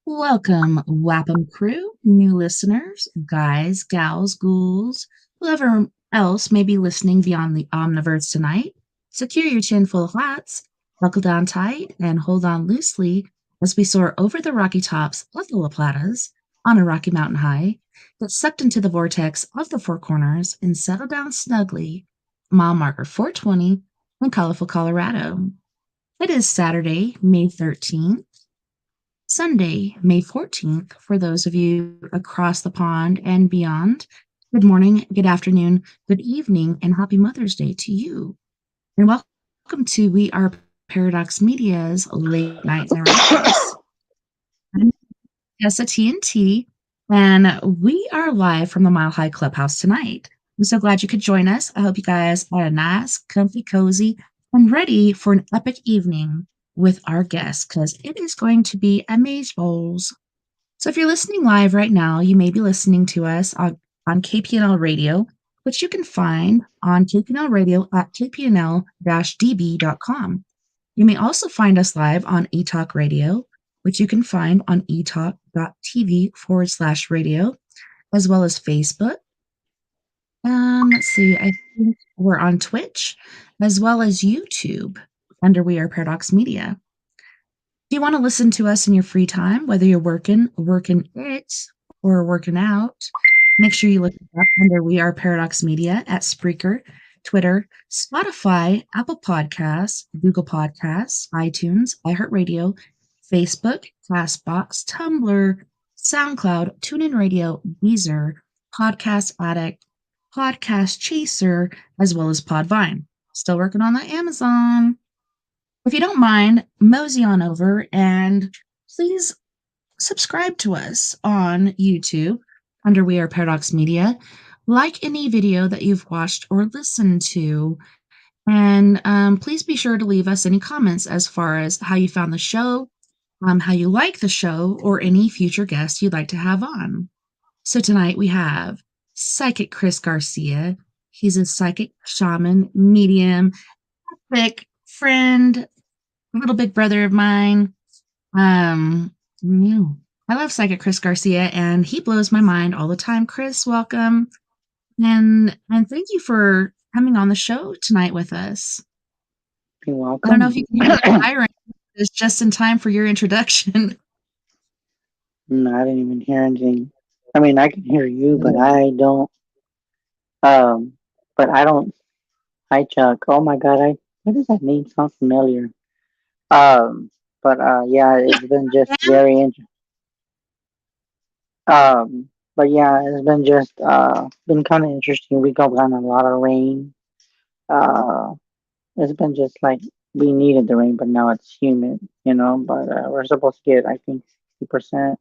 Welcome, Wapham crew, new listeners, guys, gals, ghouls, whoever else may be listening beyond the omniverse tonight. Secure your chin full of hats, buckle down tight, and hold on loosely as we soar over the rocky tops of the La Platas on a rocky mountain high, get sucked into the vortex of the Four Corners, and settle down snugly, mile marker 420 in colorful Colorado. It is Saturday, May 13th. Sunday, May 14th, for those of you across the pond and beyond. Good morning, good afternoon, good evening, and happy Mother's Day to you. And welcome to We Are Paradox Media's Late Night Narrations. I'm TessaTNT, and we are live from the Mile High Clubhouse tonight. I'm so glad you could join us. I hope you guys are nice, comfy, cozy, and ready for an epic evening with our guests, because it is going to be amaze bowls. So if you're listening live right now, you may be listening to us on KPNL Radio, which you can find on KPNL Radio at kpnl-db.com. You may also find us live on eTalk Radio, which you can find on etalk.tv/radio, as well as Facebook. Let's see, I think we're on Twitch, as well as YouTube under We Are Paradox Media. If you want to listen to us in your free time, whether you're working it, or working out, make sure you look us up under We Are Paradox Media at Spreaker, Twitter, Spotify, Apple Podcasts, Google Podcasts, iTunes, iHeartRadio, Facebook, CastBox, Tumblr, SoundCloud, TuneIn Radio, Deezer, Podcast Addict, Podcast Chaser, as well as Podvine. Still working on that Amazon. If you don't mind, mosey on over and please subscribe to us on YouTube under We Are Paradox Media. Like any video that you've watched or listened to, and please be sure to leave us any comments as far as how you found the show, how you like the show, or any future guests you'd like to have on. So tonight we have Psychic Chris Garcia. He's a psychic shaman, medium, epic friend, little big brother of mine. I love Psychic Chris Garcia, and he blows my mind all the time. Chris, welcome, and thank you for coming on the show tonight with us. You're welcome. I don't know if you can hear the siren. It's just in time for your introduction. No, I didn't even hear anything. I mean, I can hear you, but I don't. But I don't. Hi, Chuck. Oh my God, what does that name sound familiar? Yeah, it's been just very interesting. But yeah, it's been just been kind of interesting. We got a lot of rain. It's been just like we needed the rain, but now it's humid, But we're supposed to get, I think, 60%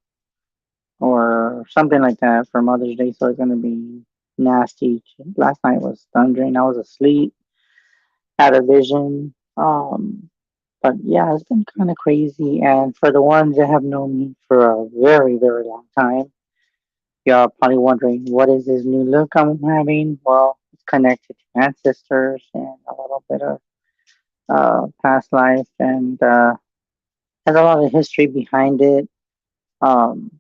or something like that for Mother's Day, so it's gonna be nasty. Last night was thundering. I was asleep, had a vision. But yeah, it's been kind of crazy. And for the ones that have known me for a very, very long time, y'all probably wondering what is this new look I'm having? Well, it's connected to ancestors and a little bit of past life, and has a lot of history behind it. Um,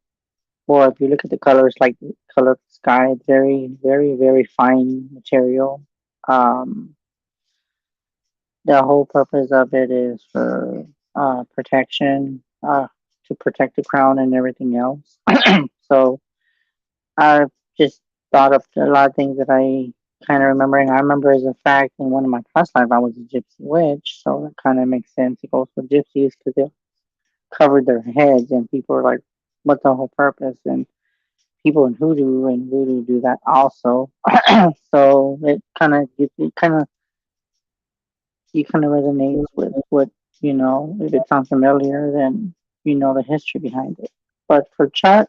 well, if you look at the colors, like the color of the sky, it's very, very, very fine material. Um, the whole purpose of it is for protection, to protect the crown and everything else. So I've just thought of a lot of things that I kind of remember. And I remember as a fact in one of my past life, I was a gypsy witch. So that kind of makes sense. It goes with gypsies because they covered their heads, and people are like, what's the whole purpose? And people in voodoo do that also. So it kind of, you kind of resonates with what, if it sounds familiar, then you know the history behind it. But for Chuck,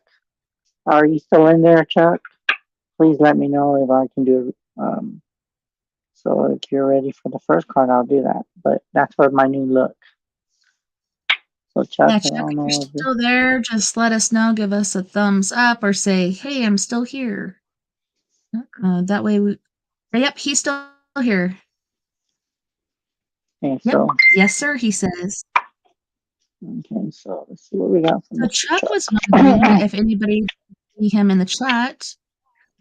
are you still in there, Chuck? Please let me know if I can do it. So if you're ready for the first card, I'll do that. But that's for my new look. So Chuck, Yeah, I Chuck, don't if you're know if you still there, just let us know. Give us a thumbs up or say, "Hey, I'm still here." That way we. Yep, he's still here. okay. Yep. So Yes, sir. He says. okay, so let's see what we got from So Mr. Chuck was wondering Chuck. if anybody see him in the chat.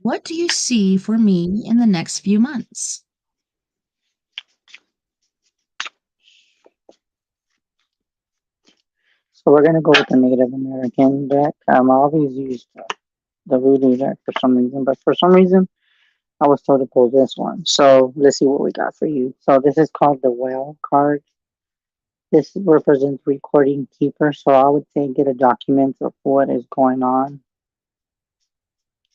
What do you see for me in the next few months? So we're gonna go with the Native American deck. I always use the voodoo deck for some reason, but for some reason I was told to pull this one. So let's see what we got for you. So this is called the Well card. This represents recording keeper. So I would say get a document of what is going on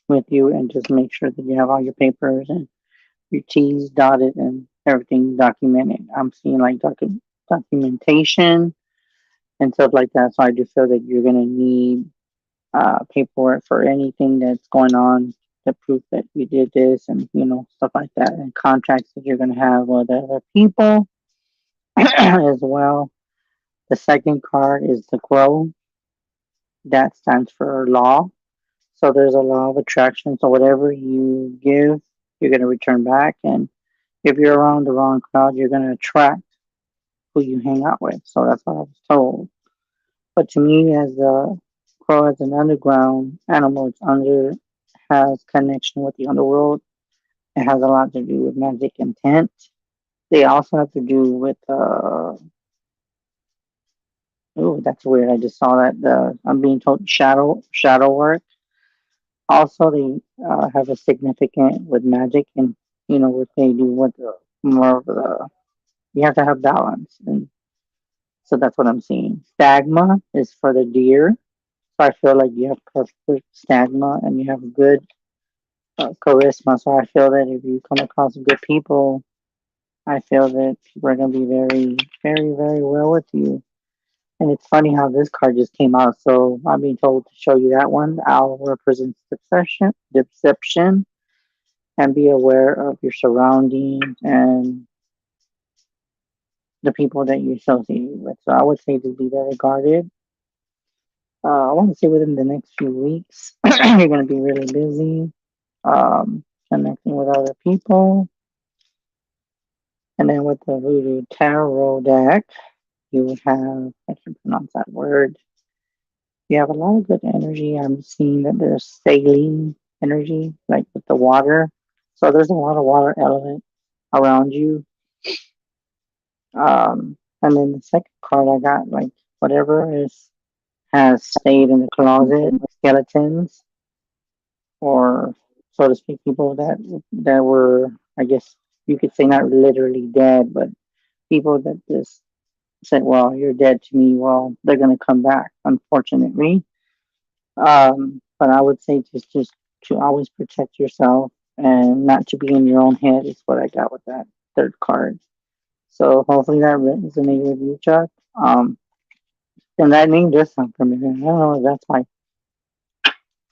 with you and just make sure that you have all your papers and your T's dotted and everything documented. I'm seeing like documentation and stuff like that. So I do feel that you're gonna need paperwork for anything that's going on to prove that you did this and stuff like that, and contracts that you're gonna have with other people as well. The second card is the Crow. That stands for law. So there's a law of attraction. So whatever you give, you're gonna return back, and if you're around the wrong crowd, you're gonna attract who you hang out with. So that's what I was told. But to me, as a crow, as an underground animal, it's under has connection with the underworld. It has a lot to do with magic intent. They also have to do with oh, that's weird. I just saw that I'm being told shadow work. Also, they have a significant with magic, and what they do with more of the you have to have balance, and so that's what I'm seeing. Stagma is for the deer. So I feel like you have perfect stamina and you have good charisma. So I feel that if you come across good people, I feel that people are going to be very, very, very well with you. And it's funny how this card just came out. So I'm being told to show you that one. The owl represents deception, and be aware of your surroundings and the people that you associate with. So I would say to be very guarded. I want to say within the next few weeks, you're going to be really busy connecting with other people. And then with the Voodoo Tarot deck, you have, I can pronounce that word. You have a lot of good energy. I'm seeing that there's sailing energy, like with the water. So there's a lot of water element around you. And then the second card I got, like whatever is has stayed in the closet, skeletons, or so to speak, people that were, I guess you could say, not literally dead, but people that just said, "Well, you're dead to me." Well, they're gonna come back, unfortunately. But I would say just to always protect yourself and not to be in your own head is what I got with that third card. So hopefully that resonated with you, Chuck. And that name does sound familiar. I don't know if that's my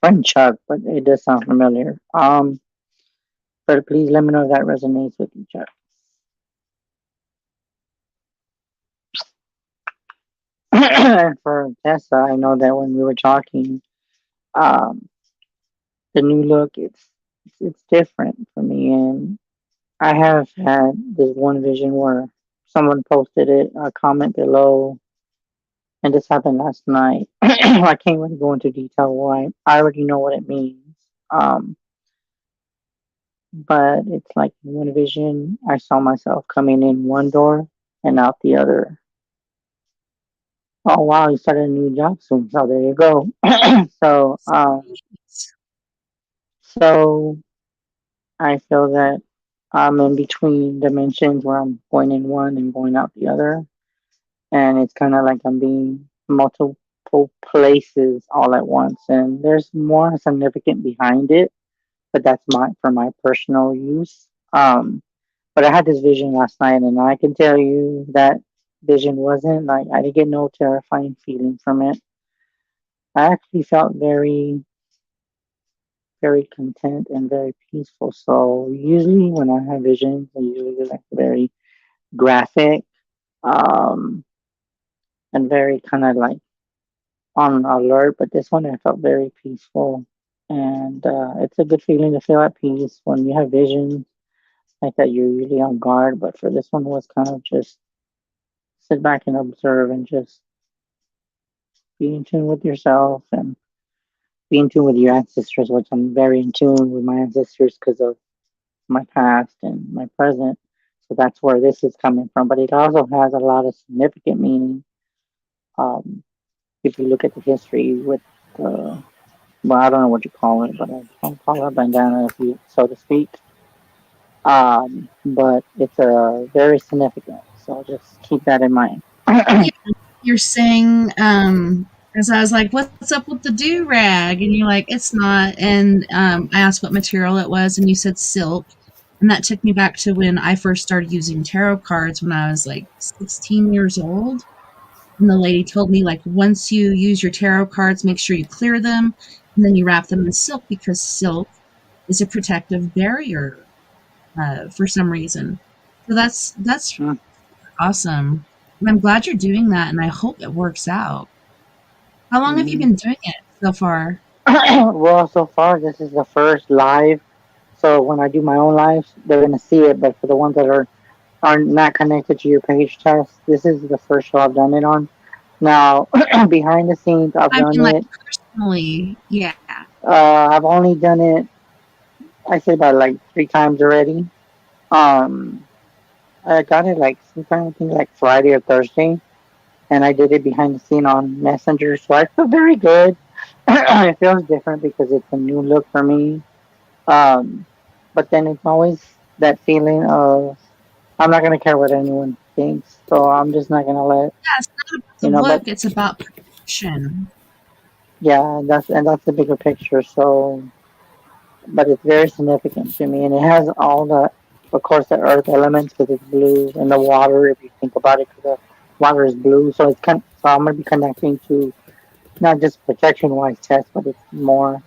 friend Chuck, but it does sound familiar. But please let me know if that resonates with you, Chuck. And for Tessa, I know that when we were talking, um, the new look it's different for me, and I have had this one vision where someone posted it, a comment below, and this happened last night. I can't really go into detail why. I already know what it means. Um, but it's like one vision, I saw myself coming in one door and out the other. Oh wow, you started a new job soon. So there you go. so Sweet. so I feel that I'm in between dimensions where I'm going in one and going out the other. And it's kind of like I'm being multiple places all at once. And there's more significant behind it, but that's my for my personal use. But I had this vision last night, and I can tell you that vision wasn't like I didn't get no terrifying feeling from it. I actually felt very, very content and very peaceful. So usually when I have visions, I usually get like very graphic, um, and very kind of like on alert. But this one I felt very peaceful, and it's a good feeling to feel at peace when you have visions like that. You're usually on guard, but for this one was kind of just sit back and observe and just be in tune with yourself and be in tune with your ancestors, which I'm very in tune with my ancestors because of my past and my present. So that's where this is coming from. But it also has a lot of significant meaning. Um, if you look at the history with well, I don't know what you call it, but I'll call it a bandana, if you so to speak. But it's very significant. So just keep that in mind. Yeah, you're saying, as I was like, "What's up with the do rag?" And you're like, "It's not." And I asked what material it was, and you said silk. And that took me back to when I first started using tarot cards when I was like 16 years old. And the lady told me, like, once you use your tarot cards, make sure you clear them and then you wrap them in silk because silk is a protective barrier for some reason. So that's awesome. And I'm glad you're doing that, and I hope it works out. How long have you Mm-hmm. been doing it so far? Well, so far this is the first live. So when I do my own lives, they're gonna see it. But for the ones that are not connected to your page test, this is the first show I've done it on. Now, behind the scenes, I've I done mean, like it. personally, yeah. I've only done it, I say about like 3 times already. Um, I got it like sometime I think like Friday or Thursday, and I did it behind the scene on Messenger. So I feel very good. It feels different because it's a new look for me. Um, but then it's always that feeling of I'm not gonna care what anyone thinks, so I'm just not gonna let Yeah, it's not about the But look, it's about protection. yeah, that's the bigger picture. So, but it's very significant to me, and it has all the, of course, the earth elements because it's blue, and the water, if you think about it, because the water is blue. So so I'm gonna be connecting to not just protection wise test, but it's more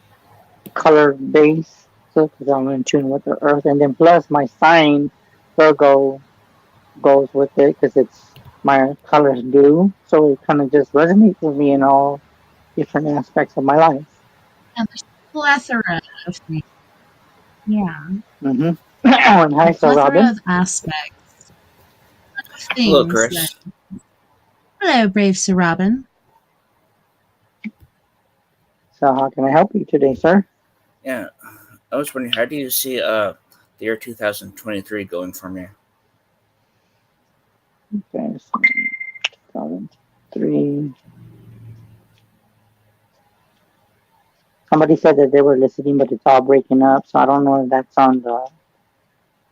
color based. So because I'm in tune with the earth, and then plus my sign Virgo goes with it because it's my color is blue, so it kind of just resonates with me in all different aspects of my life. And there's a plethora of things. Yeah, Mm-hmm. And a hi, Sir plethora Robin. of aspects of Hello, things that. Chris. Hello, brave Sir Robin. So how can I help you today, sir? Yeah, I was wondering, how do you see the year 2023 going from you? Okay, so 2003. Somebody said that they were listening, but it's all breaking up. So I don't know if that's on the.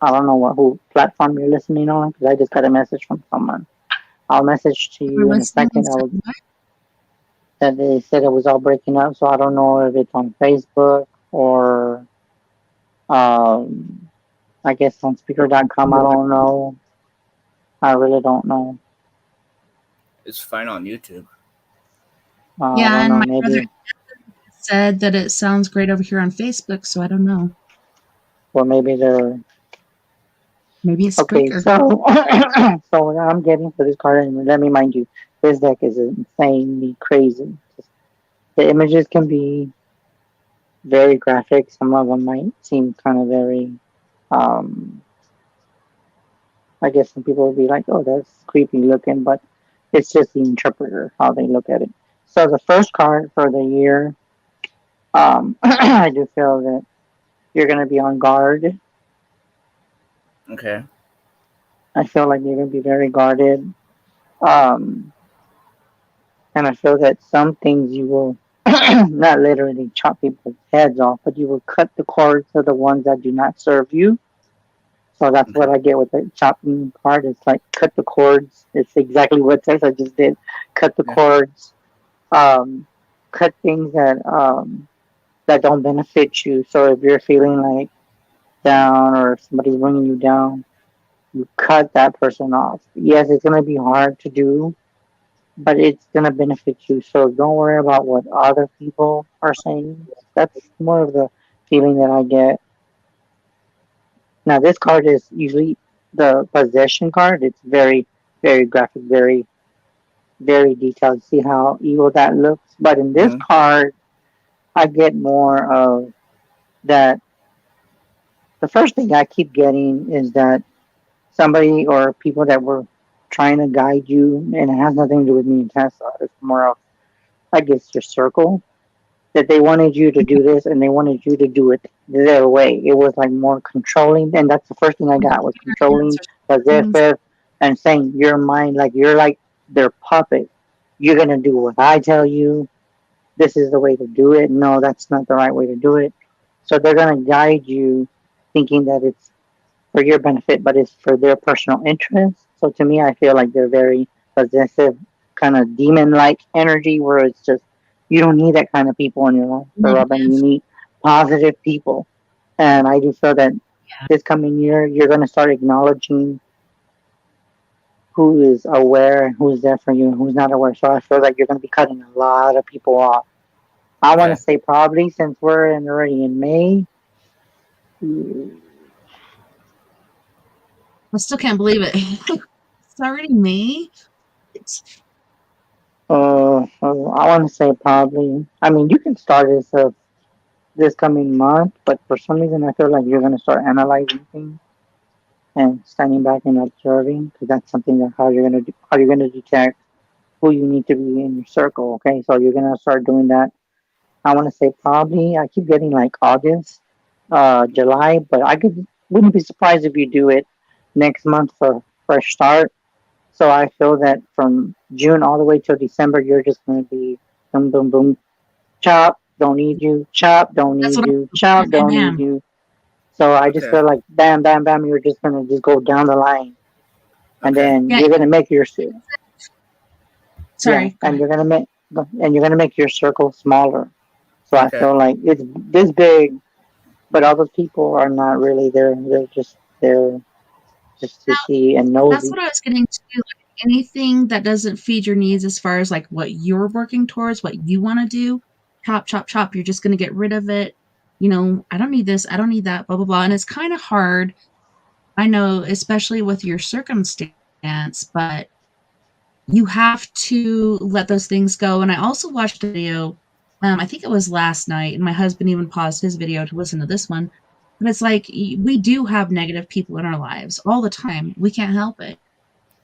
I don't know what who platform you're listening on because I just got a message from someone. I'll message to We're you in a listening and second. said, what? That they said it was all breaking up, so I don't know if it's on Facebook or um, I guess on speaker.com. I don't know. I really don't know. It's fine on YouTube. I Yeah, don't and know. my brother Maybe said that it sounds great over here on Facebook, so I don't know. or maybe they're Maybe it's okay. Spreaker. So so what I'm getting for this card, and let me mind you, this deck is insanely crazy. The images can be very graphic. Some of them might seem kind of very. Um, I guess some people would be like, "Oh, that's creepy looking," but it's just the interpreter how they look at it. So the first card for the year, I do feel that you're going to be on guard. Okay. I feel like you're going to be very guarded. Um, and I feel that some things you will not literally chop people's heads off, but you will cut the cords to the ones that do not serve you. So that's what Okay. I get with the chopping part. It's like cut the cords. It's exactly what Tessa just did. Cut the Yeah. cords. Um, cut things that don't benefit you. So if you're feeling like down or if somebody's bringing you down, you cut that person off. Yes, it's gonna be hard to do, but it's gonna benefit you. So don't worry about what other people are saying. That's more of the feeling that I get. Now this card is usually the possession card. It's very, very graphic, very, very detailed. See how evil that looks. But in this Mm-hmm. card, I get more of that. The first thing I keep getting is that somebody or people that were trying to guide you, and it has nothing to do with me and Tessa. It's more of, I guess, your circle, that they wanted you to do this and they wanted you to do it their way. It was like more controlling, and that's the first thing I got was controlling, Or things. possessive, and saying your mind like you're like their puppet. You're gonna do what I tell you. This is the way to do it. No, that's not the right way to do it. So they're gonna guide you, thinking that it's for your benefit, but it's for their personal interest. So to me, I feel like they're very possessive, kind of demon like energy where it's just, you don't need that kind of people in your life, for Robin. You Negative. need positive people. And I do feel that Yeah. this coming year, you're going to start acknowledging who is aware and who's there for you and who's not aware. So I feel like you're going to be cutting a lot of people off. I want to Okay. say probably since we're already in May, mm, I still can't believe it. It's already May. It's I want to say probably. I mean, you can start this coming month, but for some reason, I feel like you're gonna start analyzing things and standing back and observing, because that's something that how you're gonna detect who you need to be in your circle. Okay, so you're gonna start doing that. I want to say probably. I keep getting like August, July, but wouldn't be surprised if you do it next month for fresh start. So I feel that from June all the way till December, you're just going to be boom, boom, boom, chop, don't need you, chop, don't that's need what you, I chop, bam, bam, don't need bam. you. So I just Okay. feel like bam, bam, bam, you're just going to just go down the line. And Okay. then Yeah. you're going to make yeah, Sorry. Go ahead. and you're going to make your circle smaller. So I Okay. feel like it's this big, but all those people are not really there. They're just there just to see and That's nosy. what I was getting to. Like, anything that doesn't feed your needs as far as like what you're working towards, what you want to do, chop, chop, chop. You're just going to get rid of it. I don't need this. I don't need that, blah, blah, blah. And it's kind of hard. I know, especially with your circumstance, but you have to let those things go. And I also watched a video, I think it was last night, and my husband even paused his video to listen to this one. But it's like we do have negative people in our lives all the time. We can't help it,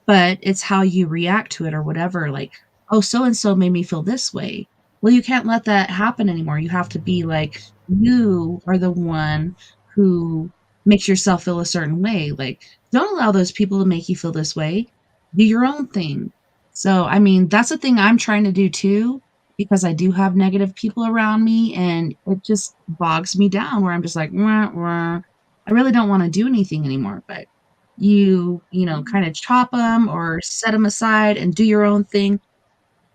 but it's how you react to it or whatever. Like, oh, so and so made me feel this way. Well, you can't let that happen anymore. You have to be like, you are the one who makes yourself feel a certain way. Like, don't allow those people to make you feel this way. Do your own thing. So, I mean, that's the thing I'm trying to do too, because I do have negative people around me and it just bogs me down where I'm just like, wah, wah. I really don't want to do anything anymore. But kind of chop them or set them aside and do your own thing.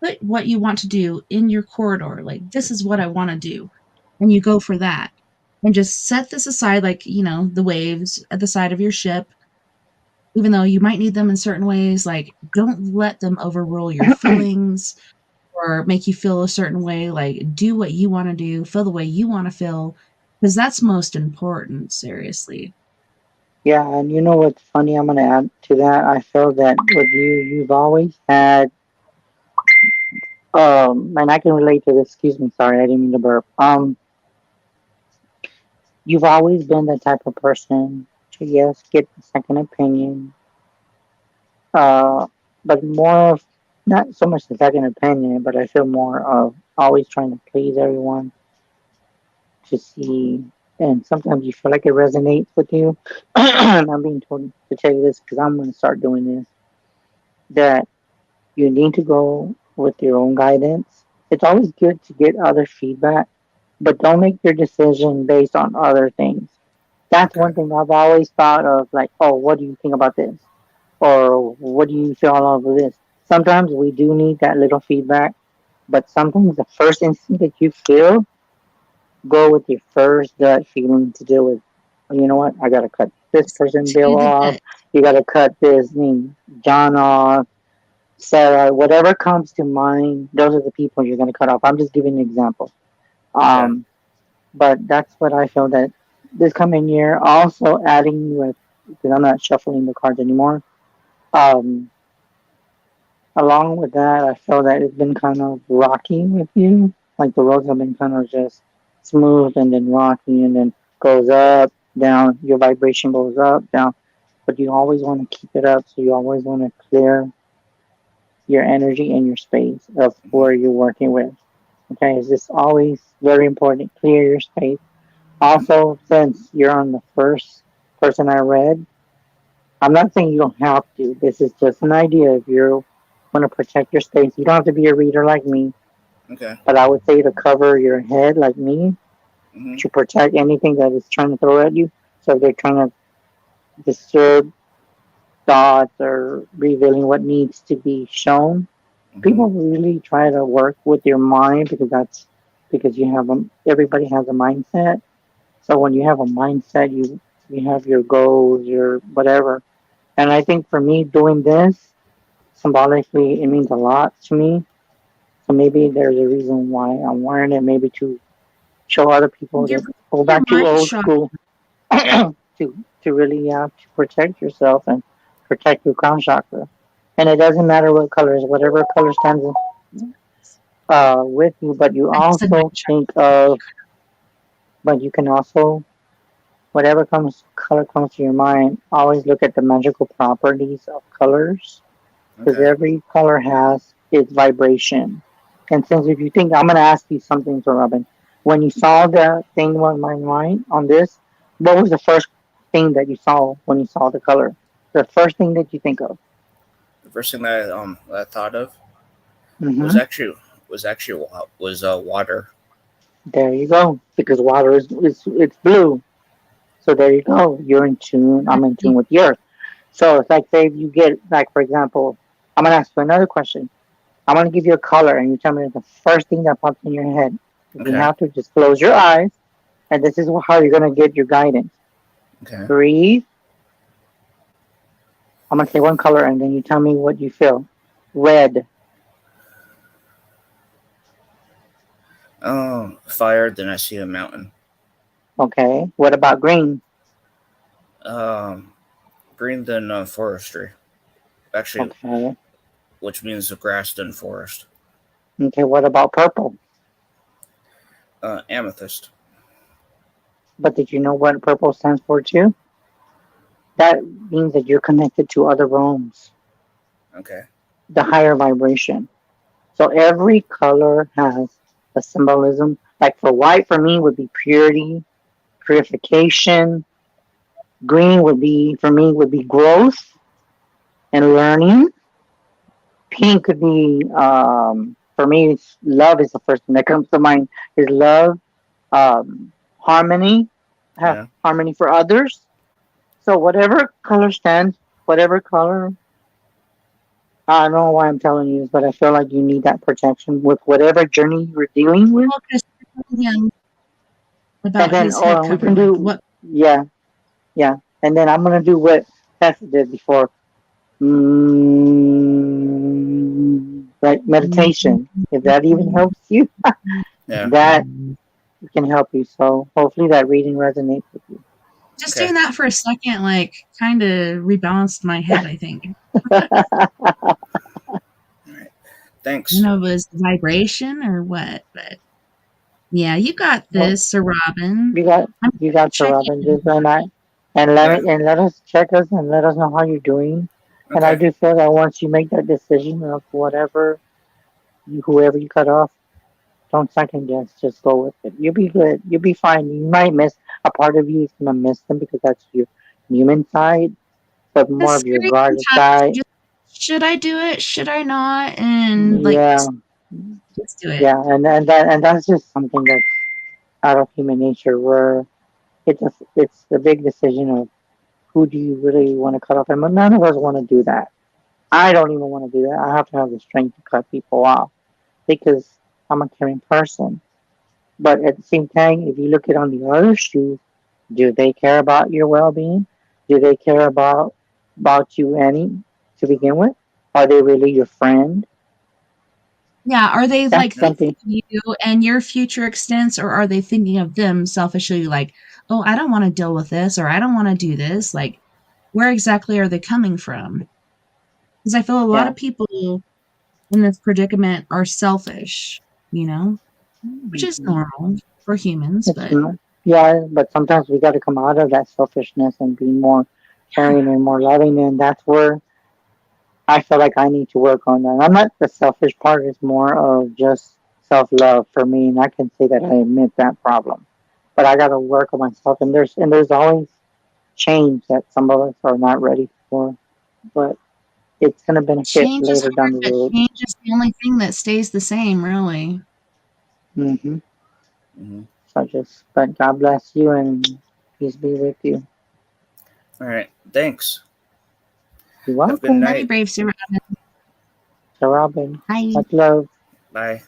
Put what you want to do in your corridor. Like, this is what I want to do. And you go for that. And just set this aside, like, the waves at the side of your ship, even though you might need them in certain ways. Like, don't let them overrule your feelings or make you feel a certain way. Like, do what you want to do, feel the way you want to feel, because that's most important, seriously. Yeah, and you know what's funny? I'm gonna add to that. I feel that with you, you've always had, and I can relate to this. Excuse me, sorry, I didn't mean to burp. You've always been the type of person to yes, get the second opinion, uh, but more of not so much the second opinion, but I feel more of always trying to please everyone to see, and sometimes you feel like it resonates with you. And I'm being told to tell you this because I'm going to start doing this. That you need to go with your own guidance. It's always good to get other feedback, but don't make your decision based on other things. That's Okay. one thing I've always thought of, like, oh, what do you think about this? Or what do you feel all over this? Sometimes we do need that little feedback, but sometimes the first instinct that you feel, go with your first gut feeling to deal with. You know what? I gotta cut this Just person to bill the off. gut. You gotta cut this John off. So whatever comes to mind, those are the people you're going to cut off. I'm just giving an example. Okay. Um, but that's what I feel that this coming year, also adding with, because I'm not shuffling the cards anymore. Um, Along with that, I feel that it's been kind of rocky with you. Like the roads have been kind of just smooth and then rocky and then goes up, down. Your vibration goes up, down. But you always want to keep it up. So you always want to clear your energy and your space of Hmm. where you're working with. Okay, is this always very important? Clear your space. Also, since you're on the first person I read, I'm not saying you don't have to. This is just an idea. If you want to protect your space, you don't have to be a reader like me. Okay. But I would say to cover your head like me Hmm. to protect anything that is trying to throw at you. So if they're trying to disturb thoughts or revealing what needs to be shown, Hmm. people really try to work with your mind because that's because you have a, everybody has a mindset. So when you have a mindset, you have your goals, your whatever. And I think for me doing this symbolically, it means a lot to me. So maybe there's a reason why I'm wearing it. Maybe to show other people Your that go your back to mind old shot. school to really to protect yourself and protect your crown chakra. And it doesn't matter what colors, whatever color stands with you, but you I said also mind shot. think of, but you can also, whatever comes, color comes to your mind, always look at the magical properties of colors because Okay. every color has its vibration. And since if you think, I'm going to ask you something, so Robin, when you saw the thing on my mind on this, what was the first thing that you saw when you saw the color? The first thing that you think of? The first thing that I thought of was Hmm. actually water. There you go. Because water is it's blue. So there you go. You're in tune. I'm in tune with the earth. So it's like say if you get like for example, I'm gonna ask you another question. I'm gonna give you a color and you tell me the first thing that pops in your head. If you Okay. have to just close your eyes and this is how you're gonna get your guidance. Okay. Breathe. I'm gonna say one color and then you tell me what you feel. Red. Oh, fire. Then I see a mountain. Okay. What about green? Um, Green. Then forestry. Actually, Okay. which means the grass then forest. Okay, what about purple? Amethyst. But did you know what purple stands for too? That means that you're connected to other realms, Okay. the higher vibration. So every color has a symbolism. Like for white, for me, would be purity, purification. Green would be, for me, would be growth and learning. Pink could be, for me, it's love is the first thing that comes to mind. Is love, harmony, have Yeah. harmony for others. So whatever color stands, whatever color, I don't know why I'm telling you this, but I feel like you need that protection with whatever journey you're dealing with. Well, because I told him And about then, his head or we cover, can like do, what. yeah, yeah. And then I'm gonna do what Tessa did before, like meditation. If that even helps you, Yeah. that can help you. So hopefully that reading resonates with you. Just Okay. doing that for a second, like, kind of rebalanced my head, I think. All right. I don't Thanks. know if it was the vibration or what, but yeah, you got Well, this, Sir Robin. you got I'm you gonna got to check Robin. in. Just on that, and Yeah. let us check us and let us know how you're doing. And I Okay. do feel that once you make that decision of whatever whoever you cut off, don't second guess. Just go with it. You'll be good. You'll be fine. You might miss a part of you is gonna miss them because that's your human side, but The more of your scary guarded sometimes side. you just, should I do it? Should I not? And like, Yeah, just do it. yeah, and that's just something that's out of human nature where it's the big decision of who do you really want to cut off, and none of us want to do that. I don't even want to do that. I have to have the strength to cut people off because I'm a caring person. But at the same time, if you look at on the other shoes, do they care about your well being? Do they care about you any to begin with? Are they really your friend? Yeah, are they, That's like, thinking something. of you and your future extents, or are they thinking of them selfishly, like, "Oh, I don't wanna deal with this," or "I don't wanna do this," like, where exactly are they coming from? Because I feel a lot Yeah. of people in this predicament are selfish, you know, which is Hmm. normal for humans, It's but not. Yeah, but sometimes we got to come out of that selfishness and be more yeah, caring and more loving, and that's where I feel like I need to work on that. I'm not the selfish part; it's more of just self love for me, and I can say that I admit that problem. But I got to work on myself, and there's always change that some of us are not ready for, but it's going to benefit change is later down hard, the but road. change is the only thing that stays the same, really. Hmm. Hmm. So just, but God bless you and peace be with you. All right. Thanks. You're Have a good welcome. Love you, night. brave Sue. To Robin, Bye. much love. Bye.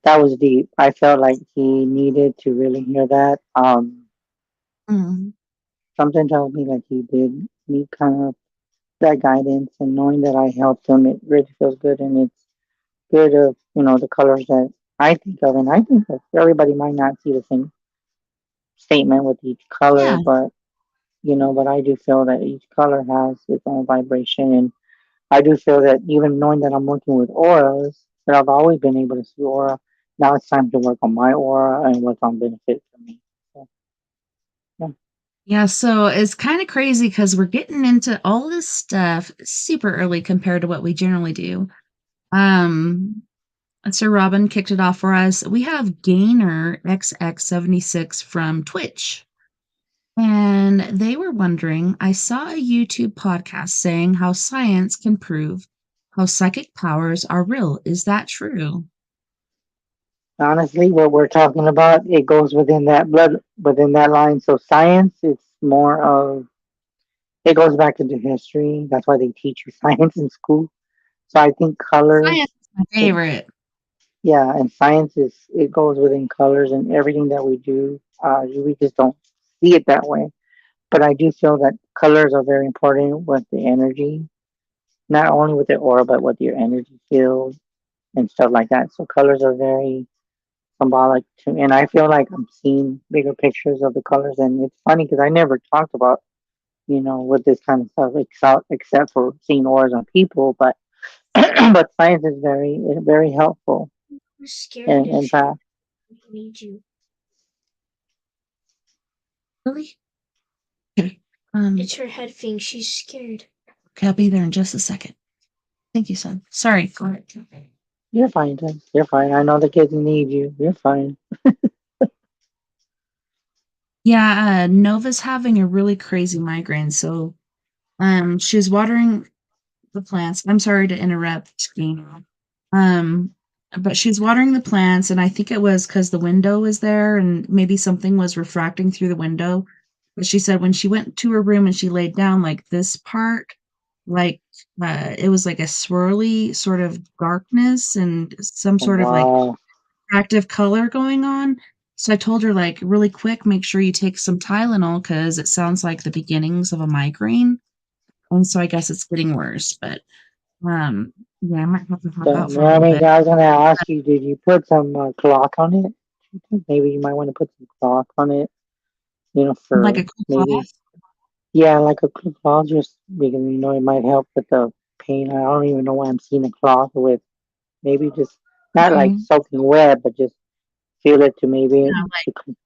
That was deep. I felt like he needed to really hear that. Mm. Something tells me like he did need kind of that guidance, and knowing that I helped him, it really feels good, and it's good of the colors that I think of, and I think that everybody might not see the same statement with each color, Yeah. but but I do feel that each color has its own vibration, and I do feel that even knowing that I'm working with auras, that I've always been able to see aura. Now it's time to work on my aura and what's on benefit for me. So, yeah. Yeah, so it's kinda crazy because 'cause we're getting into all this stuff super early compared to what we generally do. Um, Sir Robin kicked it off for us. We have Gainer XX76 from Twitch, and they were wondering, "I saw a YouTube podcast saying how science can prove how psychic powers are real. Is that true?" Honestly, what we're talking about, it goes within that line. So science, it's more of it goes back into history. That's why they teach you science in school. So I think colors, Science is my it, favorite. yeah, and science is it goes within colors and everything that we do. We just don't see it that way. But I do feel that colors are very important with the energy, not only with the aura, but with your energy field and stuff like that. So colors are very symbolic to me, and I feel like I'm seeing bigger pictures of the colors. And it's funny because I never talked about with this kind of stuff except for seeing auras on people, but but science is very helpful. I'm scared And if in she fact, needs you. Really? Okay. It's her head thing. She's scared. Okay, I'll be there in just a second. Thank you, son. Sorry, go ahead. you're fine, Tim. You're fine. I know the kids need you. You're fine. Yeah, Nova's having a really crazy migraine, so she's watering the plants. I'm sorry to interrupt, Gina. Um, but she's watering the plants, and I think it was because the window was there, and maybe something was refracting through the window. But she said when she went to her room and she laid down, like this part, like it was like a swirly sort of darkness and some sort of like Wow. active color going on. So I told her, like, really quick, make sure you take some Tylenol because it sounds like the beginnings of a migraine. And so I guess it's getting worse. But yeah, I might have to hop So, out for a little bit. I was gonna ask you, did you put some cloth on it? Maybe you might want to put some cloth on it. Like For a cool maybe cloth. yeah, like a cloth, just because it might help with the pain. I don't even know why I'm seeing a cloth with maybe just not like Okay. soaking wet, but just feel it to maybe Yeah, like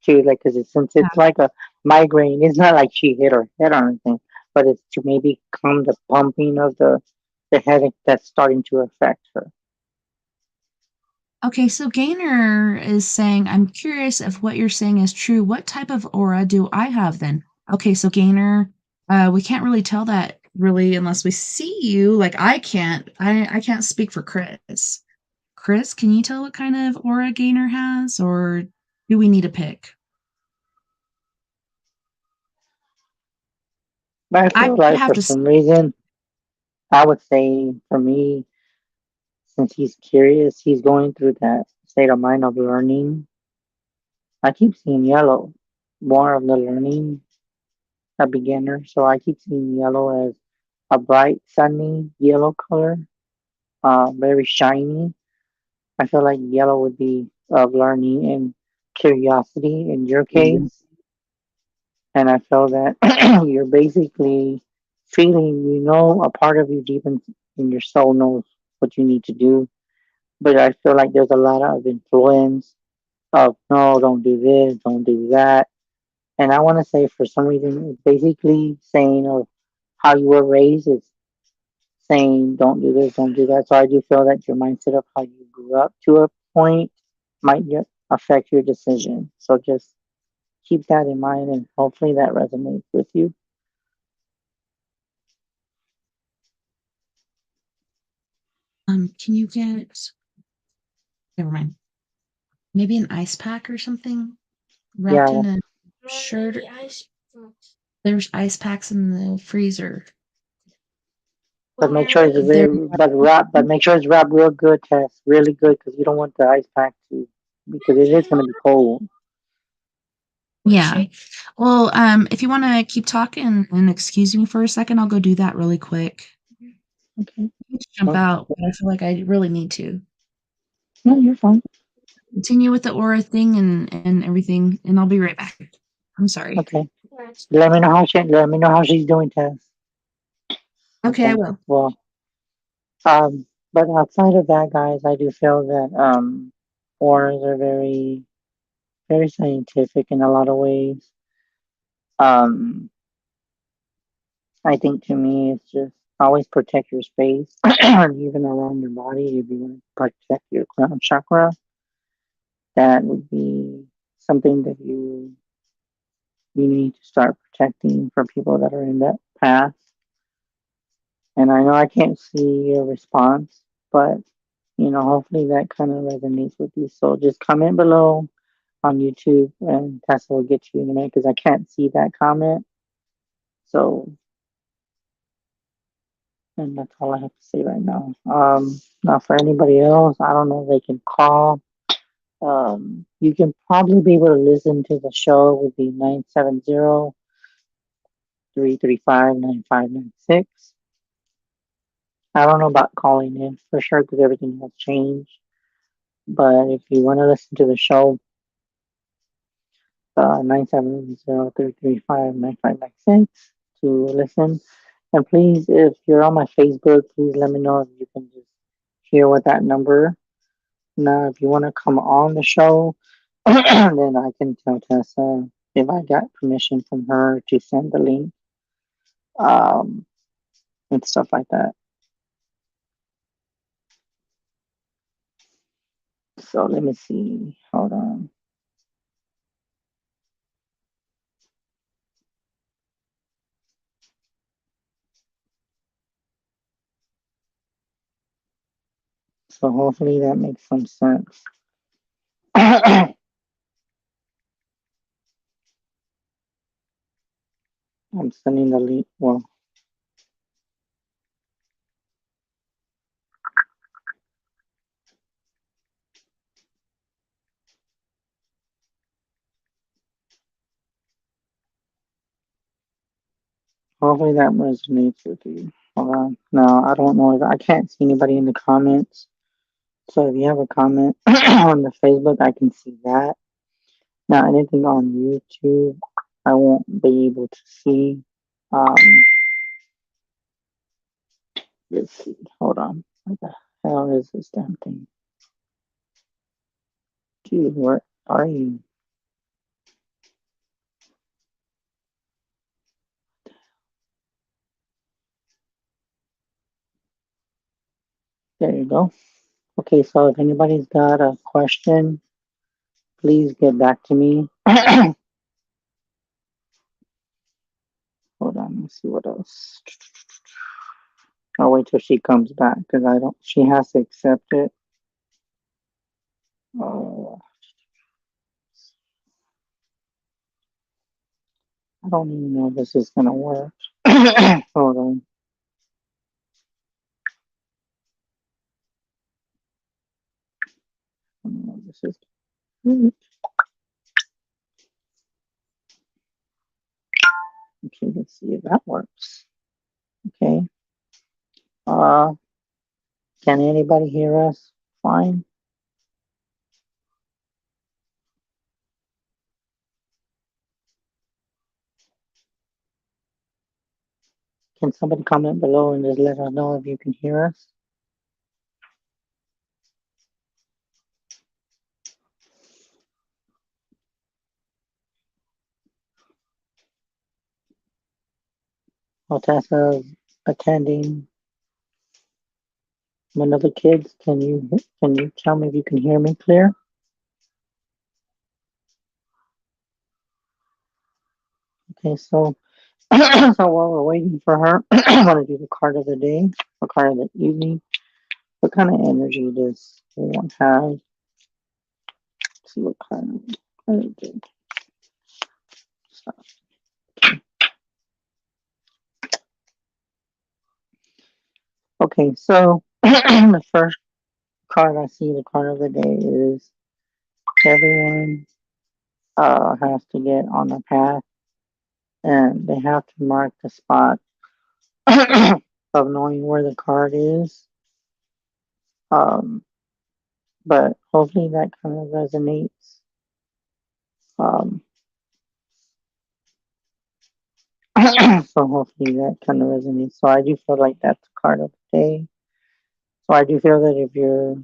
to like because since yeah. it's like a migraine, it's not like she hit her head or anything, but it's to maybe calm the pumping of the headache that's starting to affect her. Okay, so Gainer is saying, I'm curious if what you're saying is true. What type of aura do I have then? Okay, so Gainer, we can't really tell that really unless we see you. Like I can't. I can't speak for Chris. Chris, can you tell what kind of aura Gainer has, or do we need a pick? But I I feel would like have for to say, some reason, I would say for me, since he's curious, he's going through that state of mind of learning. I keep seeing yellow, more of the learning. a beginner. So I keep seeing yellow as a bright, sunny yellow color, very shiny. I feel like yellow would be of learning and curiosity in your case. And I feel that you're basically feeling, a part of you deep in your soul knows what you need to do. But I feel like there's a lot of influence of, no, don't do this, don't do that. And I want to say, for some reason, it's basically saying of how you were raised is saying, don't do this, don't do that. So I do feel that your mindset of how you grew up to a point might affect your decision. So just keep that in mind, and hopefully that resonates with you. Can you get never mind. Maybe an ice pack or something wrapped Yeah, in a Why shirt. the ice box? There's ice packs in the freezer. but Why make are sure it's They're very, but make sure it's wrapped real good, Tess, really good, because you don't want the ice pack to, because it is going to be cold. yeah. Well, if you want to keep talking and excuse me for a second, I'll go do that really quick. Okay, I need to jump well, out, but I feel like I really need to no, you're fine. continue with the aura thing and everything, and I'll be right back. I'm sorry. Okay, let me know how she's doing, Tess. Okay, I Okay, will. well, but outside of that, guys, I do feel that auras are very, very scientific in a lot of ways. Um, I think to me, it's just always protect your space, even around your body. If you want to protect your crown chakra, that would be something that you need to start protecting for people that are in that path. And I know I can't see your response, but hopefully that kind of resonates with you. So just comment below on YouTube, and Tessa will get you in a minute because I can't see that comment. So, and that's all I have to say right now. Now for anybody else, I don't know if they can call. You can probably be able to listen to the show with the 970-335-9596. I don't know about calling in for sure because everything has changed. But if you want to listen to the show, 970-335-9596 to listen. And please, if you're on my Facebook, please let me know if you can just hear what that number. Now, if you want to come on the show, then I can tell Tessa if I got permission from her to send the link, um, and stuff like that. So let me see. Hold on. So hopefully that makes some sense. I'm sending the link. Well, hopefully that resonates with you. Hold on. Now, I don't know if I can't see anybody in the comments. So if you have a comment on the Facebook, I can see that. Now, anything on YouTube, I won't be able to see. Um, let's see. Hold on. What the hell is this damn thing? Dude, where are you? There you go. Okay, so if anybody's got a question, please get back to me. Hold on, let's see what else. I'll wait till she comes back because she has to accept it. Uh, I don't even know if this is going to work. Hold on. I don't know if this is. Okay, Okay, let's see if that works. Okay. Uh, can anybody hear us? Fine. Can somebody comment below and just let us know if you can hear us? Oh, Tessa's attending. One of the kids, can you tell me if you can hear me clear? Okay, so so while we're waiting for her, I want to do the card of the day, the card of the evening. What kind of energy does everyone have? Let's see what kind of energy. Okay, so the first card I see, the card of the day is everyone has to get on the path and they have to mark the spot of knowing where the card is. Um, but hopefully that kind of resonates. Um, so hopefully that kind of resonates. So I do feel like that's the card of the day. So I do feel that if you're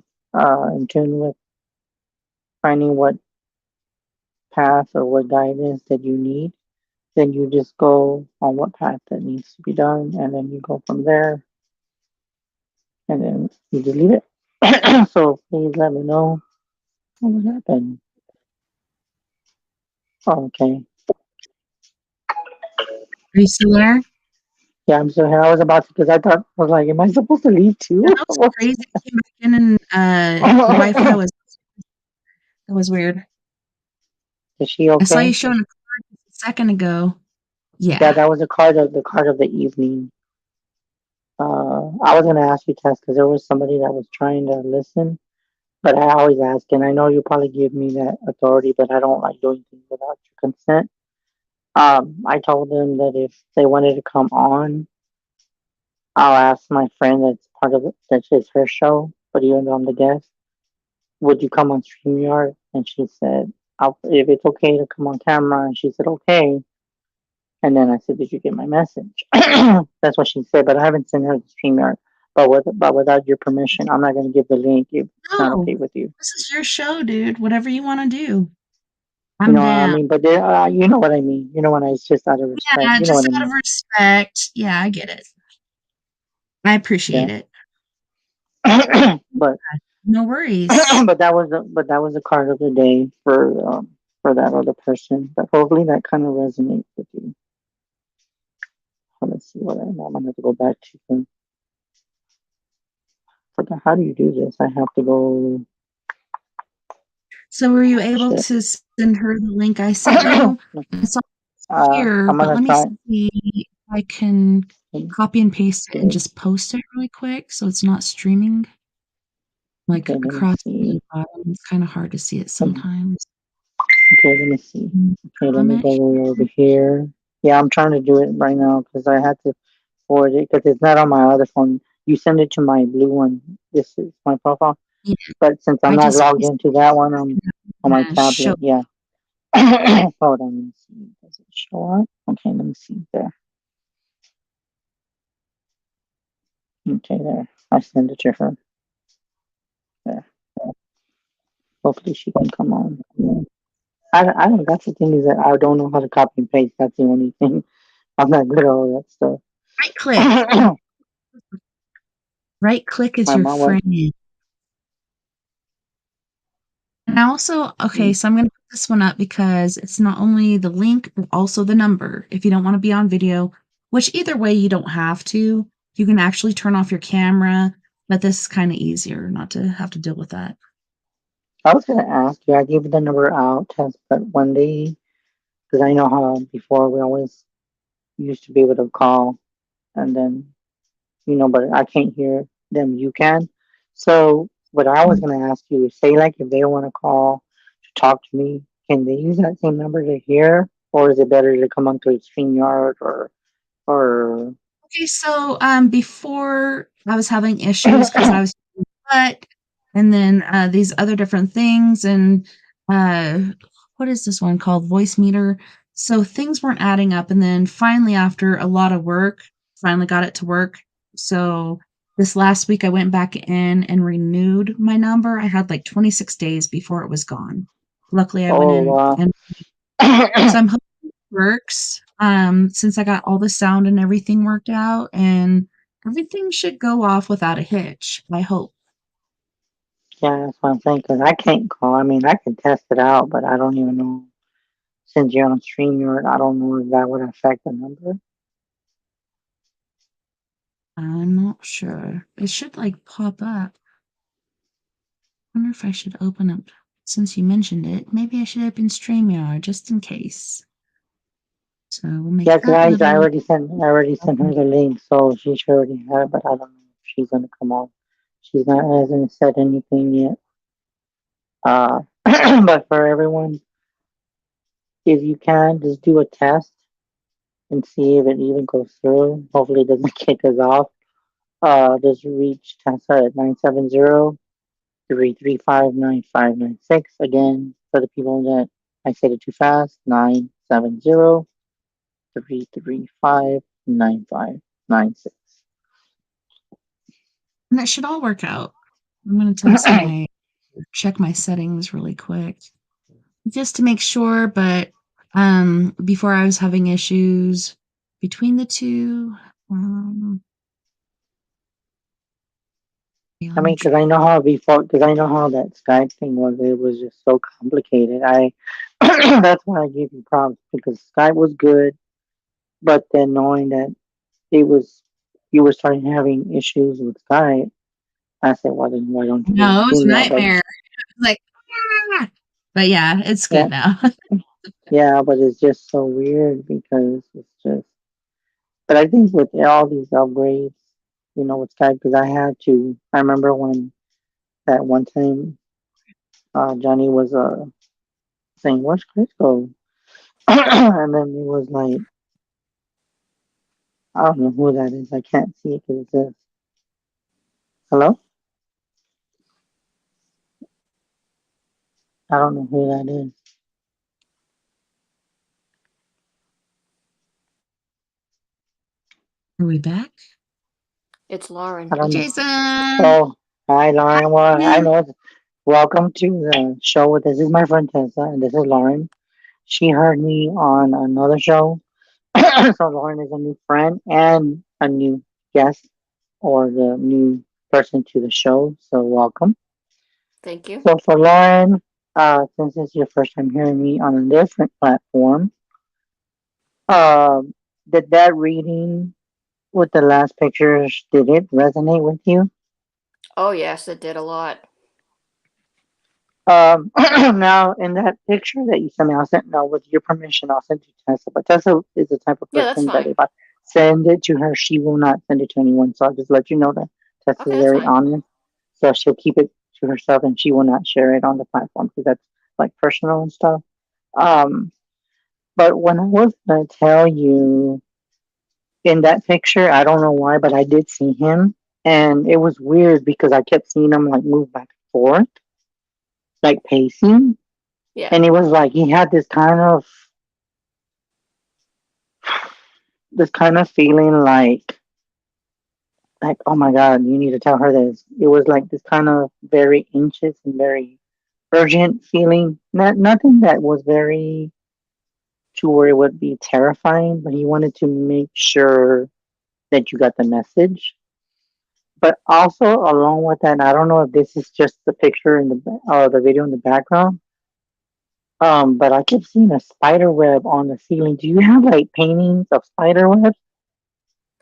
in tune with finding what path or what guidance that you need, then you just go on what path that needs to be done, and then you go from there, and then you delete it. So please let me know what happened. Oh, okay. Are you still there? Yeah, I'm so here. I was about to, because I thought, I was like, am I supposed to leave too? Yeah, that was crazy. I came back in and the Wi-Fi was that was weird. Is she I saw okay? you showing a card a second ago. Yeah, Yeah. that was the card of the evening. I was gonna ask you, Tess, because there was somebody that was trying to listen, but I always ask, and I know you probably give me that authority, but I don't like doing things without your consent. I told them that if they wanted to come on, I'll ask my friend that's part of it, that's just her show, but even though I'm the guest, would you come on StreamYard? And she said, if it's okay to come on camera, and she said, okay. And then I said, did you get my message? That's what she said, but I haven't sent her the StreamYard. But without your permission, I'm not going to give the link if it's not No, okay with you. this is your show, dude. Whatever you want to do. You I'm know what I down. mean? But you know what I mean. You know when it's just out of respect. Yeah, You know just what I out of mean? respect. Yeah, I get it. I appreciate Yeah. it. But No worries. but that was the card of the day for that other person. But hopefully that kind of resonates with you. Let's see what I'm gonna have to go back to. Forgot how do you do this? I have to go. So were you able Shit. to send her the link I sent you? It's all here, I'm but gonna let me try. see if I can copy and paste it and Okay, just post it really quick so it's not streaming like okay, let me across the see. bottom. It's kind of hard to see it Um, sometimes. Okay, let me see. Okay, let me Comment go here. over here. Yeah, I'm trying to do it right now because I had to forward it because it's not on my other phone. You send it to my blue one. This is my profile. Yeah, But since I'm I not just logged into that one, I'm on my show. tablet. Yeah. Hold on, let me see. Does it show up? Okay, let me see there. Okay, there. I send it to her. There. Hopefully she can come on. I don't. That's the thing is that I don't know how to copy and paste. That's the only thing. I'm not good at all that stuff. Right click. Right click is My your mom was. friend. And I also, okay, so I'm going to put this one up because it's not only the link, but also the number. If you don't want to be on video, which either way you don't have to, you can actually turn off your camera, but this is kind of easier not to have to deal with that. I was gonna ask you. I gave the number out, Tess, but one day, because I know how before we always used to be able to call, and then but I can't hear them. You can. So what I was gonna ask you is, say like if they want to call to talk to me, can they use that same number to hear, or is it better to come onto a StreamYard or Okay, so, before I was having issues because I was but and then, these other different things and, uh, what is this one called? Voice meter. So things weren't adding up, and then finally, after a lot of work, finally got it to work. So this last week, I went back in and renewed my number. I had, like, 26 days before it was gone. Luckily, I went oh in wow. and so I'm hoping it works, since I got all the sound and everything worked out, and everything should go off without a hitch, I hope. Yeah, that's what I'm saying. Because I can't call. I mean, I can test it out, but I don't even know. Since you're on StreamYard, I don't know if that would affect the number. I'm not sure. It should, like, pop up. Wonder if I should open up since you mentioned it, maybe I should open StreamYard just in case. So we'll Yeah, make because that little I already sent her the link, so she should already have it. But I don't know if she's gonna come on. She's not hasn't said anything yet. But for everyone, if you can, just do a test and see if it even goes through. Hopefully, it doesn't kick us off. Just reach Tessa at 970-335-9596. Again, for the people that I said it too fast, 970-335-9596. and that should all work out. I'm gonna test my check my settings really quick just to make sure, but, before I was having issues between the 2, um, yeah, I let me mean, try. because I know how that Skype thing was. It was just so complicated. That's why I gave you props because Skype was good, but then knowing that it was, you were starting having issues with Skype, I said, well, then why don't you No, it was a email? But nightmare. Like, "Ah!" But yeah, it's yeah, good now. yeah, but it's just so weird because it's just. But I think with all these upgrades, with Skype, because I remember when that one time Johnny was saying, "Where's Crisco?" And then it was like, I don't know who that is. I can't see it because it says, hello? I don't know who that is. Are we back? It's I Lauren. Hey, don't know. Jason. Oh, hi, Hi, Lauren. Well, I Jason. know. Welcome to the show. This is my friend Tessa, and this is Lauren. She heard me on another show. So Lauren is a new friend and a new guest or the new person to the show. So welcome. Thank you. So for Lauren, since it's your first time hearing me on a different platform, um, did that reading with the last pictures, did it resonate with you? Oh, yes, it did a lot. Now in that picture that you sent me, I'll send now with your permission, I'll send it to Tessa. But Tessa is the type of Yeah, that's person that fine. if I send it to her, she will not send it to anyone. So I'll just let you know that Tessa Okay, is that's very fine. honest. So she'll keep it to herself and she will not share it on the platform because that's like personal and stuff. Um, but when I was gonna tell you in that picture, I don't know why, but I did see him, and it was weird because I kept seeing him like move back and forth, like pacing, Yeah. and it was like he had this kind of feeling like oh my god, you need to tell her this. It was like this kind of very anxious and very urgent feeling. Nothing that was very to where it would be terrifying, but he wanted to make sure that you got the message. But also along with that, I don't know if this is just the picture in the video in the background. But I kept seeing a spider web on the ceiling. Do you have like paintings of spider webs,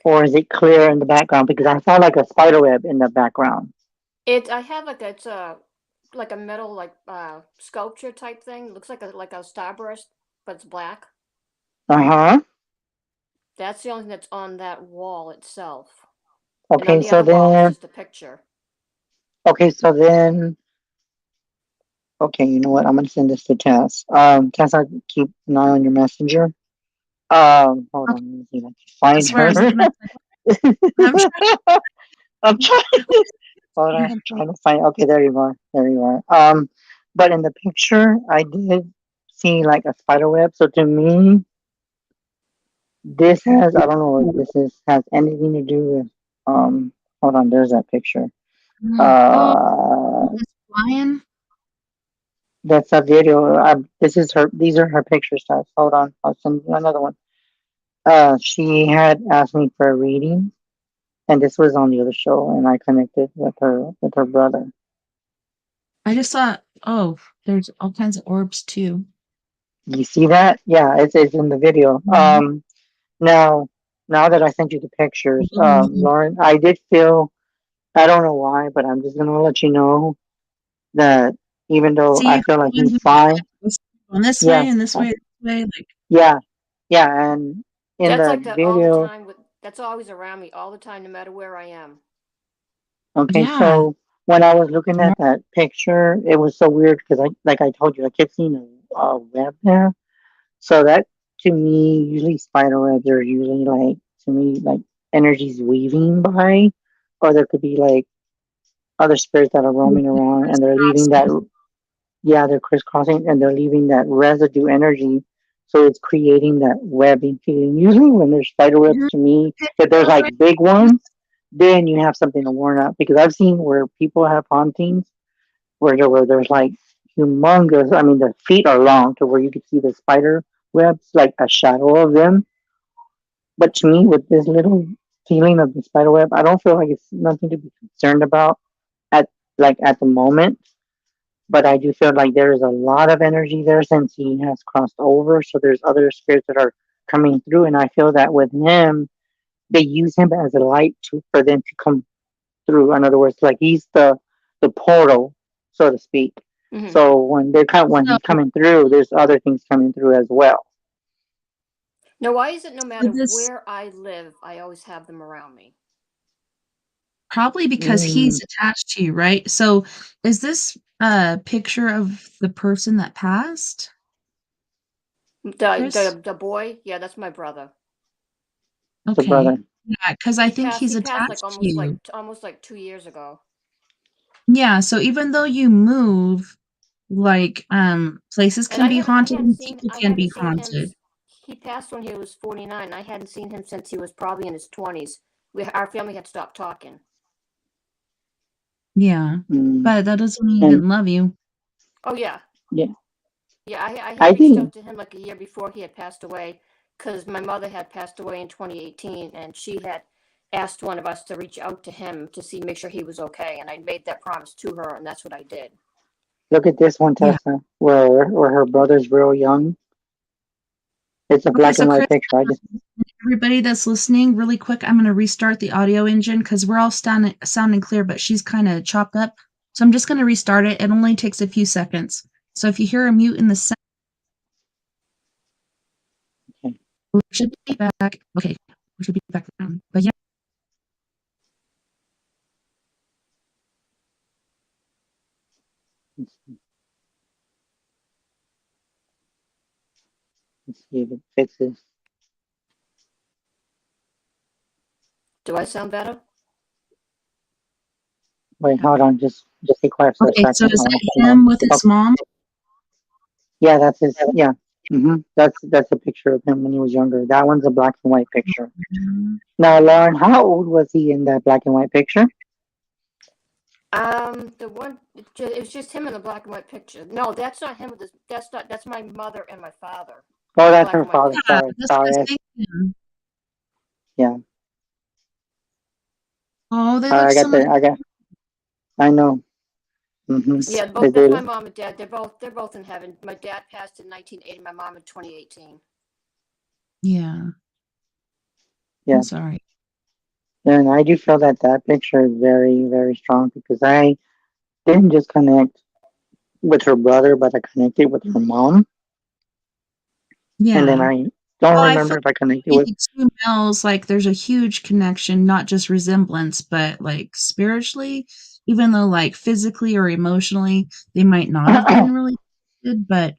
or is it clear in the background? Because I saw like a spider web in the background. I have it's like a metal sculpture type thing. Looks like a starburst, but it's black. Uh huh. That's the only thing that's on that wall itself. And on Okay, the so other wall is then, just a picture. okay, so then, Okay, you know what? I'm gonna send this to Tess. Tess, I keep an eye on your messenger. Hold Okay, on, let me see if I can I find swear I was her. gonna I'm trying I'm trying. Hold on, I'm trying to find. Okay, there you are. There you are. But in the picture, I did see like a spider web. So to me, this has. I don't know if this is has anything to do with. Hold on. There's that picture. oh, Uh, this lion? that's a video. This is her. These are her pictures. Tess. Hold on. I'll send you another one. She had asked me for a reading, and this was on the other show, and I connected with her brother. I just saw oh, there's all kinds of orbs too. You see that? Yeah, it's in the video. Mhm. Now now that I sent you the pictures, Mhm. Lauren, I did feel I don't know why, but I'm just gonna let you know that even though See, I you feel like can he's do fine, going this yeah, way and this way, like yeah, yeah, and in That's the like that all the video, time. That's always around me all the time, no matter where I am. okay, yeah. so when I was looking at that picture, it was so weird because like I told you, I kept seeing a web there. So that to me, usually spider webs are usually like to me like energies weaving by, or there could be like other spirits that are roaming around and they're leaving that, Crisscrossing. yeah, they're crisscrossing and they're leaving that residue energy. So it's creating that webbing feeling. Usually when there's spider webs Mhm. to me, if there's like big ones, then you have something to warn up because I've seen where people have hauntings where there's like humongous. I mean, the feet are long to where you can see the spider webs, like a shadow of them. But to me, with this little feeling of the spider web, I don't feel like it's nothing to be concerned about at at the moment. But I do feel like there is a lot of energy there since he has crossed over. So there's other spirits that are coming through, and I feel that with him, they use him as a light to for them to come through. In other words, like he's the portal, so to speak. Hmm. So when So he's coming through, there's other things coming through as well. Now, why is it no so matter this where I live, I always have them around me? probably because Mm, he's attached to you, right? So is this a picture of the person that passed, The Chris? the boy, yeah, that's my brother. the brother. Okay. Yeah, because I He think passed. he's He passed like attached to you. almost like 2 years ago. Yeah, so even though you move, like, places And can be haunted and people I can hadn't be seen him. haunted. He passed when he was 49. I hadn't seen him since he was probably in his 20s. Our family had stopped talking. Yeah, Mm, but that doesn't mean he and didn't love you. Oh yeah, yeah, yeah. I had I reached out think to him like a year before he had passed away, because my mother had passed away in 2018, and she had asked one of us to reach out to him to see, make sure he was okay, and I made that promise to her, and that's what I did. look at this one, Yeah. Tessa, where her brother's real young. It's a Okay, black so and Chris, white picture. I just everybody that's listening, really quick, I'm gonna restart the audio engine because we're all sounding clear, but she's kind of chopped up. So I'm just gonna restart it. It only takes a few seconds. So if you hear a mute in the sound, okay, we should be back. Okay, we should be back around. But yeah, let's, let's see if it fixes. Do I sound better? Wait, hold on, just be quiet for a okay, so second. is I'll let that you know. him with his Okay, mom? yeah, that's his. Yeah, that's a picture of him when he was younger. That one's a black and white picture. Mhm. Now, Lauren, how old was he in that black and white picture? The one it was just him in the black and white picture. No, that's not him with this. That's not. That's my mother and my father Oh, in the that's black her and white father. Yeah, picture. Sorry, that's what I sorry. was thinking. Yeah, Oh, they look I so got much. the. I know. Mm-hmm. Yeah, both. They That's my do. mom and dad. They're both in heaven. My dad passed in 1980. My mom in 2018. Yeah, I'm Yeah, sorry. and I do feel that that picture is very, very strong because I didn't just connect with her brother, but I connected with her mom, and then Yeah, Don't Well, I feel remember if I connected like with. the 2 males, like, there's a huge connection, not just resemblance, but, like, spiritually, even though, like, physically or emotionally, they might not have been really good, but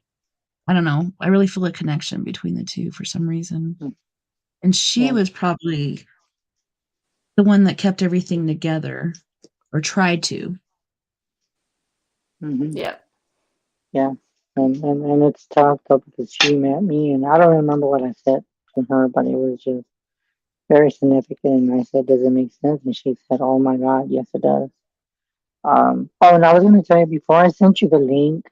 I don't know. I really feel a connection between the 2 for some reason. And she Yeah. was probably the one that kept everything together or tried to. Hmm. Yeah. Yeah. And it's tough though because she met me and I don't remember what I said to her, but it was just very significant. And I said, "Does it make sense?" And she said, "Oh my God, yes, it does." Oh, and I was going to tell you before I sent you the link,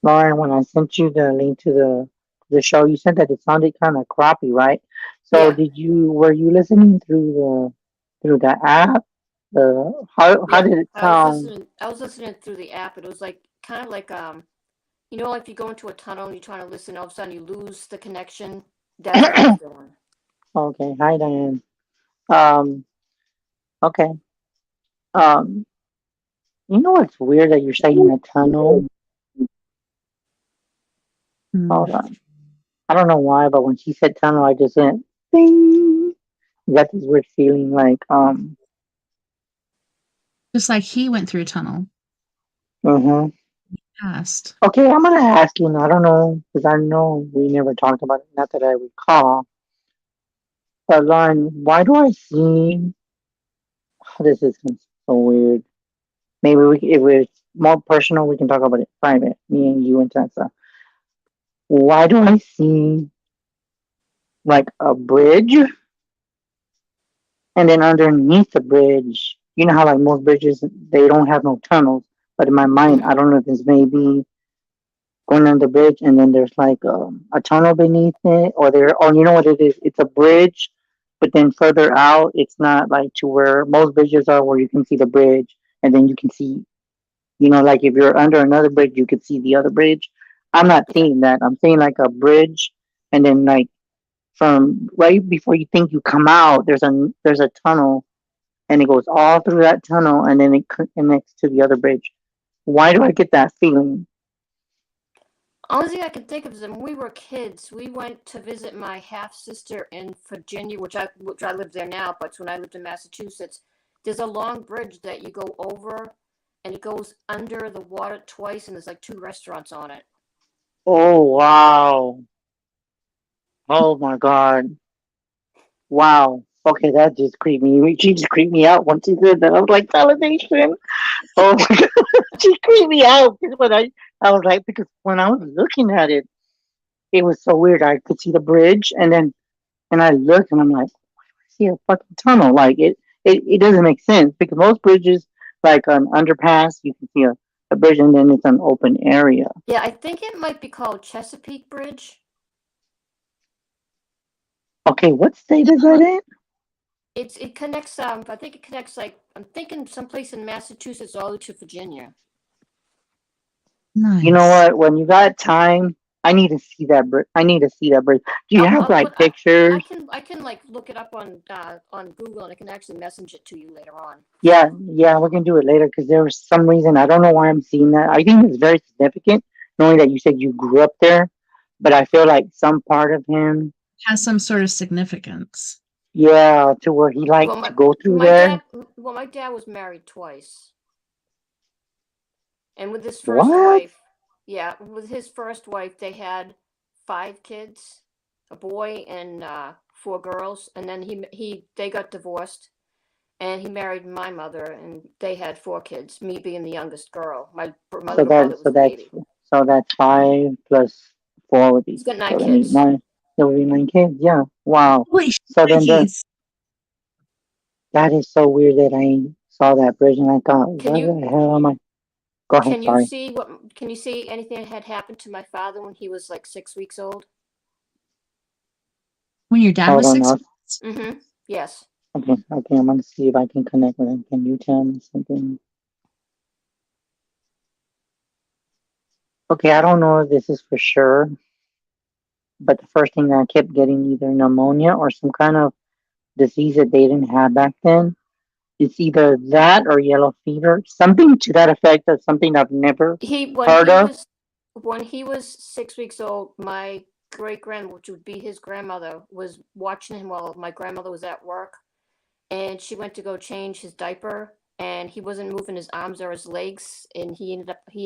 Lauren. When I sent you the link to the show, you said that it sounded kind of crappy, right? So Yeah. were you listening through the app? How Yeah. did it sound? I was listening through the app. It was like kind of like you know, like if you go into a tunnel and you're trying to listen, all of a sudden you lose the connection. That's what I was doing. Okay, hi Diane. Um, okay. Um, you know what's weird that you're saying a tunnel? Mm. Hold on. I don't know why, but when she said tunnel, I just went ding. You got this weird feeling like Just like he went through a tunnel, uh-huh. passed. Okay, I'm gonna ask you, and I don't know because I know we never talked about it, not that I recall. But Lauren, why do I see this is so weird? Maybe if it's more personal, we can talk about it private, me and you and Tessa. Why do I see like a bridge, and then underneath the bridge, you know how like most bridges they don't have no tunnels, but in my mind, I Hmm. don't know if it's maybe going under the bridge, and then there's like a tunnel beneath it, or you know what it is? It's a bridge, but then further out, it's not like to where most bridges are, where you can see the bridge, and then you can see, you know, like if you're under another bridge, you could see the other bridge. I'm not Yeah. seeing that. I'm seeing like a bridge, and then like from right before you think you come out, there's a tunnel, and it goes all through that tunnel, and then it connects to the other bridge. Why do I get that feeling? Only thing I can think of is when we were kids, we went to visit my half sister in Virginia, which I live there now, but when I lived in Massachusetts, there's a long bridge that you go over and it goes under the water twice and there's like 2 restaurants on it. Oh wow! Oh my god! Wow. Okay, that just creeped me. She just creeped me out once she said that. I was like, validation. Oh my god, she creeped me out. When I was like, because when I was looking at it, it was so weird. I could see the bridge, and I looked, and I'm like, I see a fucking tunnel. Like it doesn't make sense because most bridges, like an underpass, you can see a bridge, and then it's an open area. Yeah, I think it might be called Chesapeake Bridge. Okay, what state is that in? It connects I think it connects like I'm thinking someplace in Massachusetts all the way to Virginia. You know Nice. what? When you got time, I need to see that bridge. I need to see that bridge. Do you have I'll like put pictures? I can like look it up on Google and I can actually message it to you later on. Yeah, yeah, we can do it later because there was some reason I don't know why I'm seeing that. I think it's very significant, knowing that you said you grew up there, but I feel like some part of him, Has some sort of significance. yeah, to where he Well, liked to go through there. my dad was married twice, and with his first What? wife, yeah, with his first wife, they had 5 kids, a boy and 4 girls, and then they got divorced, and he married my mother, and they had 4 kids. Me being the youngest girl, my So little brother that was so a that's baby. so that's 5 plus 4 would be He's got nine so that means kids. nine. There would be 9 kids. Yeah. Wow. Holy So then shnikes. that is so weird that I saw that bridge and I thought, Can what you the hell am I? Go ahead. Sorry. Can you see anything that had happened to my father when he was like 6 weeks old? When your dad Hold was on. 6 months? Mm-hmm. Yes. Okay. Okay. I'm gonna see if I can connect with him. Can you tell me something? Okay. I don't know if this is for sure, but the first thing that I kept getting either pneumonia or some kind of disease that they didn't have back then. It's either that or yellow fever, something to that effect. That's something I've never He heard of. when he was 6 weeks old, my great-grandma, which would be his grandmother, was watching him while my grandmother was at work, and she went to go change his diaper, and he wasn't moving his arms or his legs, and he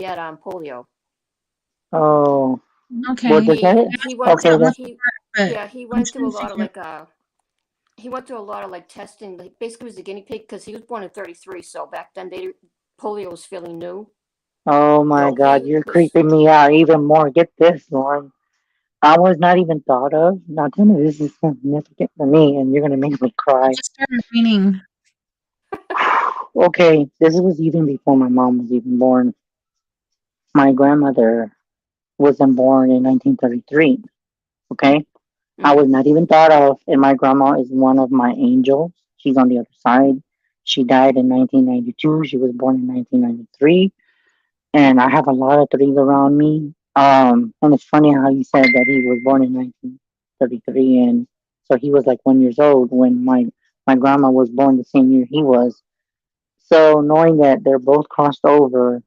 had polio. Oh, Okay. what does that? He That's went Okay, not that's much part, but yeah, he I'm went through trying a to lot of figure. he went through a lot of like testing. Like, basically, he was a guinea pig because he was born in '33, so back then polio was fairly new. Oh my So God, he you're was creeping me out even more. Get this, Lauren. I was not even thought of. Now tell me this is significant for me, and you're gonna make me It cry. just started raining. Okay, this was even before my mom was even born. My grandmother wasn't born in 1933. Okay, I was not even thought of, and my grandma is one of my angels. She's on the other side. She died in 1992. She was born in 1993, and I have a lot of threes around me. And it's funny how you said that he was born in 1933, and so he was like 1 years old when my grandma was born the same year he was. So knowing that they're both crossed over,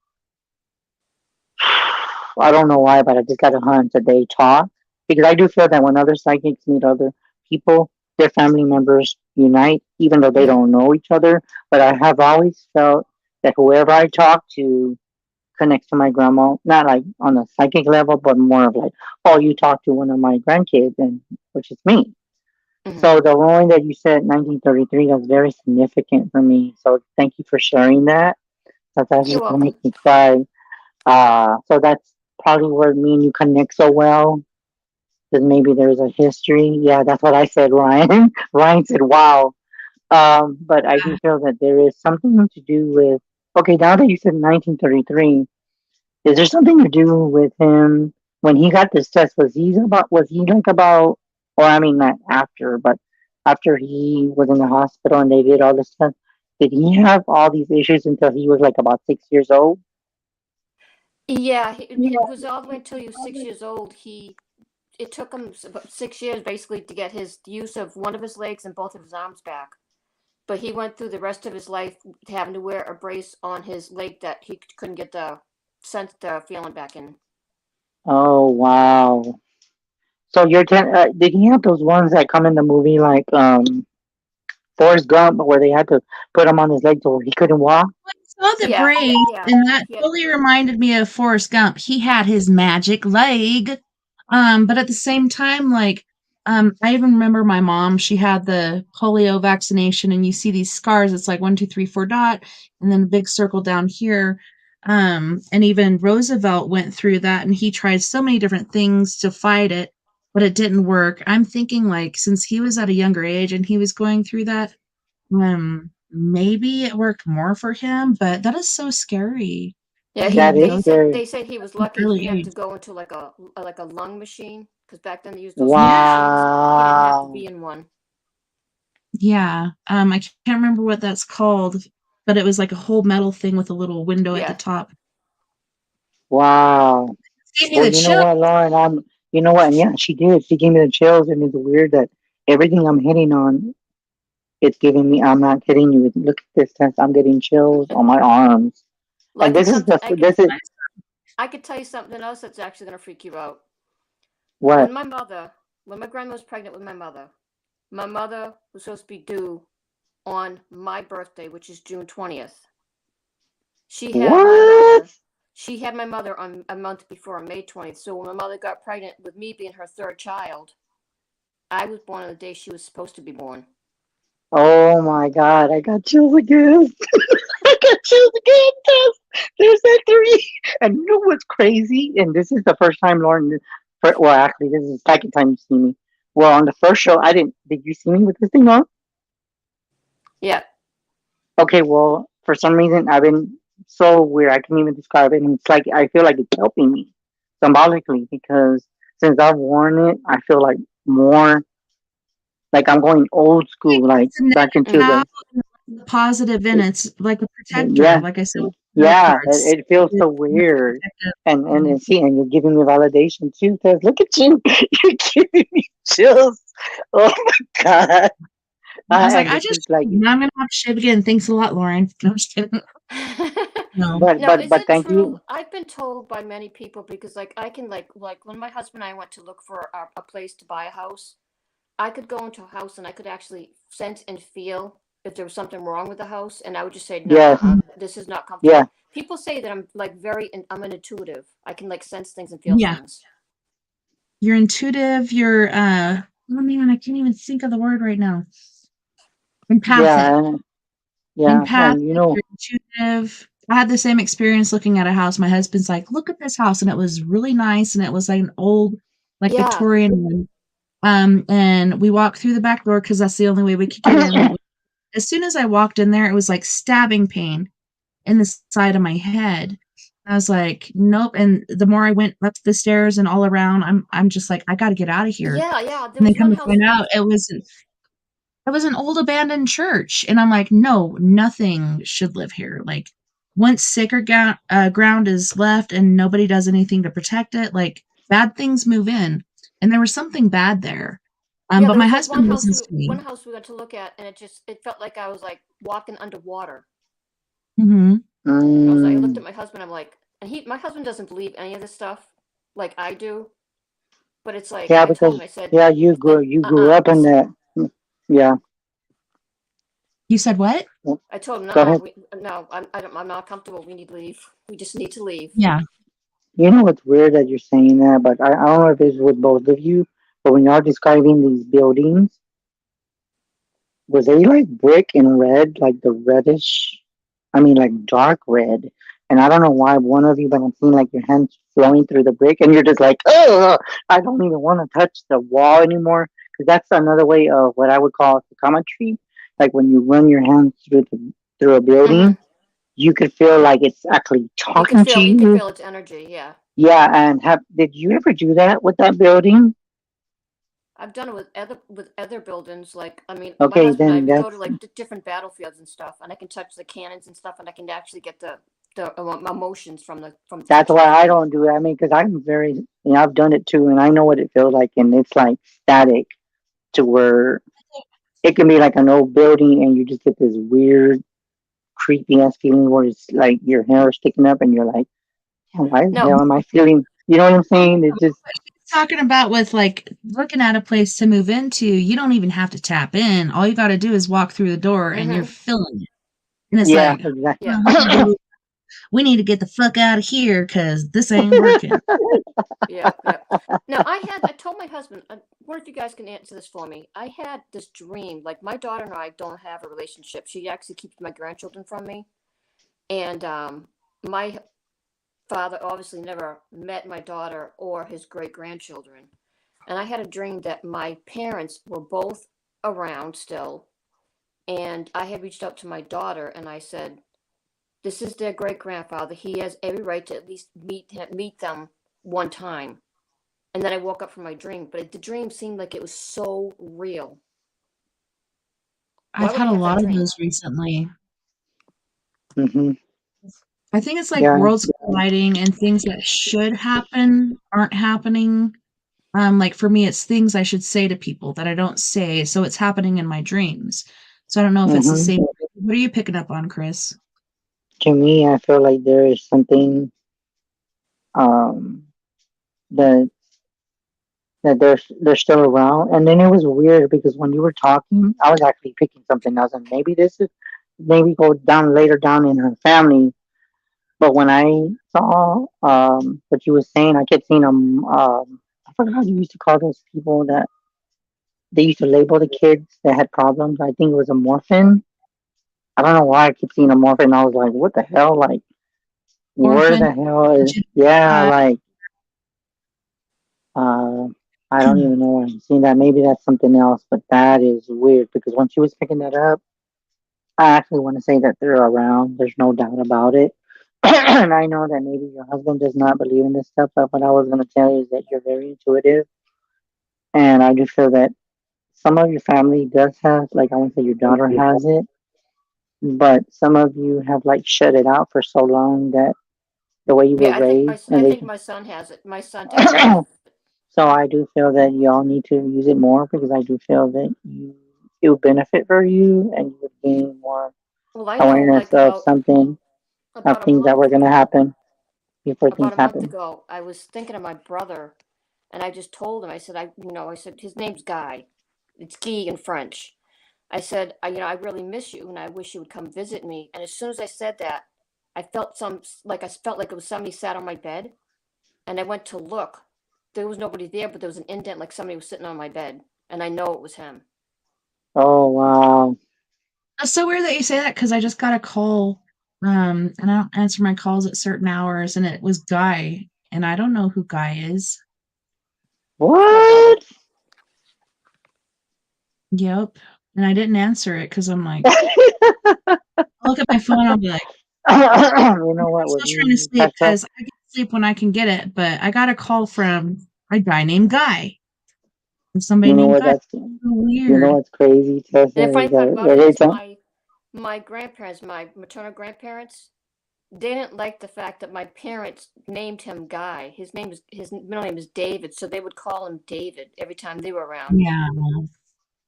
I don't know why, but I just got a hunch that they talk because I do feel that when other psychics meet other people, their family members unite, even though they don't know each other. But I have always felt that whoever I talk to connects to my grandma, not like on a psychic level, but more of like, oh, you talk to one of my grandkids, and which is me. So the knowing that you said 1933, that's very significant for me. So thank you for sharing that. That's You're actually gonna welcome. make me cry. So that's probably where me and you connect so well. Because maybe there's a history. Yeah, that's what I said, Ryan. Ryan said, wow. But I do feel that there is something to do with, okay, now that you said 1933, is there something to do with him when he got this test? Was he like about, or I mean, not after, but after he was in the hospital and they did all this stuff, did he have all these issues until he was like about 6 years old? Yeah, it was all the way until he was 6 years old. It took him about 6 years basically to get his use of one of his legs and both of his arms back. But he went through the rest of his life having to wear a brace on his leg that he couldn't get the feeling back in. Oh, wow. So did he have those ones that come in the movie like Forrest Gump where they had to put him on his leg so he couldn't walk? I saw the Yeah, brace, yeah, and that yeah. totally reminded me of Forrest Gump. He had his magic leg. But at the same time, like, I even remember my mom, she had the polio vaccination, and you see these scars, it's like 1, 2, 3, 4 dot, and then a big circle down here. And even Roosevelt went through that, and he tried so many different things to fight it, but it didn't work. I'm thinking, like, since he was at a younger age and he was going through that, maybe it worked more for him, but that is so scary Yeah, that he That would is go scary. they said he was through lucky. He early didn't have to age. go into like a lung machine because back then they used those lung Yeah, machines. He didn't have to be Wow. in one. yeah. I can't remember what that's called, but it was like a whole metal thing with a little window at the Yeah, top. Wow. It gave me Well, the you know chill. what, Lauren? You know what? And yeah, she did. She gave me the chills, and it's weird that everything I'm hitting on, it's giving me. I'm not kidding you. Look at this test. I'm getting chills on my arms, and like it's something this is I could tell you something else that's actually gonna freak you out. what? When my grandma was pregnant with my mother was supposed to be due on my birthday, which is June 20th. She had my What? mother. She had my mother on a month before, on May 20th. So when my mother got pregnant with me being her third child, I was born on the day she was supposed to be born. Oh my God! I got chills again. I got chills again. There's that three. And you know what's crazy? And this is the first time, Lauren. Well, actually, this is the second time you see me. Well, on the first show, I didn't. Did you see me with this thing on? Yeah. Okay, well, for some reason, I've been so weird. I can't even describe it. And it's like I feel like it's helping me symbolically because since I've worn it, I feel like more like I'm going old school, like It's a back into negative Mm-hmm. the out and the positive in. It's like a protector, yeah, like I said with the tarot yeah. cards. It feels It's so very weird, protective. and see, and you're giving me validation too. Cause look at you, you're giving me chills. Oh my god! I was like, And I this just is like now I'm gonna have to shave again. Thanks a lot, Lauren. No, I'm just kidding. No. Now, is but it thank true? you. I've been told by many people because, like, I can like when my husband and I went to look for a place to buy a house, I could go into a house and I could actually sense and feel if there was something wrong with the house, and I would just say, no, Yes, this is not yeah, comfortable. People say that I'm like I'm an intuitive. I can like sense things and feel Yeah. things. You're intuitive, you're, oh man, I can't even think of the word right now. Empathic. yeah, yeah, Empathic, and you know, you're intuitive. I had the same experience looking at a house. My husband's like, "Look at this house," and it was really nice, and it was like an old, like, Yeah, Victorian one. And we walked through the back door because that's the only way we could get in. As soon as I walked in there, it was like stabbing pain in the side of my head. I was like, "Nope," and the more I went up the stairs and all around, I'm just like, "I gotta get out of here." yeah, yeah. There And then was come one to house. find out it was an old abandoned church, and I'm like, "No, nothing should live here." Like, once sacred ground is left and nobody does anything to protect it, like, bad things move in, and there was something bad there. Yeah, But there my was like husband listens to one me. house we went to look at, and it felt like I was like walking underwater. Mhm. I looked mm, at my husband. I'm like, and my husband doesn't believe any of this stuff like I do. But it's like yeah, I told because him. yeah, I said, you grew up I in said, that. Yeah, You said what? I told him, go ahead. no, I'm not comfortable. We need to leave. We just need to leave. Yeah. You know what's weird that you're saying that, but I don't know if it's with both of you, but when y'all describing these buildings, was they like brick and red, like the reddish? I mean, like dark red. And I don't know why one of you, but I'm seeing like your hands flowing through the brick, and you're just like, oh, I don't even want to touch the wall anymore. Because that's another way of what I would call psychometry. Like when you run your hands through a Hmm. building, you could feel like it's actually talking to You can you. feel its energy. Yeah, Yeah, and have did you ever do that with that building? I've done it with other buildings. Like I mean, my Okay, husband and I then we go to that's like different battlefields and stuff, and I can touch the cannons and stuff, and I can actually get the emotions from that's touching why the I thing. don't do that. I mean, because I'm very, I've done it too, and I know what it feels like, and it's like static to where it can be like an old building, and you just get this weird, creepy ass feeling where it's like your hair is sticking up, and you're like, "Damn, why the No, hell am I feeling?" You know what I'm saying? It just, Talking about with, like, looking at a place to move into, you don't even have to tap in. All you gotta do is walk through the door and you're hmm, feeling it. And it's yeah, like, exactly. yeah, "Oh, we need to get the fuck out of here because this ain't working." yeah, yeah. Now I told my husband, I wonder if you guys can answer this for me. I had this dream, like my daughter and I don't have a relationship. She actually keeps my grandchildren from me, and my father obviously never met my daughter or his great grandchildren. And I had a dream that my parents were both around still. And I had reached out to my daughter and I said, this is their great grandfather. He has every right to at least meet them one time. And then I woke up from my dream, but the dream seemed like it was so real. Why I've would I had a have that lot of dream? those recently. hmm I think it's like Yeah, worlds colliding and things that should happen aren't happening. Like for me, it's things I should say to people that I don't say, so it's happening in my dreams. So I don't know if it's the hmm same. What are you picking up on, Chris? To me, I feel like there is something um that they're still around. And then it was weird because when you were talking, I was actually picking something else, and maybe this is maybe go down later down in her family. But when I saw what you were saying, I kept seeing them. I forgot how you used to call those people that they used to label the kids that had problems. I think it was a morphin. I don't know why I keep seeing a morphin. I was like, what the hell? Like, where Orphan. the hell is? Yeah, like Uh, I don't even know where I'm seeing that. Maybe that's something else, but that is weird because when she was picking that up, I actually want to say that they're around. There's no doubt about it. And I know that maybe your husband does not believe in this stuff, but what I was going to tell you is that you're very intuitive. And I do feel that some of your family does have, like, I want to say your daughter has it, but some of you have, like, shut it out for so long that the way you were Yeah, raised, I and they think my son has it. My son definitely has it. so I do feel that y'all need to use it more because I do feel that it would benefit for you and you would gain more Well, I know awareness like of about something. of About a things that month were gonna ago, happen before things about a month happen. ago, I was thinking of my brother, and I just told him. I said, I said his name's Guy. It's Guy in French. I said, I really miss you, and I wish you would come visit me. And as soon as I said that, I felt I felt like it was somebody sat on my bed, and I went to look. There was nobody there, but there was an indent, like somebody was sitting on my bed, and I know it was him. Oh wow. That's so weird that you say that because I just got a call, and I don't answer my calls at certain hours, and it was Guy, and I don't know who Guy is. It's my brother. What? Yep, and I didn't answer it because I'm like, I'll look at my phone, I'll be like, You know I'm what? With still trying to me, sleep Tessa. because I get sleep when I can get it, but I got a call from a guy named Guy, from somebody You know named what? Guy. That's So you know weird. what's crazy, Tessa, And the funny is part that about it every is time. my grandparents, my maternal grandparents, they didn't like the fact that my parents named him Guy. His middle name is David, so they would call him David every time they were around. Yeah.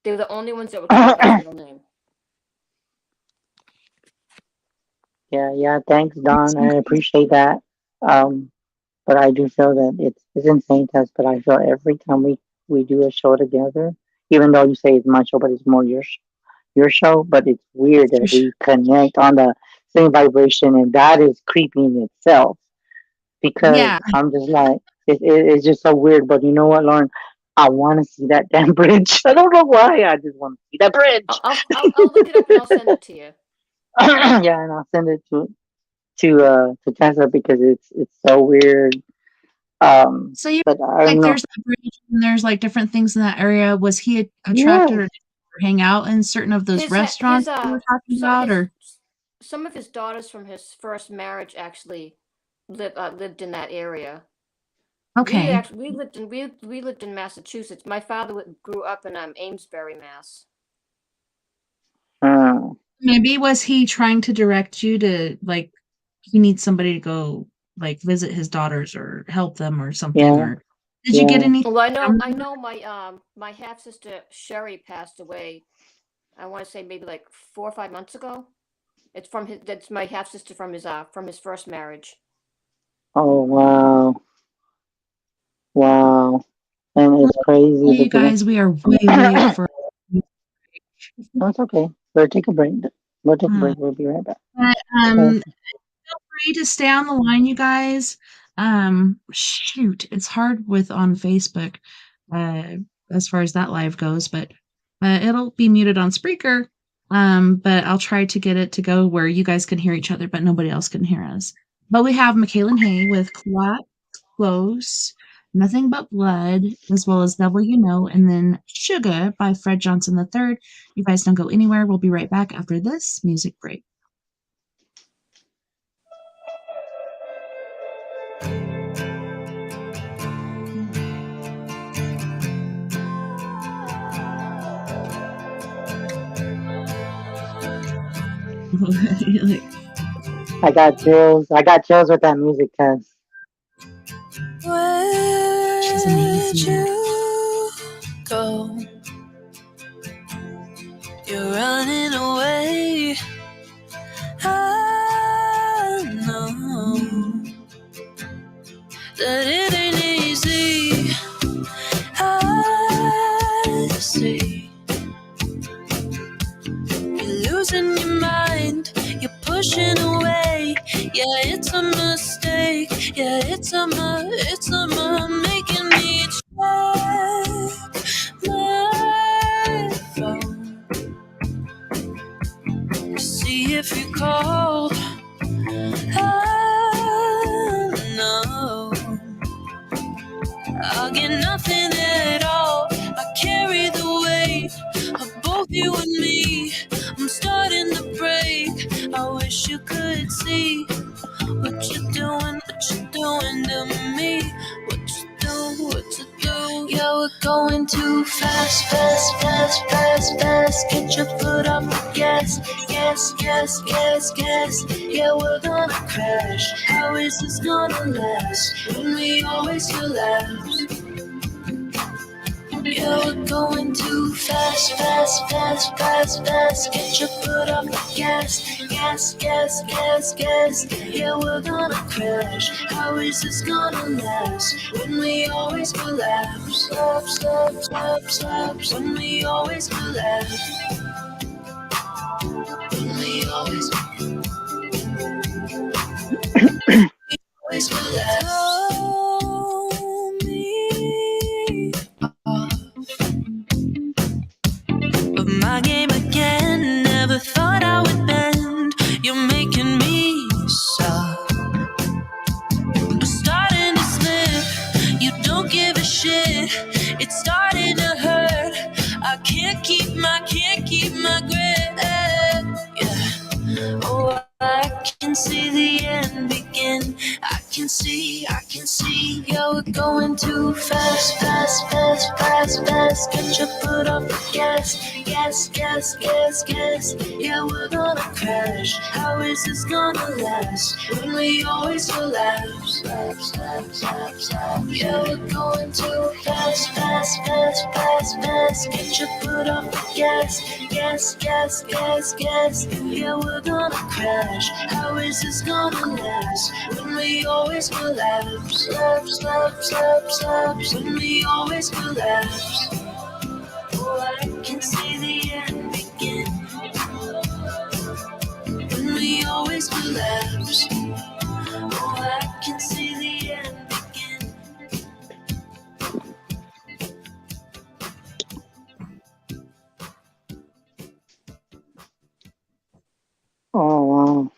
They were the only ones that would call him by his middle name. Yeah. Thanks, It's Don. so I appreciate that. Um, but I do feel that it's insane, Tess. But I feel every time we do a show together, even though you say it's my show, but it's more your show. But it's weird that crazy. we connect on the same vibration, and that is creepy in itself. Because Yeah. I'm just like it's just so weird. But you know what, Lauren? I want to see that damn bridge. I don't know why. I just want to see that bridge. I'll look it up and I'll send it to you. Yeah, and I'll send it to Tessa because it's so weird. So you But I don't like know. there's that bridge and there's like different things in that area. Was he attracted Yes. or hang out in certain of those restaurants you were talking about? Or some of his daughters from his first marriage actually lived in that area. okay, We lived in Massachusetts. My father grew up in Amesbury, Mass. Uh, maybe was he trying to direct you to like he needs somebody to go like visit his daughters or help them or something? yeah. Or did you get Yeah. anything Well, from I them? know my half sister Sherry passed away. I want to say maybe like 4 or 5 months ago. It's from his. That's my half sister from his first marriage. Oh wow. Wow. And Well, it's crazy you because guys, we are way over. no, it's okay. We'll take a break. We'll take a Uh, break. We'll be right back. but, Tessa. feel free to stay on the line, you guys. Shoot, it's hard with on Facebook, uh, as far as that live goes, but it'll be muted on Spreaker. But I'll try to get it to go where you guys can hear each other, but nobody else can hear us. But we have Michaela Hay with Clap Close, Nothing But Blood, as well as Devil You Know, and then Sugar by Fred Johnson III. You guys don't go anywhere. We'll be right back after this music break. Like, I got chills. I got chills with that music, Tess. she's Where'd amazing. you go? You're running away. I know that it ain't easy. I see you're losing your mind. You're pushing away. Yeah, it's a mistake. Yeah, it's a making me check my phone. See if you called. I know I'll get nothing at all. I carry the weight of both you and me. I'm starting to break. I wish you could see what you're doing to me. What you do. Yeah, we're going too fast, fast, fast, fast, fast. Get your foot off the gas, gas, gas, gas, gas. Yeah, we're gonna crash. How is this gonna last when we always collapse? Yeah, we're going too fast, fast, fast, fast, fast. Get your foot off the gas, gas, gas, gas, gas. Yeah, we're gonna crash. How is this gonna last? When we always collapse, slap, slap, slap, slap. When we always collapse, when we always collapse. Throw me of my game again. Never thought I would bend. You're making me soft. I'm starting to slip. You don't give a shit. It's starting to hurt. I can't keep my grip. Yeah. Oh, I can see the end begin. I can see. Yeah, we're going too fast, fast, fast, fast, fast. Get your foot off the gas, gas, gas, gas, gas. Yeah, we're gonna crash. How is this gonna last? When we always collapse, slap, slap, slap, slap. Yeah, we're going too fast, fast, fast, fast, fast. Get your foot off the gas, gas, gas, gas, gas. Yeah, we're gonna crash. How is this gonna last? When we always collapse, slap, slap, slap, slap. When we always collapse. Oh, I can see the end begin. When we always collapse. Oh, I can see the end begin. Oh wow.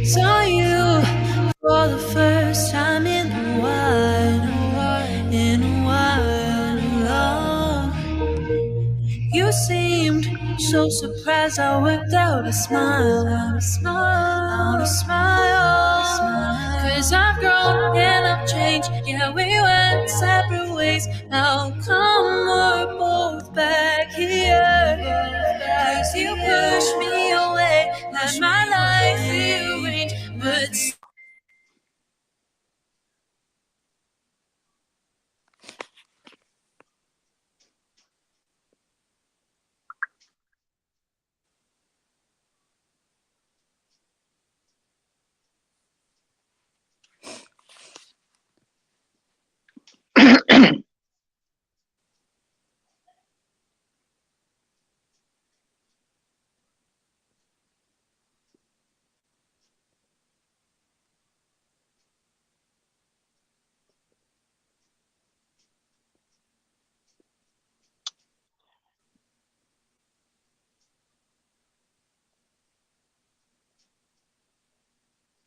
Saw you for the first time in a while, in a while. You seemed so surprised. I worked out a smile, out a smile, out a smile. Cause I've grown and I've changed. Yeah, we went separate ways. How come we're both back here? Cause you pushed me away, let my life rearrange. But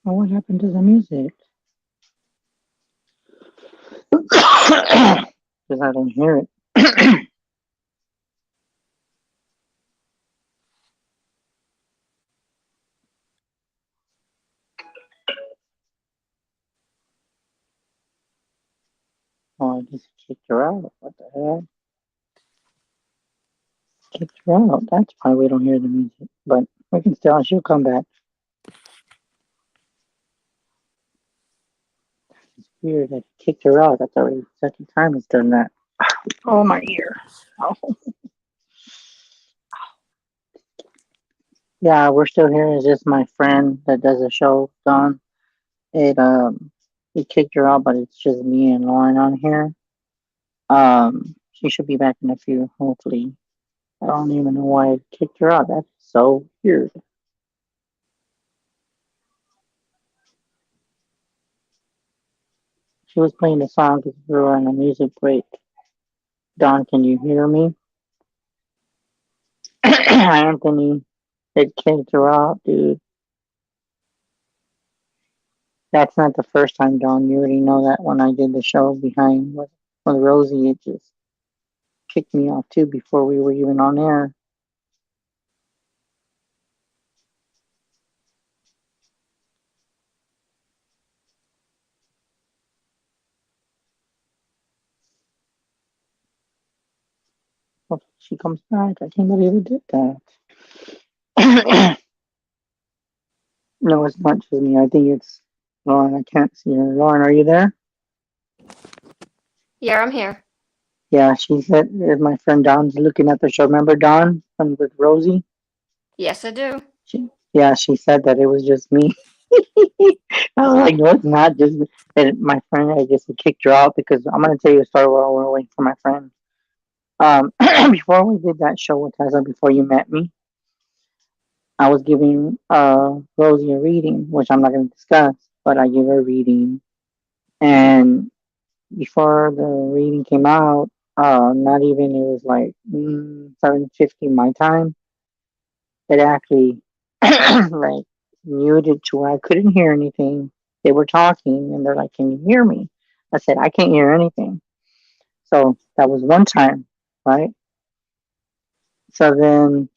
Oh, what happened to the music? Because I don't hear it. Oh, I just kicked her out. What the hell? Kicked her out. That's why we don't hear the music. But we can still, she'll come back. It's weird that he kicked her out. That's already the second time he's done that. Oh, my ear. Oh. Yeah, we're still here. It's just my friend that does the show, Don. He kicked her out, but it's just me and Lauren on here. She should be back in a few, hopefully. I don't even know why I kicked her out. That's so weird. She was playing the song because we were on a music break. Don, can you hear me? Anthony, it kicked her out, dude. That's not the first time, Don. You already know that when I did the show behind with Rosie, it just kicked me off too before we were even on air. Hopefully she comes back. I can't believe we did that. No, it's not just me. I think it's Lauren. I can't see her. Lauren, are you there? Yeah, I'm here. Yeah, she said my friend Don's looking at the show. Remember Don from with Rosie? Yes, I do. Yeah, she said that it was just me. I was like, no, it's not just me. And my friend, I guess, kicked her out because I'm gonna tell you a story while we're waiting for my friend. Before we did that show with Tessa, before you met me, I was giving Rosie a reading, which I'm not gonna discuss, but I gave her a reading, and before the reading came out, not even it was like 7:50 my time. It actually like muted to where I couldn't hear anything. They were talking and they're like, "Can you hear me?" I said, "I can't hear anything." So that was one time, right? So then,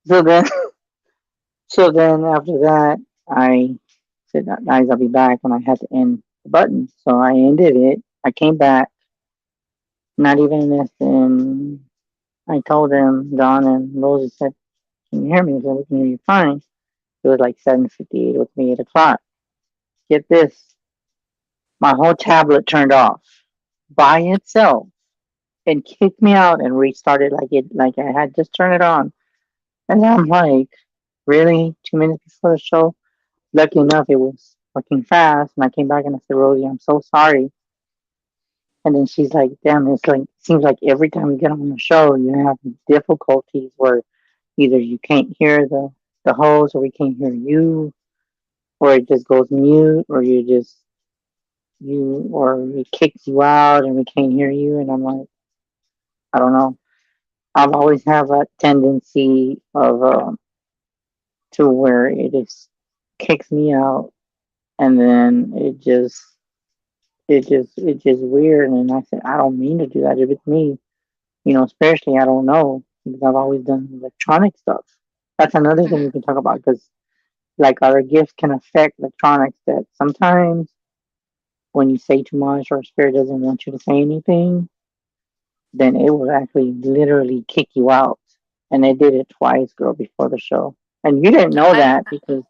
so then, so then after that, I said, "Guys, I'll be back," and I had to end the button. So I ended it. I came back. Not even less than I told them, Don and Rosie said, "Can you hear me?" I said, "We can hear you fine." It was like 7:58 with me, 8 o'clock. Get this, my whole tablet turned off by itself and kicked me out and restarted like I had just turned it on. And I'm like, really? 2 minutes before the show? Lucky enough, it was working fast. And I came back and I said, Rosie, I'm so sorry. And then she's like, damn, it's like, seems like every time you get on the show, you have difficulties where either you can't hear the host or we can't hear you, or it just goes mute, or or it kicks you out and we can't hear you. And I'm like, I don't know. I've always have a tendency of to where it is kicks me out, and then it just weird. And I said, I don't mean to do that. If it's me, especially I don't know because I've always done electronic stuff. That's another thing we Hmm. can talk about because like our gifts can affect electronics. That sometimes when you say too much or spirit doesn't want you to say anything, then it will actually literally kick you out. And they did it twice, girl, before the show. And you didn't know I've that because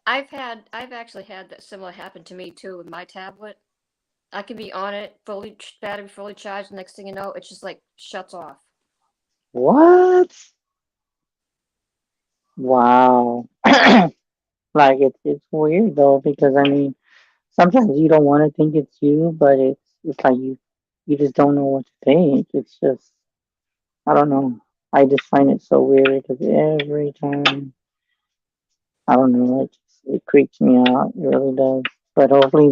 I've actually had that similar happen to me too with my tablet. I can be on it, battery fully charged. Next thing you know, it just like shuts off. what? Wow. Like it's weird though because I mean sometimes you don't want to think it's you, but it's like you just don't know what to think. It's just I don't know. I just find it so weird because every time I don't know, it creeps me out. It really does. But hopefully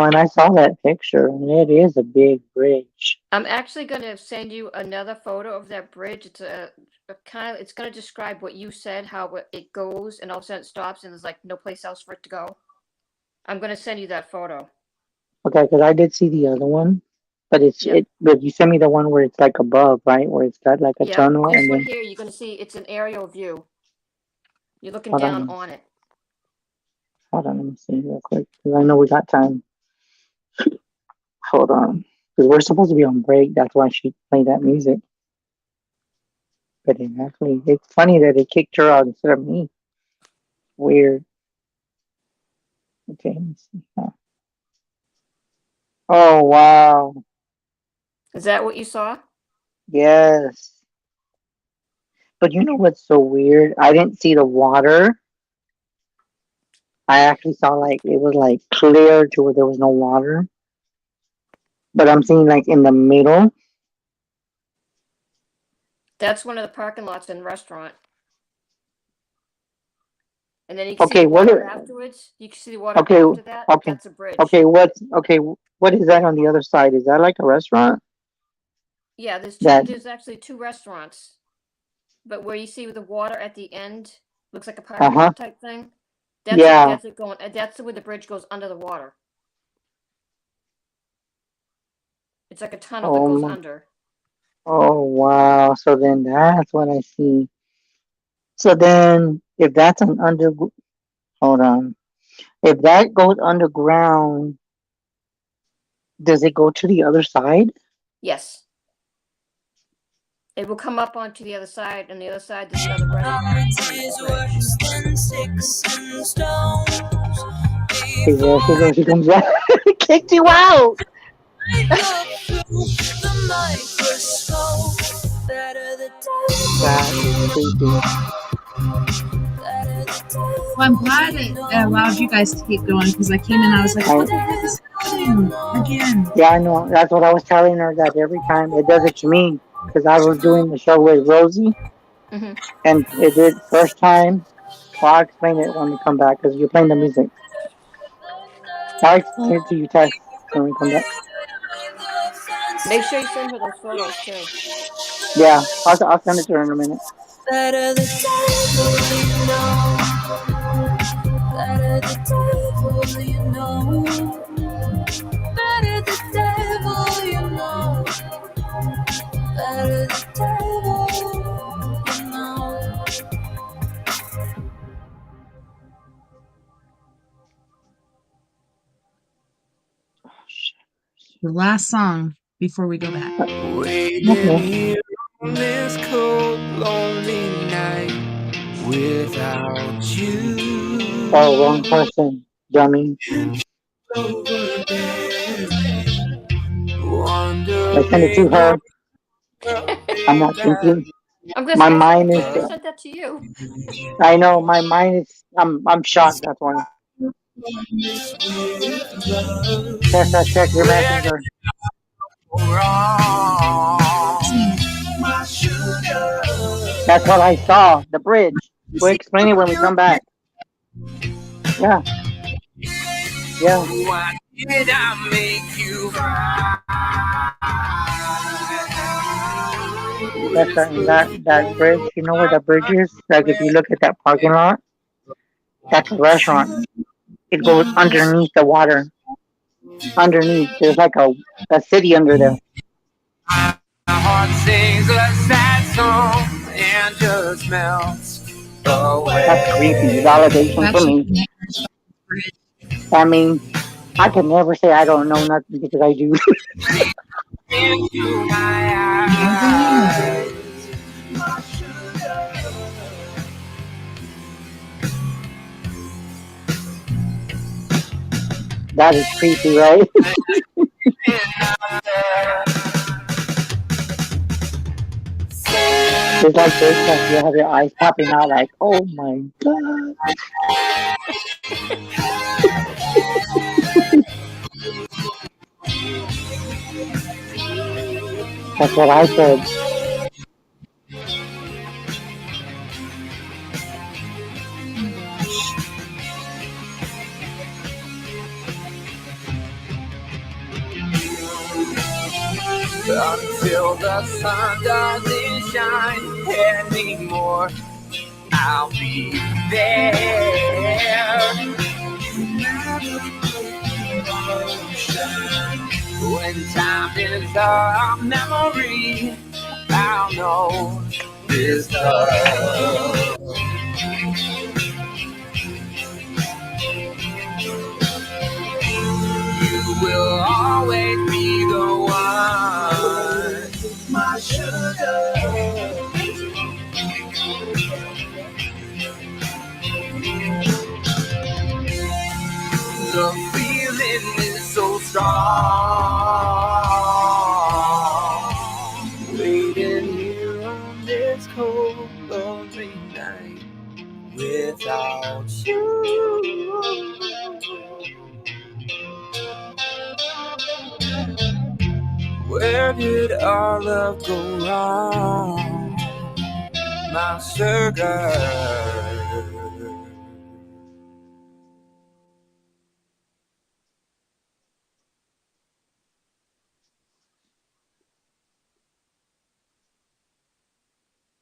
and I saw that picture, and it is a big bridge. I'm actually gonna send you another photo of that bridge. It's a kind of it's gonna describe what you said, how it goes, and all of a sudden it stops, and there's like no place else for it to go. I'm gonna send you that photo. Okay, because I did see the other one, but Yep. but you sent me the one where it's like above, right? Where it's got like a Yep. tunnel, This and one then here, you're gonna see it's an aerial view. You're looking hold down on, on it. let me see real quick because I know we got time. Hold on, because we're supposed to be on break. That's why she played that music. But it's funny that they kicked her out instead of me. Weird. Okay, let me see. Oh wow, Is that what you saw? yes. But you know what's so weird? I didn't see the water. I actually saw like it was like clear to where there was no water. But I'm seeing like in the middle. That's one of the parking lots in the restaurant. And then you can see Okay, the what? water afterwards. You can see the water Okay, after that. okay, That's a bridge. okay. What is that on the other side? Is that like a restaurant? Yeah, That there's actually two restaurants. But where you see the water at the end looks like a uh parking huh. lot type thing. Yeah. That's it going. That's where the bridge goes under the water. It's like a tunnel that Oh goes my. under. Oh wow. So then that's what I see. So then if that's an under, hold on. If that goes underground, does it go to the other side? Yes. It will come up onto the other side, and the other side there's another restaurant. Is worse than sticks and stones. See, there she goes. She comes out. Kicked you out. The microscope. Better the That is creepy. Well, I'm glad it allowed you guys to keep going because I came in, I was like, what the heck is happening again? Yeah, I know. That's what I was telling her, that every time it does it to me. Because I was doing the show with Rosie, and it did first time. Well, I'll explain it when we come back because you're playing the music. I'll explain it to you, Tess, when we come back. Make sure you send her those photos too. Yeah, I'll send it to her in a minute. Better the devil you know. Better the devil you know. Better the devil you know. Better the devil you know. The last song before we go back. Waiting here on this cold, lonely night without you. Oh, wrong person, dummy. I send it to her. I'm not thinking. I'm gonna My say, mind I is. sent that to you. I know my mind is. I'm shocked. That's why. Tessa, check your messenger. That's what I saw. The bridge. We'll explain it when we come back. Yeah. Yeah. Why did I make you cry? That bridge. You know where the bridge is? Like if you look at that parking lot, that's a restaurant. It goes underneath the water. Underneath, there's like a city under there. My heart sings a sad song and just melts away. That's creepy. Validation for me. I mean, I can never say I don't know nothing because I do. Into my eyes. That is creepy, right? It's like this, like you have your eyes popping out, like, oh my god. That's what I said. Until the sun doesn't shine anymore, I'll be there. When time is a memory, I'll know this love. You will always be the one, my sugar. The feeling is so strong. Waiting here on this cold, lonely night without you. Where did our love go wrong, my sugar?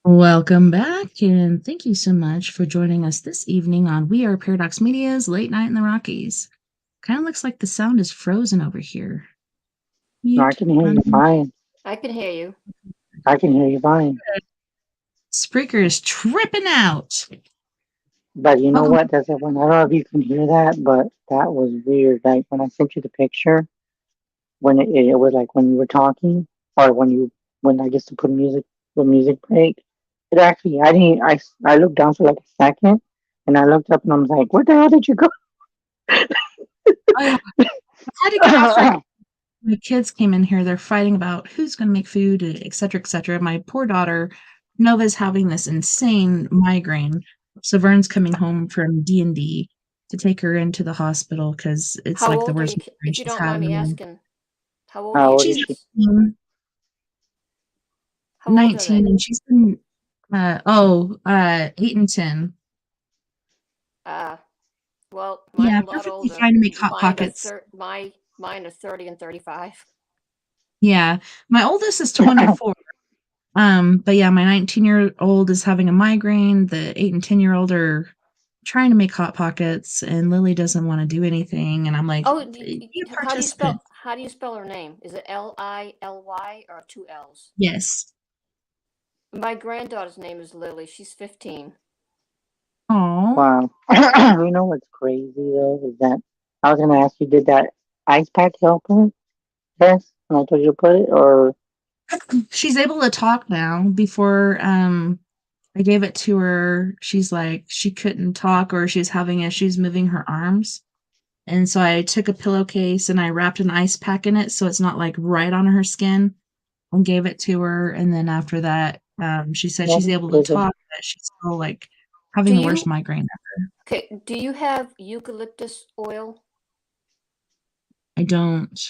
Welcome back, and thank you so much for joining us this evening on We Are Paradox Media's Late Night in the Rockies. Kind of looks like the sound is frozen over here. No, I can hear you fine. I can hear you. I can hear you fine. Spreaker is tripping out. But you know what? That's one. I don't know if you can hear that, but that was weird. Like when I sent you the picture, when it was like when you were talking, or when I guess to put music the music break. It actually, I didn't, I looked down for like a second, and I looked up and I was like, "Where the hell did you go?" Oh, yeah. I had to get after it. My kids came in here, they're fighting about who's gonna make food, et cetera, et cetera. My poor daughter, Nova's having this insane migraine, so Vern's coming home from D&D to take her into the hospital because it's, How like, the old are worst you, migraine if you she's don't mind me having. asking? How old are How your old is She's she? kids? 19, How old are they? and she's been, 8 and 10. Uh, well, mine Yeah, are a lot perfectly older. fine to make Hot Pockets. Mine are 30 and 35. Yeah, my oldest is 24. But yeah, my 19-year-old is having a migraine. The 8 and 10-year-old are trying to make Hot Pockets, and Lily doesn't want to do anything. And I'm like, Oh, be a participant. how do you spell her name? Is it Lily or two L's? Yes. My granddaughter's name is Lily. She's 15. Oh, Wow. You know what's crazy though is that I was gonna ask you, did that ice pack help her? Yes, and I told you to put it, or she's able to talk now. Before I gave it to her, she's like she couldn't talk or she was having issues moving her arms. And so I took a pillowcase and I wrapped an ice pack in it so it's not like right on her skin and gave it to her. And then after that, she said yeah, she's able to because talk, but she's still like Do having the worst you migraine. okay? Do you have eucalyptus oil? I don't.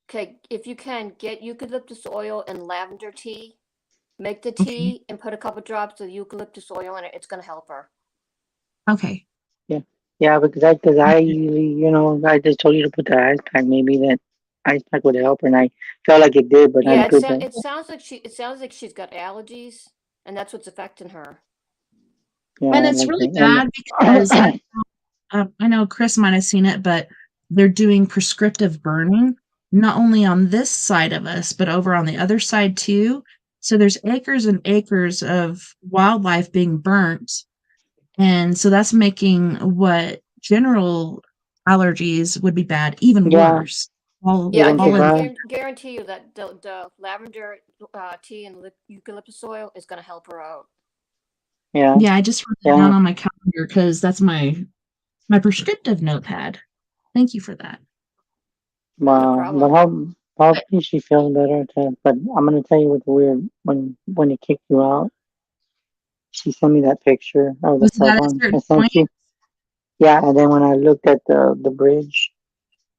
Okay, if you can get eucalyptus oil and lavender tea, make the Okay. tea and put a couple drops of eucalyptus oil in it. It's gonna help her. Okay. yeah, yeah, because I usually, I just told you to put the ice pack. Maybe that ice pack would help, and I felt like it did, but Yeah, not good. But it sounds like she's got allergies, and that's what's affecting her. And yeah, it's like really and bad because I know Chris might have seen it, but they're doing prescriptive burning, not only on this side of us, but over on the other side too. So there's acres and acres of wildlife being burnt. And so that's making what general allergies would be bad even yeah, worse. All Yeah, even to all in God, guarantee you that the lavender tea and eucalyptus oil is gonna help her out. yeah, Yeah, I just wrote that yeah. down on my calendar because that's my prescriptive notepad. Thank you for that. No Wow, but problem. hopefully she feels better. But I'm gonna tell you what's weird when it kicked you out. She sent me that picture of the Was it cell at a phone I certain sent point? you. Yeah, and then when I looked at the bridge,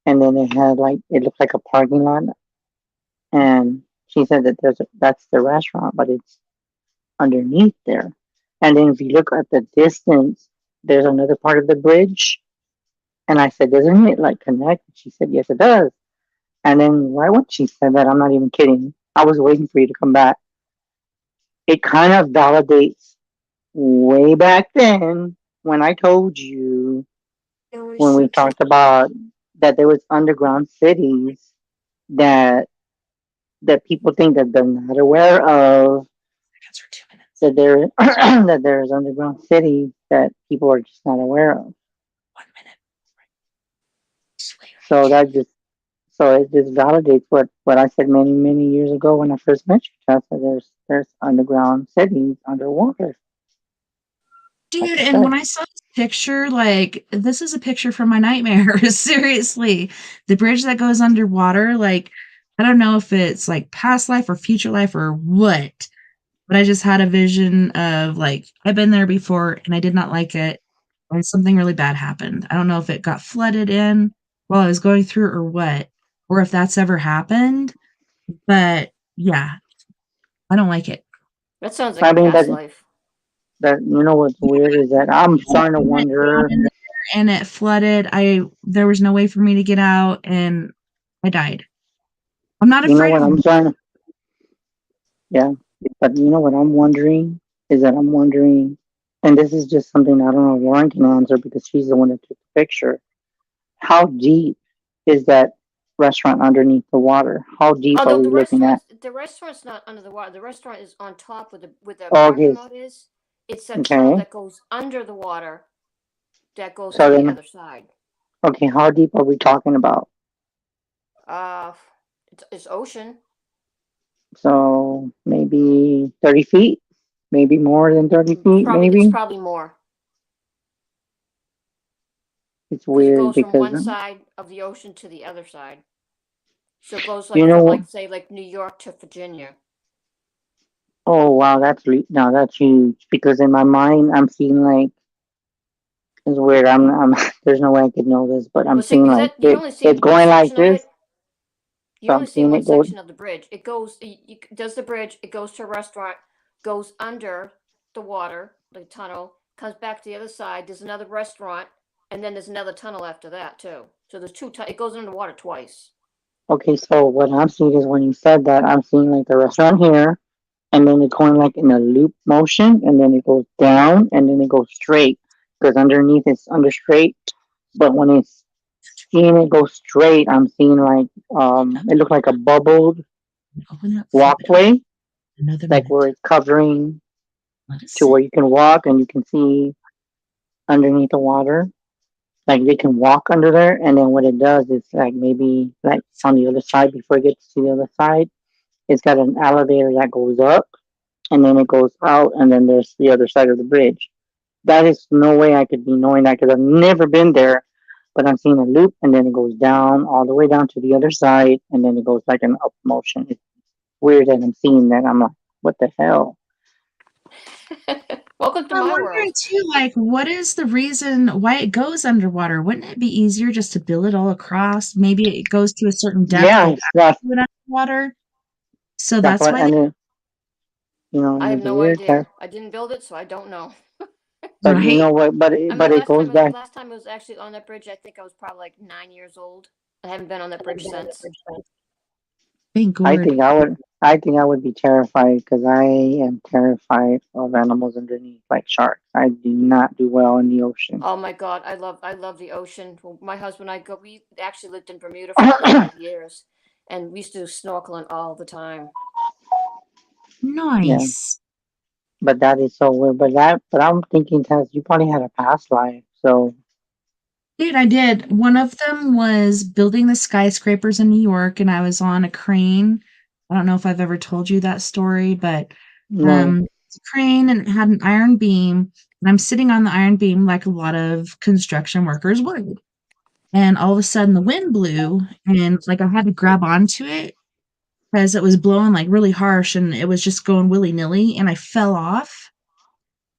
and then it had like it looked like a parking lot, and she said that that's the restaurant, but it's underneath there. And then if you look at the distance, there's another part of the bridge. And I said, doesn't it like connect? She said, yes, it does. And then right when she said that, I'm not even kidding. I was waiting for you to come back. It kind of validates way back then when I told you when we talked about that there was underground cities that people think that they're not aware of, That's for 2 minutes. that there that there's underground cities that people are just not aware of. 1 minute. So it just validates what I said many years ago when I first met you, Tessa. There's underground cities underwater. Like Dude, I and when said. I saw this picture, like, this is a picture from my nightmares, seriously. The bridge that goes underwater, like, I don't know if it's, like, past life or future life or what, but I just had a vision of, like, I've been there before and I did not like it, and something really bad happened. I don't know if it got flooded in while I was going through or what, or if that's ever happened, but, yeah, I don't like it. That sounds like I a mean past life. that what's weird is that I'm starting to I went down wonder. in there and it flooded. There was no way for me to get out and I died. I'm not You know afraid what of I'm starting? Yeah, but you know what I'm wondering is that I'm wondering, and this is just something I don't know if Lauren can answer because she's the one that took the picture. How deep is that restaurant underneath the water? How deep Oh, are we looking at? the restaurant's not under the water. The restaurant is on top where the parking Okay, lot is. It's a tunnel okay. that goes under the water that goes to So the then, other side. okay, how deep are we talking about? Uh, it's ocean. So maybe 30 feet, maybe more than 30 feet, It's maybe. probably more It's because it weird goes from because, one side of the ocean to the other side. So it goes you like know from what? like say like New York to Virginia. Oh, wow, no, that's huge. Because in my mind, I'm seeing like, it's weird. There's no way I could know this, but I'm Well, see, seeing because like that you only see it's one going like section of this. it. You So only I'm see seeing one it go. section of the bridge. It goes, does the bridge, it goes to a restaurant, goes under the water, the tunnel, comes back to the other side. There's another restaurant, and then there's another tunnel after that too. So there's it goes under the water twice. Okay, so what I'm seeing is when you said that, I'm seeing like the restaurant here, and then it's going like in a loop motion, and then it goes down, and then it goes straight. Because underneath it's under straight, but when it's seeing it go straight, I'm seeing like it looked like a bubbled Open it up, flip it over. walkway, Another like where minute. it's covering Let it to where sit. you can walk and you can see underneath the water. Like they can walk under there, and then what it does is like maybe like on the other side before it gets to the other side, it's got an elevator that goes up, and then it goes out, and then there's the other side of the bridge. That is no way I could be knowing that because I've never been there. But I'm seeing a loop, and then it goes down all the way down to the other side, and then it goes like an up motion. It's weird that I'm seeing that. I'm like, what the hell? Welcome to I'm my world. wondering too, like, what is the reason why it goes underwater? Wouldn't it be easier just to build it all across? Maybe it goes to a certain depth, Yeah, like it's, that's do it underwater. So that's that's what, why they. and then I have it's no weird that, idea. I didn't build it, so I don't know. but you Right. know what? I But mean, it goes back. last time I was actually on that bridge, I think I was probably like 9 years old. I haven't been on that bridge since. Thank I God. think I would. I think I would be terrified because I am terrified of animals underneath, like sharks. I do not do well in the ocean. Oh my God, I love the ocean. Well, my husband and I go. We actually lived in Bermuda for a couple of years, and we used to do snorkeling all the time. Yeah, Nice. but that is so weird. But I'm thinking, Tess, you probably had a past life. So Dude, I did. One of them was building the skyscrapers in New York, and I was on a crane. I don't know if I've ever told you that story, but no. it's a crane and it had an iron beam, and I'm sitting on the iron beam like a lot of construction workers would. And all of a sudden the wind blew, and like I had to grab onto it because it was blowing like really harsh and it was just going willy-nilly, and I fell off.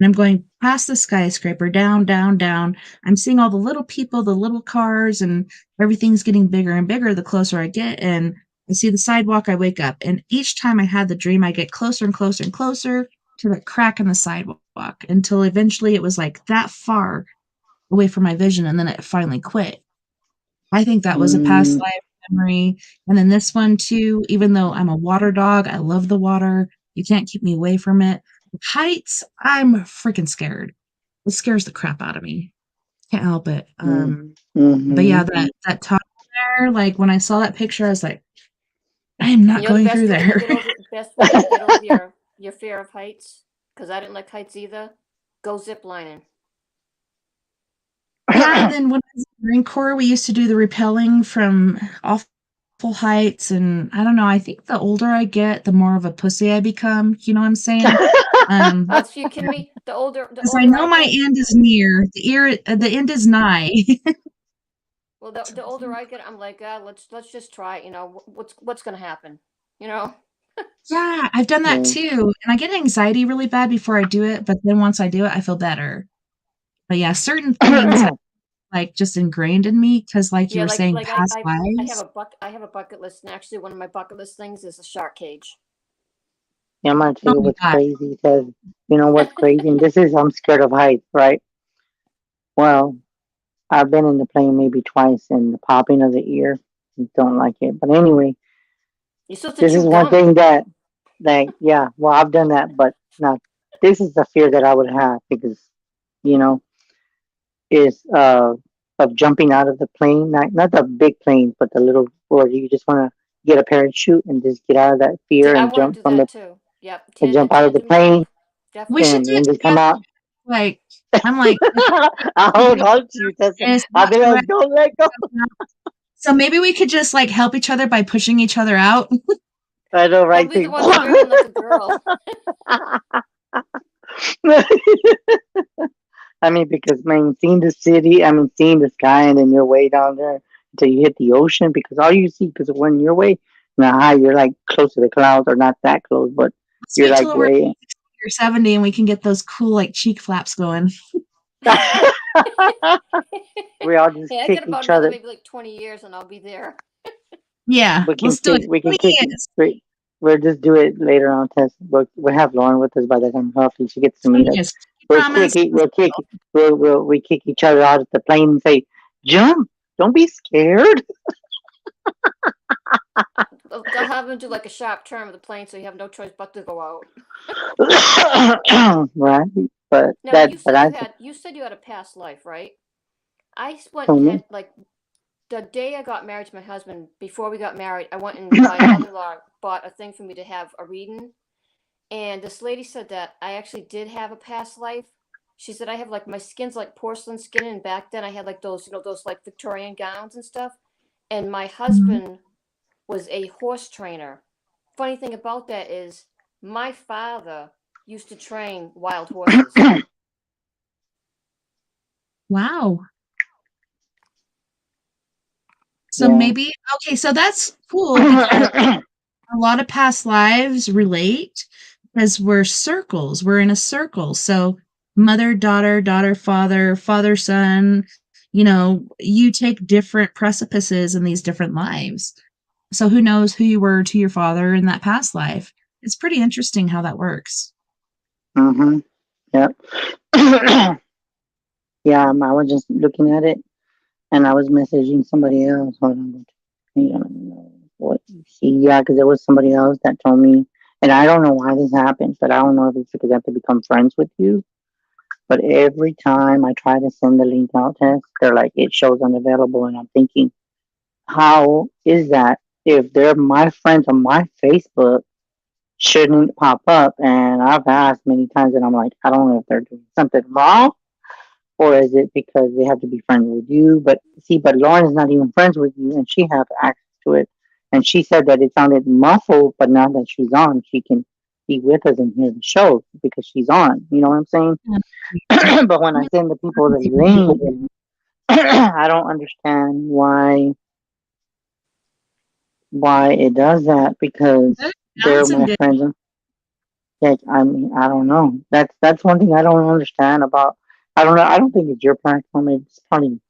And I'm going past the skyscraper, down, down, down. I'm seeing all the little people, the little cars, and everything's getting bigger and bigger the closer I get. And I see the sidewalk, I wake up. And each time I had the dream, I get closer and closer and closer to the crack in the sidewalk until eventually it was like that far away from my vision. And then it finally quit. I think that was a past Mm, life memory. And then this one too, even though I'm a water dog, I love the water. You can't keep me away from it. Heights, I'm freaking scared. It scares the crap out of me. Can't help it. mm, But yeah, mm-hmm. that tunnel there, like when I saw that picture, I was like, I am not You know the going through best way to there. get over best way to get over your fear of heights, because I didn't like heights either. Go zip lining. Yeah, and then when I was in the Marine Corps, we used to do the rappelling from awful heights, and I don't know, I think the older I get, the more of a pussy I become, you know what I'm saying? Oh, it's you kidding me? The 'Cause I older I know my get, end is near, the end is nigh. well, the older I get, I'm like, let's just try it. You know, what's gonna happen? You know. Yeah, I've done that Yeah. too, and I get anxiety really bad before I do it, but then once I do it, I feel better. But yeah, certain things are, like, just ingrained in me because, like you Yeah, were saying, like past lives. I have a bucket list, and actually one of my bucket list things is a shark cage. Yeah, I'm gonna tell Oh you my what's god. crazy. Because you know what's crazy, and this is I'm scared of heights, right? Well, I've been in the plane maybe twice, and the popping of the ear, don't like it. But anyway, You're supposed to this is chew one gum. thing that yeah, well, I've done that, but now this is the fear that I would have because you know is of jumping out of the plane, not the big plane, but the little where you just want to get a parachute and just get out of that fear I and want jump to do from the that too. Yep, and jump out of the tandem jump, plane We should definitely. do it and just come together, out. like, I'm like, I "Hey, hold babe, on to you, Tessa. this, I'll not be to it." like, don't let go. So maybe we could just, like, help each other by pushing each other out. I know, I'll right? be the one screaming like a girl. I mean, because man, seeing the city, I mean, seeing the sky, and then you're way down there until you hit the ocean. Because all you see, because when you're way now high, you're like close to the clouds, or not that close, but Let's you're wait like till we're way. 60 or 70 and we can get those cool like cheek flaps going. We all just Hey, I kick got about each another other. maybe like 20 years and I'll be there. Yeah, let's do it. We can 20 kick. years. We'll just do it later on. Test. We'll have Lauren with us by the time. Hopefully, she gets to 20 meet us. years. You We'll promise? we kick each other out of the plane and say, "Jump! Don't be scared." They'll have him do like a sharp turn of the plane so you have no choice but to go out. Right? But Now that, but I you said you had a past life, right? I went told and me. had like the day I got married to my husband, before we got married, I went and my mother-in-law bought a thing for me to have a reading. And this lady said that I actually did have a past life. She said I have like my skin's like porcelain skin, and back then I had like those, those like Victorian gowns and stuff. And my Mhm. husband was a horse trainer. Funny thing about that is my father used to train wild horses. Wow. So Yeah. maybe, okay, so that's cool because a lot of past lives relate because we're circles. We're in a circle. So mother, daughter, daughter, father, father, son, you take different precipices in these different lives. So who knows who you were to your father in that past life? It's pretty interesting how that works. Mm-hmm. Yep. Yeah. I was just looking at it, and I was messaging somebody else. Hold on. I don't know what you see. Yeah, because there was somebody else that told me, and I don't know why this happens, but I don't know if it's because I have to become friends with you. But every time I try to send the link out, test, they're like, it shows unavailable, and I'm thinking, how is that? If they're my friends on my Facebook, shouldn't pop up. And I've asked many times, and I'm like, I don't know if they're doing something wrong, or is it because they have to be friends with you? But see, but Lauren is not even friends with you, and she has access to it. And she said that it sounded muffled, but now that she's on, she can be with us and hear the show because she's on. You know what I'm saying? But when I send the people the link, I don't understand why it does that, because That they're sounds my good. friends. Like, I mean, I don't know. That's one thing I don't understand about. I don't know. I don't think it's your platform. It's probably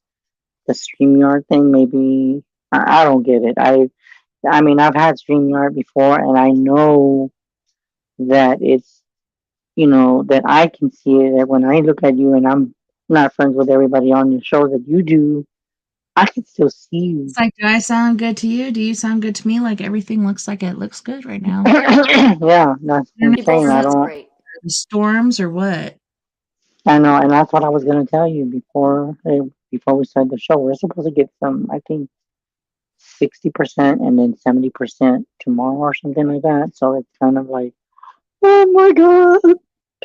the StreamYard thing. Maybe I don't get it. I mean, I've had StreamYard before, and I know that it's, that I can see it. That when I look at you, and I'm not friends with everybody on your show that you do, I can still see you. It's like, do I sound good to you? Do you sound good to me? Like everything looks like it looks good right now. Yeah, that's I what don't I'm know You if both saying. it's I sound don't. great. the storms or what. I know, and that's what I was gonna tell you before we started the show. We're supposed to get some, I think, 60% and then 70% tomorrow or something like that. So it's kind of like, oh my god,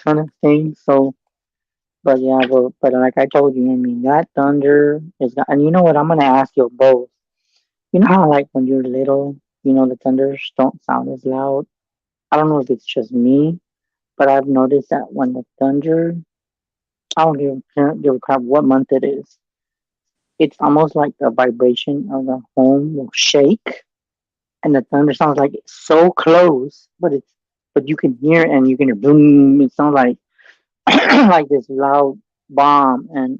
kind of thing. So, but yeah, but like I told you, I mean, that thunder is, and you know what? I'm gonna ask you both. You know how like when you're little, the thunders don't sound as loud. I don't know if it's just me, but I've noticed that when the thunder, I don't give a crap what month it is. It's almost like the vibration of the home will shake, and the thunder sounds like it's so close, but you can hear it, and you can hear boom. It sounds like like this loud bomb, and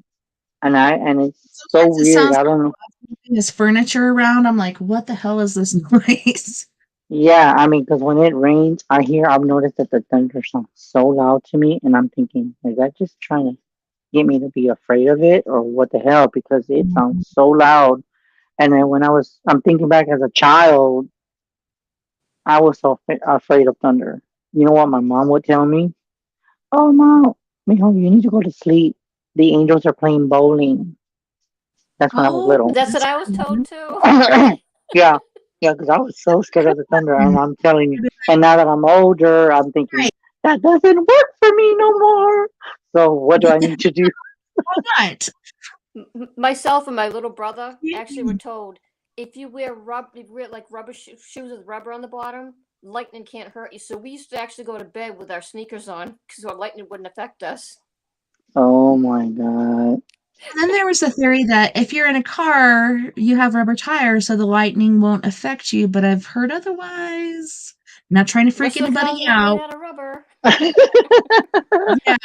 it's so Sometimes it weird. sounds I don't know. like there's furniture around. I'm like, what the hell is this noise? Yeah, I mean, because when it rains, I've noticed that the thunder sounds so loud to me, and I'm thinking, is that just trying to get me to be afraid of it, or what the hell? Because it sounds so loud. And then I'm thinking back as a child, I was so afraid of thunder. You know what my mom would tell me? Oh, mom, mijo, you need to go to sleep. The angels are playing bowling. That's when I was Oh, little. That's what that's I was told cool. too. Yeah, yeah, because I was so scared of the thunder. And I'm telling you, and now that I'm older, I'm thinking, Right. that doesn't work for me no more. So what do I need to do? Why not? Myself and my little brother actually were told if you wear like rubber shoes with rubber on the bottom, lightning can't hurt you. So we used to actually go to bed with our sneakers on because our lightning wouldn't affect us. Oh my god. And then there was the theory that if you're in a car, you have rubber tires, so the lightning won't affect you. But I've heard otherwise. Not trying to freak Most of the anybody cars weren't made out. out of rubber. Yeah,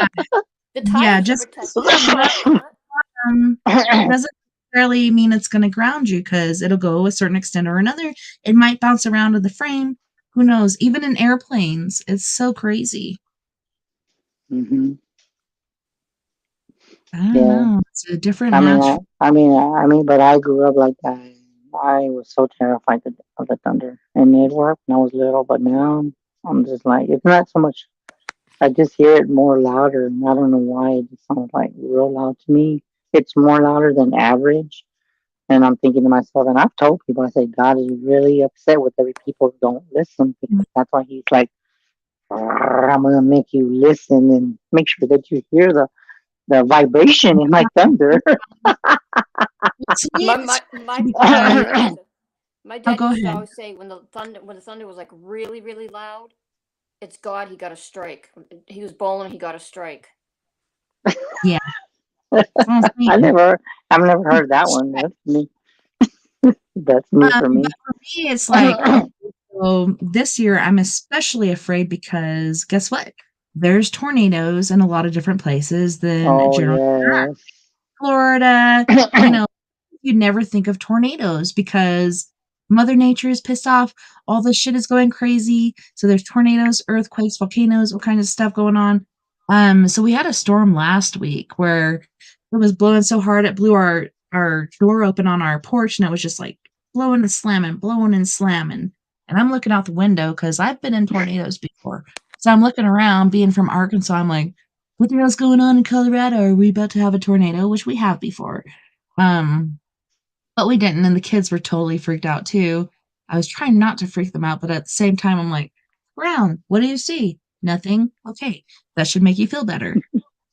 The yeah. tires are Just because protected. But doesn't necessarily mean it's going to ground you because it'll go a certain extent or another. It might bounce around with the frame. Who knows? Even in airplanes, it's so crazy. hmm I don't Yeah. know. It's a different I mean, natural. but I grew up like that. I was so terrified of the thunder, and it worked when I was little. But now I'm just like, it's not so much. I just hear it more louder, and I don't know why. It just sounds like real loud to me. It's more louder than average, and I'm thinking to myself, and I've told people, I say, God is really upset with every people who don't listen, because that's why He's like, I'm gonna make you listen and make sure that you hear the vibration in my thunder. To me, my it's my because. my Oh, dad go used to ahead. always say when the thunder was like really really loud, it's God. He got a strike. He was bowling. He got a strike. Yeah. That's what I'm I saying. never, I've never heard that one. That's me. That's new for But me. for me, it's like, okay, so this year I'm especially afraid because guess what? There's tornadoes in a lot of different places than Oh general yes. Florida. You know, you never think of tornadoes because Mother Nature is pissed off. All this shit is going crazy. So there's tornadoes, earthquakes, volcanoes, all kinds of stuff going on. So we had a storm last week where it was blowing so hard it blew our door open on our porch, and it was just like blowing and slamming, blowing and slamming. And I'm looking out the window because I've been in tornadoes before. So I'm looking around, being from Arkansas. I'm like, what the hell's going on in Colorado? Are we about to have a tornado? Which we have before. Um, but we didn't, and the kids were totally freaked out too. I was trying not to freak them out, but at the same time, I'm like, Brown, what do you see? Nothing? Okay, that should make you feel better.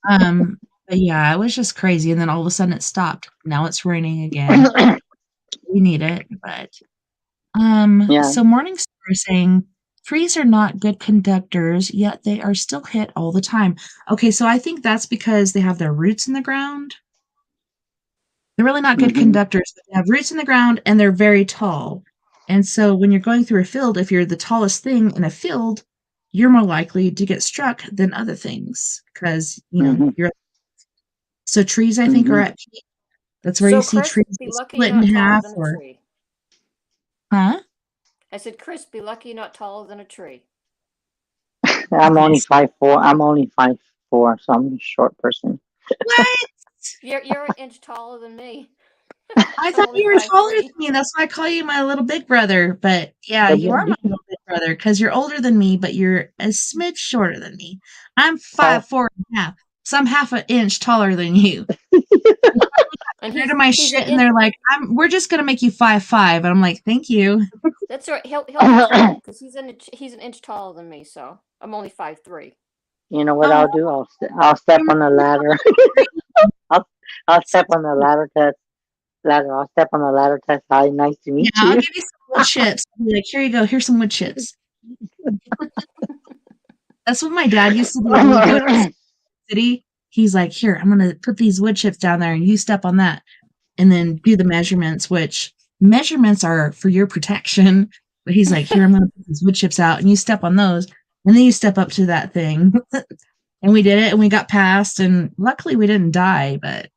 Um, but yeah, it was just crazy, and then all of a sudden it stopped. Now it's raining again. We need it, but Yeah. so Morningstar is saying trees are not good conductors, yet they are still hit all the time. Okay, so I think that's because they have their roots in the ground. They're really not good hmm conductors, but they have roots in the ground and they're very tall. And so when you're going through a field, if you're the tallest thing in a field, you're more likely to get struck than other things because, hmm you're so trees I think are hmm at peak. That's where you So see Chris, trees be get lucky you're split in not taller half than a or tree. huh? I said, Chris, be lucky you're not taller than a tree. I'm only Yes. 5'4". I'm only 5'4", so I'm a short person. What? You're an inch taller than me. I I'm thought only you were taller 5'3". than me. That's why I call you my little big brother. But yeah, But you are my little big brother because you're older than me, but you're a smidge shorter than me. I'm five. 5'4.5", so I'm half an inch taller than you. And Tired of my he's an shit, and inch. they're like, "We're just gonna make you 5'5", and I'm like, "Thank you." That's right. He'll be fine because he's an inch taller than me. So I'm only 5'3". You know what Oh, I'll do? I'll step on the ladder. I'll I'll step on the ladder test. Ladder. I'll step on the ladder test. Hi, nice to yeah, meet I'll you. give you some wood chips. I'll be like, "Here you go. Here's some wood chips." That's what my dad used to do when we go to the city. He's like, "Here, I'm gonna put these wood chips down there, and you step on that." And then do the measurements, which measurements are for your protection. But he's like, here, I'm going to put these wood chips out, and you step on those, and then you step up to that thing. And we did it, and we got past, and luckily we didn't die. But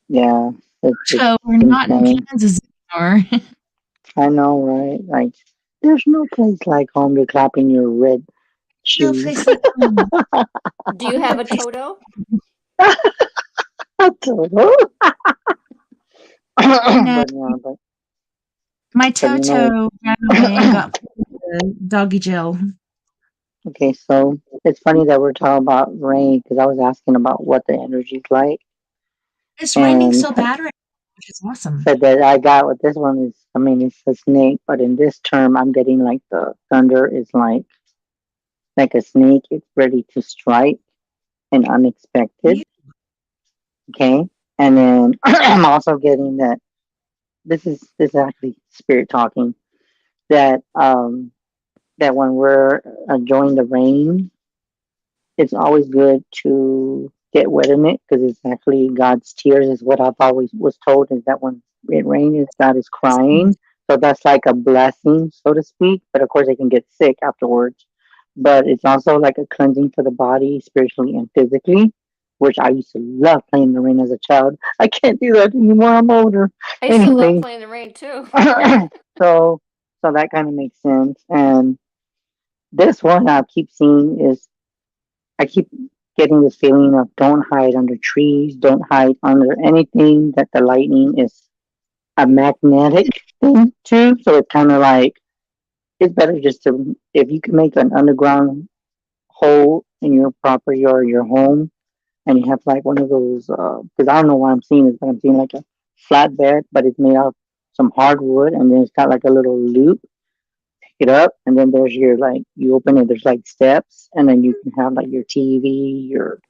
Yeah, it's so we're not in insane. Kansas anymore. I know, right? Like, there's no place like home to clap in your red No shoes. place like home. Do you have No a place. Toto? Toto. No, But yeah, my but you know, Toto ran away and got put in the doggy jail. okay, so it's funny that we're talking about rain because I was asking about what the energy's like, It's raining and so bad right now, which is awesome. said that I got what this one is. I mean, it's a snake, but in this term, I'm getting like the thunder is like a snake. It's ready to strike and unexpected. You- Okay, and then I'm also getting that this is actually spirit talking that that when we're enjoying the rain, it's always good to get wet in it because it's actually God's tears, is what I've always was told, is that when it rains, God is crying. So that's like a blessing, so to speak. But of course, they can get sick afterwards. But it's also like a cleansing for the body, spiritually and physically, which I used to love playing in the rain as a child. I can't do that anymore. I'm older. I used to love Anyway, playing in the rain too. so that kind of makes sense. And this one I keep seeing is I keep getting this feeling of don't hide under trees, don't hide under anything that the lightning is a magnetic thing too. So it's kind of like it's better just to, if you can make an underground hole in your property or your home, and you have like one of those because I don't know what I'm seeing is, but I'm seeing like a flatbed, but it's made of some hardwood, and then it's got like a little loop. Pick it up, and then there's your, like, you open it. There's like steps, and then you can have like your TV, your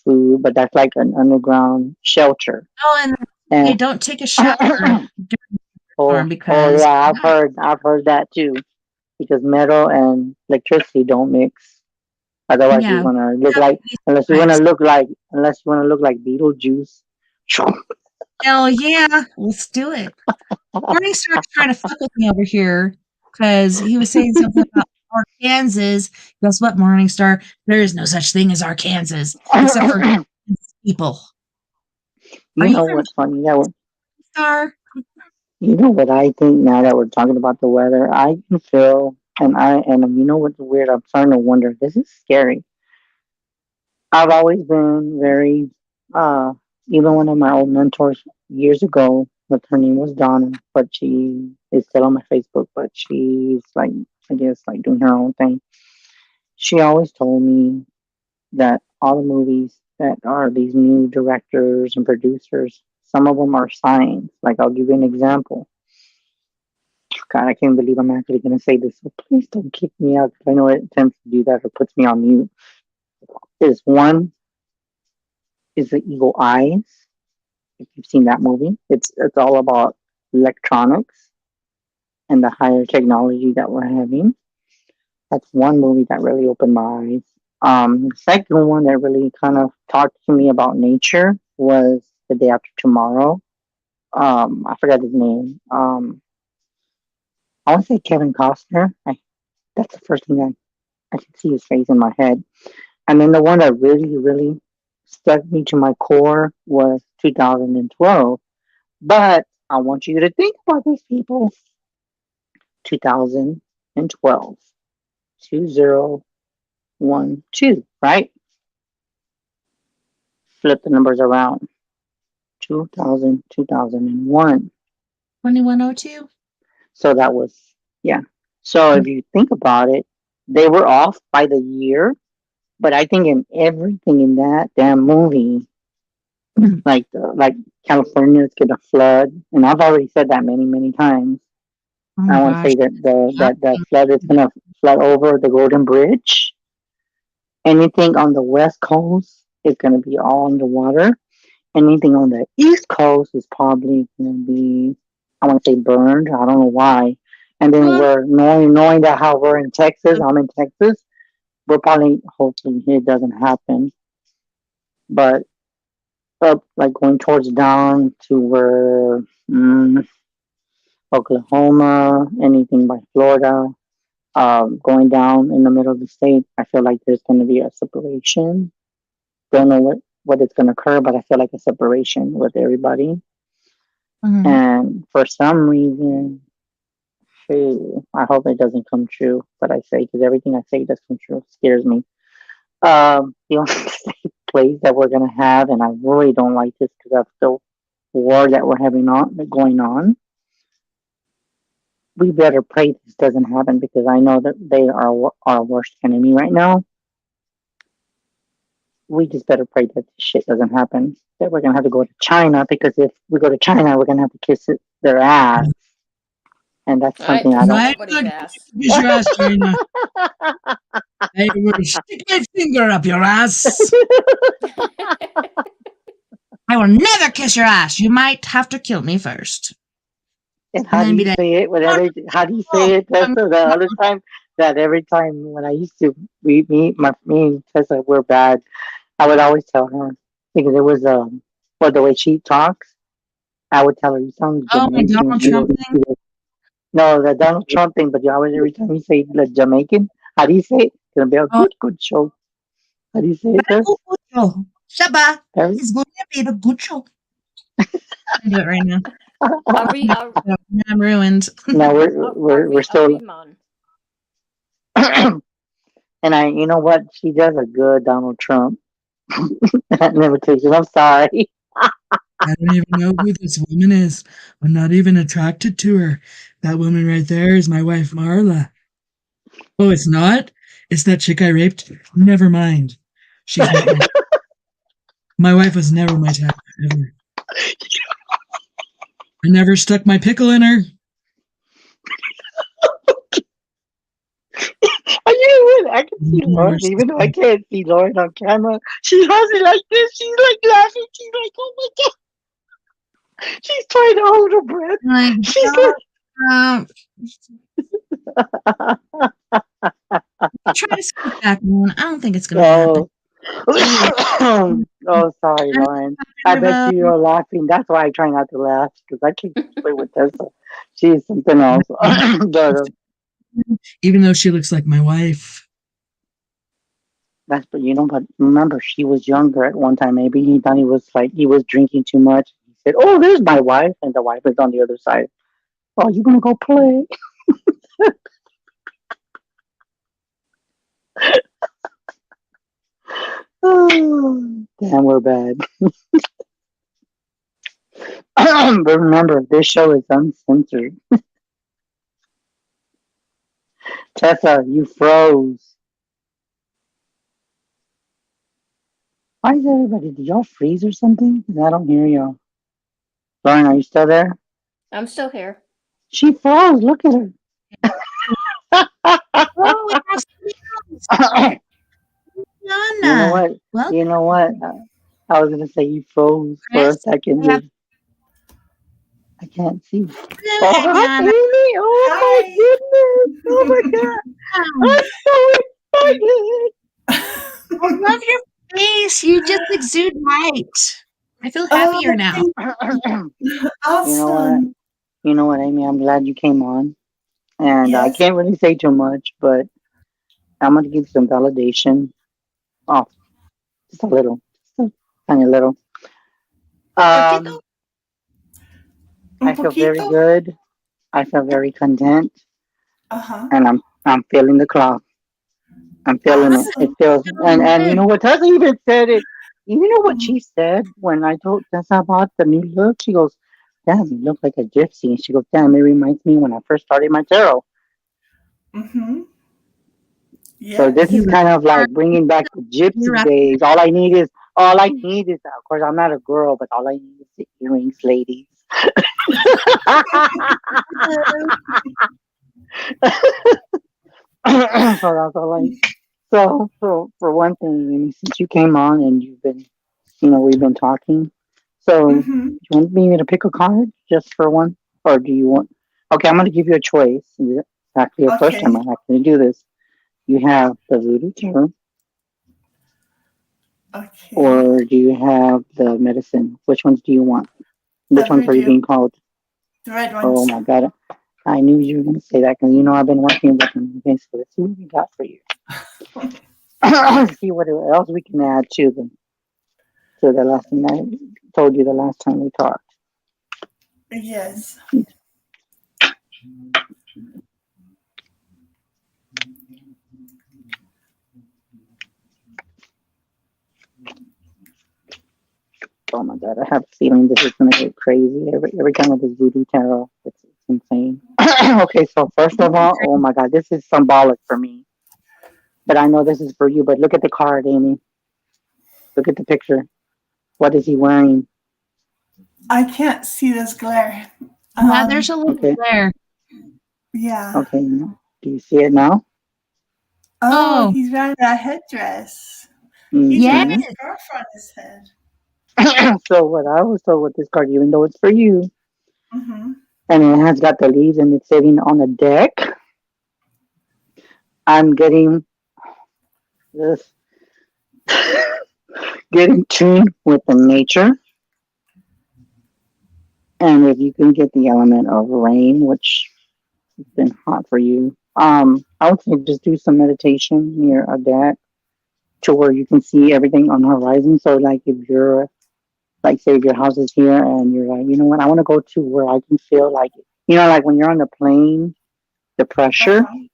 food, but that's like an underground shelter. Oh, and hey, And don't take a shower during the storm oh because yeah, I've heard that too, because metal and electricity don't mix. Otherwise, you're yeah, gonna look have like, these unless you wanna times. look like unless you wanna look like Beetlejuice. Hell yeah, let's do it. Morningstar's trying to fuck with me over here because he was saying something about Arkansas. Guess what, Morningstar? There is no such thing as Arkansas except for people. Are You you know from what's funny? That Star? You know what I think now that we're talking about the weather, I can feel, and you know what's weird? I'm starting to wonder. This is scary. I've always been very, uh, even one of my old mentors years ago, but her name was Donna, but she is still on my Facebook, but she's like, I guess, like doing her own thing. She always told me that all the movies that are these new directors and producers, some of them are signs. Like, I'll give you an example. God, I can't believe I'm actually going to say this. So please don't kick me out, because I know it tends to do that or puts me on mute. Is one is the Eagle Eyes. If you've seen that movie, it's all about electronics and the higher technology that we're having. That's one movie that really opened my eyes. The second one that really kind of talked to me about nature was The Day After Tomorrow. I forgot his name. I want to say Kevin Costner. That's the first thing I can see his face in my head. And then the one that really, really stuck me to my core was 2012. But I want you to think about these people. 2012. 2012, right? Flip the numbers around. 2000, 2001. 2102? So that was, yeah. So if you think about it, they were off by the year, but I think in everything in that damn movie, like California's gonna flood, and I've already said that many, many times. Oh I my want to gosh. say that the flood is gonna flood over the Golden Bridge. Anything on the West Coast is gonna be all underwater. Anything on the East Coast is probably gonna be, I want to say, burned. I don't know why. And then Well, we're knowing that how we're in Texas. I'm in Texas. We're probably hoping it doesn't happen, but up like going towards down to where Oklahoma, anything by Florida, going down in the middle of the state, I feel like there's going to be a separation. Don't know what it's going to occur, but I feel like a separation with everybody. mhm. And for some reason, I hope it doesn't come true. But I say, because everything I say does come true, scares me. The only safe place that we're gonna have, and I really don't like this because of the war that we're having on going on. We better pray this doesn't happen, because I know that they are our worst enemy right now. We just better pray that this shit doesn't happen. That we're gonna have to go to China, because if we go to China, we're gonna have to kiss their ass, and that's I something I kiss don't. I'm nobody's not ass. kiss your ass, China. I will stick my finger up your ass. I will never kiss your ass. You might have to kill me first. And And how do then be you like, say it? oh, How do you no, say it? That's the other time. that every time when I used to me and Tessa were bad, I would always tell her because it was well the way she talks. I would tell her you sound Oh, my Jamaican. Donald Trump thing? No, the Donald Trump thing, but you always every time you say like Jamaican, how do you say it? It's gonna be a Oh, good show. How do you say it, Tess? Gucho. Shaba. Every- It's going to be the Gucho. I do it right now. I'm ruined. no, we're still Ariman. and you know what? She does a good Donald Trump imitation. I'm sorry. I don't even know who this woman is. I'm not even attracted to her. That woman right there is my wife, Marla. Oh, it's not? It's that chick I raped? Never mind. She's not my wife was never my type, ever. I never stuck my pickle in her. I can see Lauren, even though I can't see Lauren on camera. She has it like this. She's like laughing. She's like, oh my God. She's trying to hold her breath. She's Try to skip back one. I don't think it's going to happen. Oh, sorry, Lauren. I bet you're laughing. That's why I try not to laugh because I can't play with Tessa. She's something else. But, even though she looks like my wife. but remember, she was younger at one time. Maybe he thought he was drinking too much. He said, "Oh, there's my wife," and the wife is on the other side. Oh, you gonna go play? Oh, damn, we're bad. But remember, this show is uncensored. Tessa, you froze. Why is everybody? Did y'all freeze or something? I don't hear y'all. Lauren, are you still there? I'm still here. She froze. Look at her. Oh, You know what? Well, You know what? I was gonna say you froze for a second. I can't see. Oh, hi, Amy! Oh my goodness! Oh my God! I'm so excited. I love your face. You just exude light. I feel happier now. Awesome. You know what, Amy? I'm glad you came on, and I Yes. can't really say too much, but I'm gonna give you some validation. Oh, just a little, just a tiny little. I feel very poquito? good. I feel very content, Uh-huh. and I'm feeling the clock. I'm feeling it. It feels, and you know what? Tessa even said it. You know what she said when I told Tessa about the new look? She goes, "Damn, you look like a gypsy." And she goes, "Damn, it reminds me when I first started my tarot." Mm-hmm. So this is kind of like bringing back the You're gypsy right. days. All I need is, of course, I'm not a girl, but all I need is the earrings, ladies. So that's all I. So for one thing, Amy, since you came on and you've been, we've been talking. So do Mm-hmm. you want me to pick a card just for one, or do you want? Okay, I'm going to give you a choice. It's actually the first time Okay. I'm actually do this. You have the Voodoo Tarot, Okay. or do you have the medicine? Which ones do you want? Which ones are you Voodoo. being called? The red Oh ones. my God. I knew you were going to say that because I've been working with them. Okay, so let's see what we got for you. See what else we can add to the last thing I told you the last time we talked. Yes. Oh my God, I have a feeling this is going to get crazy every time with this voodoo tarot. It's insane. Okay, so first of all, oh my God, this is symbolic for me. But I know this is for you. But look at the card, Amy. Look at the picture. What is he wearing? I can't see this glare. Yeah, there's a little glare. Yeah. Okay, do you see it now? Oh, he's wearing a headdress. Mm-hmm. He's wearing a scarf on his head. So what I was told with this card, even though it's for you, Mm-hmm. and it has got the leaves and it's sitting on a deck, I'm getting this, getting tuned with the nature. And if you can get the element of rain, which has been hot for you, I would say just do some meditation near a deck to where you can see everything on the horizon. So, like, if you're, like, say, if your house is here and you're like, you know what, I want to go to where I can feel like, like when you're on the plane, the pressure. Uh-huh.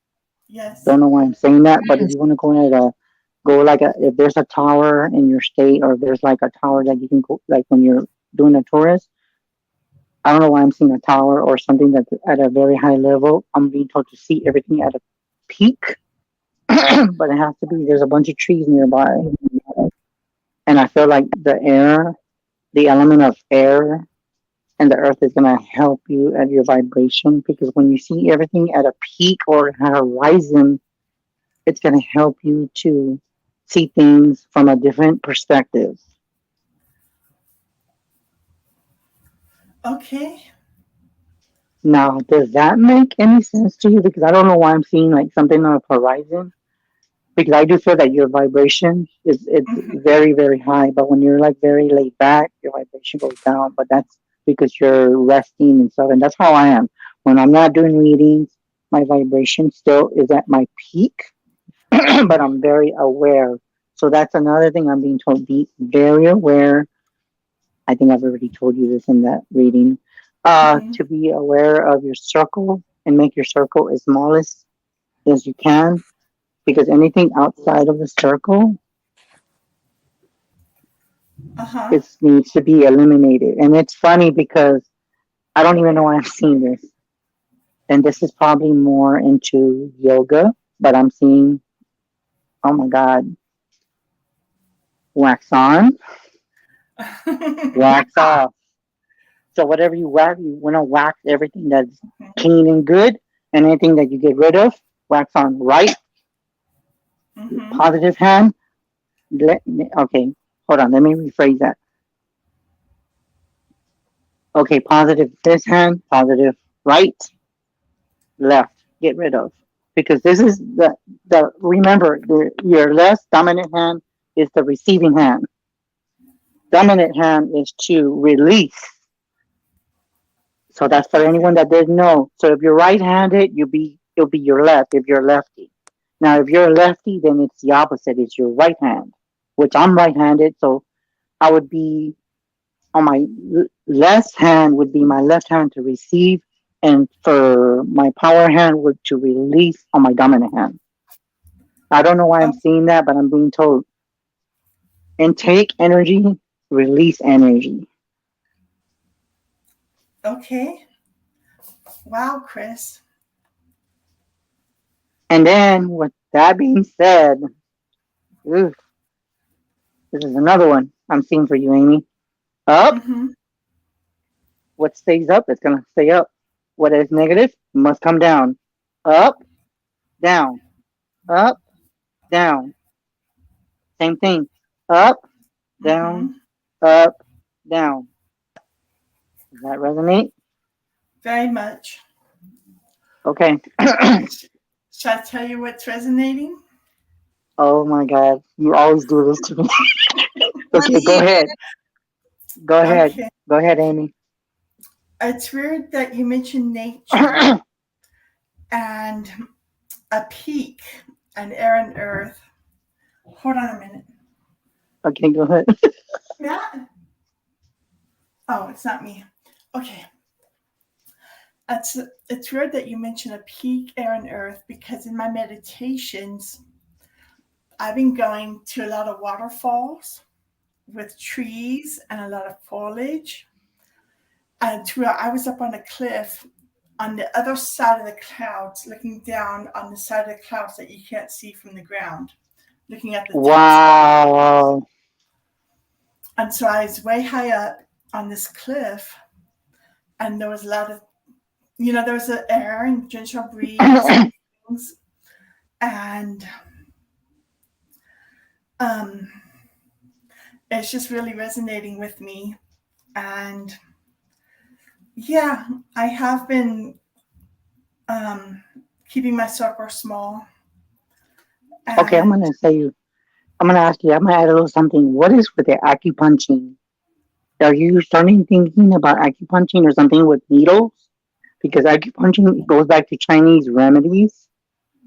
Yes. Don't know why I'm saying that, but if Yes. you want to go like if there's a tower in your state, or if there's like a tower that you can go, like when you're doing a tourist. I don't know why I'm seeing a tower or something that's at a very high level. I'm being told to see everything at a peak, but it has to be, there's a bunch of trees nearby. And I feel like the element of air and the earth is going to help you at your vibration, because when you see everything at a peak or at a horizon, it's going to help you to see things from a different perspective. Okay. Now, does that make any sense to you? Because I don't know why I'm seeing like something on the horizon. Because I do feel that your vibration it's very, very high, but when you're like very laid back, your vibration goes down. But that's because you're resting and stuff, and that's how I am. When I'm not doing readings, my vibration still is at my peak, but I'm very aware. So that's another thing I'm being told: be very aware. I think I've already told you this in that reading. To be aware of your circle and make your circle as small as you can, because anything outside of the circle Uh-huh. needs to be eliminated. And it's funny because I don't even know why I'm seeing this. And this is probably more into yoga, but I'm seeing, oh my God, wax on, wax off. So whatever you wax, you want to wax everything that's clean and good, and anything that you get rid of, wax on. Right, positive hand. Okay, hold on. Let me rephrase that. Okay, positive this hand, positive right, left. Get rid of, because this is the remember your less dominant hand is the receiving hand. Dominant hand is to release. So that's for anyone that didn't know. So if you're right-handed, it'll be your left if you're lefty. Now if you're a lefty, then it's the opposite. It's your right hand, which I'm right-handed, so I would be on my left hand would be my left hand to receive, and for my power hand would to release on my dominant hand. I don't know why I'm seeing that, but I'm being told intake energy, release energy. Okay. Wow, Chris. And then, with that being said, oof, this is another one I'm seeing for you, Amy. Up. What stays up is going to stay up. What is negative must come down. Up, down, up, down. Same thing. Up, down, up, down. Does that resonate? Very much. Okay. Should I tell you what's resonating? Oh my God. You always do this to me. Okay, go ahead. Go ahead. Okay. Go ahead, Amy. It's weird that you mentioned nature and a peak, an air and earth. Hold on a minute. Okay, go ahead. Yeah. Oh, it's not me. Okay. It's weird that you mentioned a peak, air, and earth, because in my meditations, I've been going to a lot of waterfalls with trees and a lot of foliage. And I was up on a cliff on the other side of the clouds, looking down on the side of the clouds that you can't see from the ground, looking at the tops. Wow. And so I was way high up on this cliff, and there was a lot of, there was the air and gentle breeze and things. And it's just really resonating with me. And yeah, I have been keeping my circle small Okay, I'm And gonna ask you. I'm gonna add a little something. What is with the acupuncture? Are you starting thinking about acupuncture or something with needles? Because acupuncture goes back to Chinese remedies.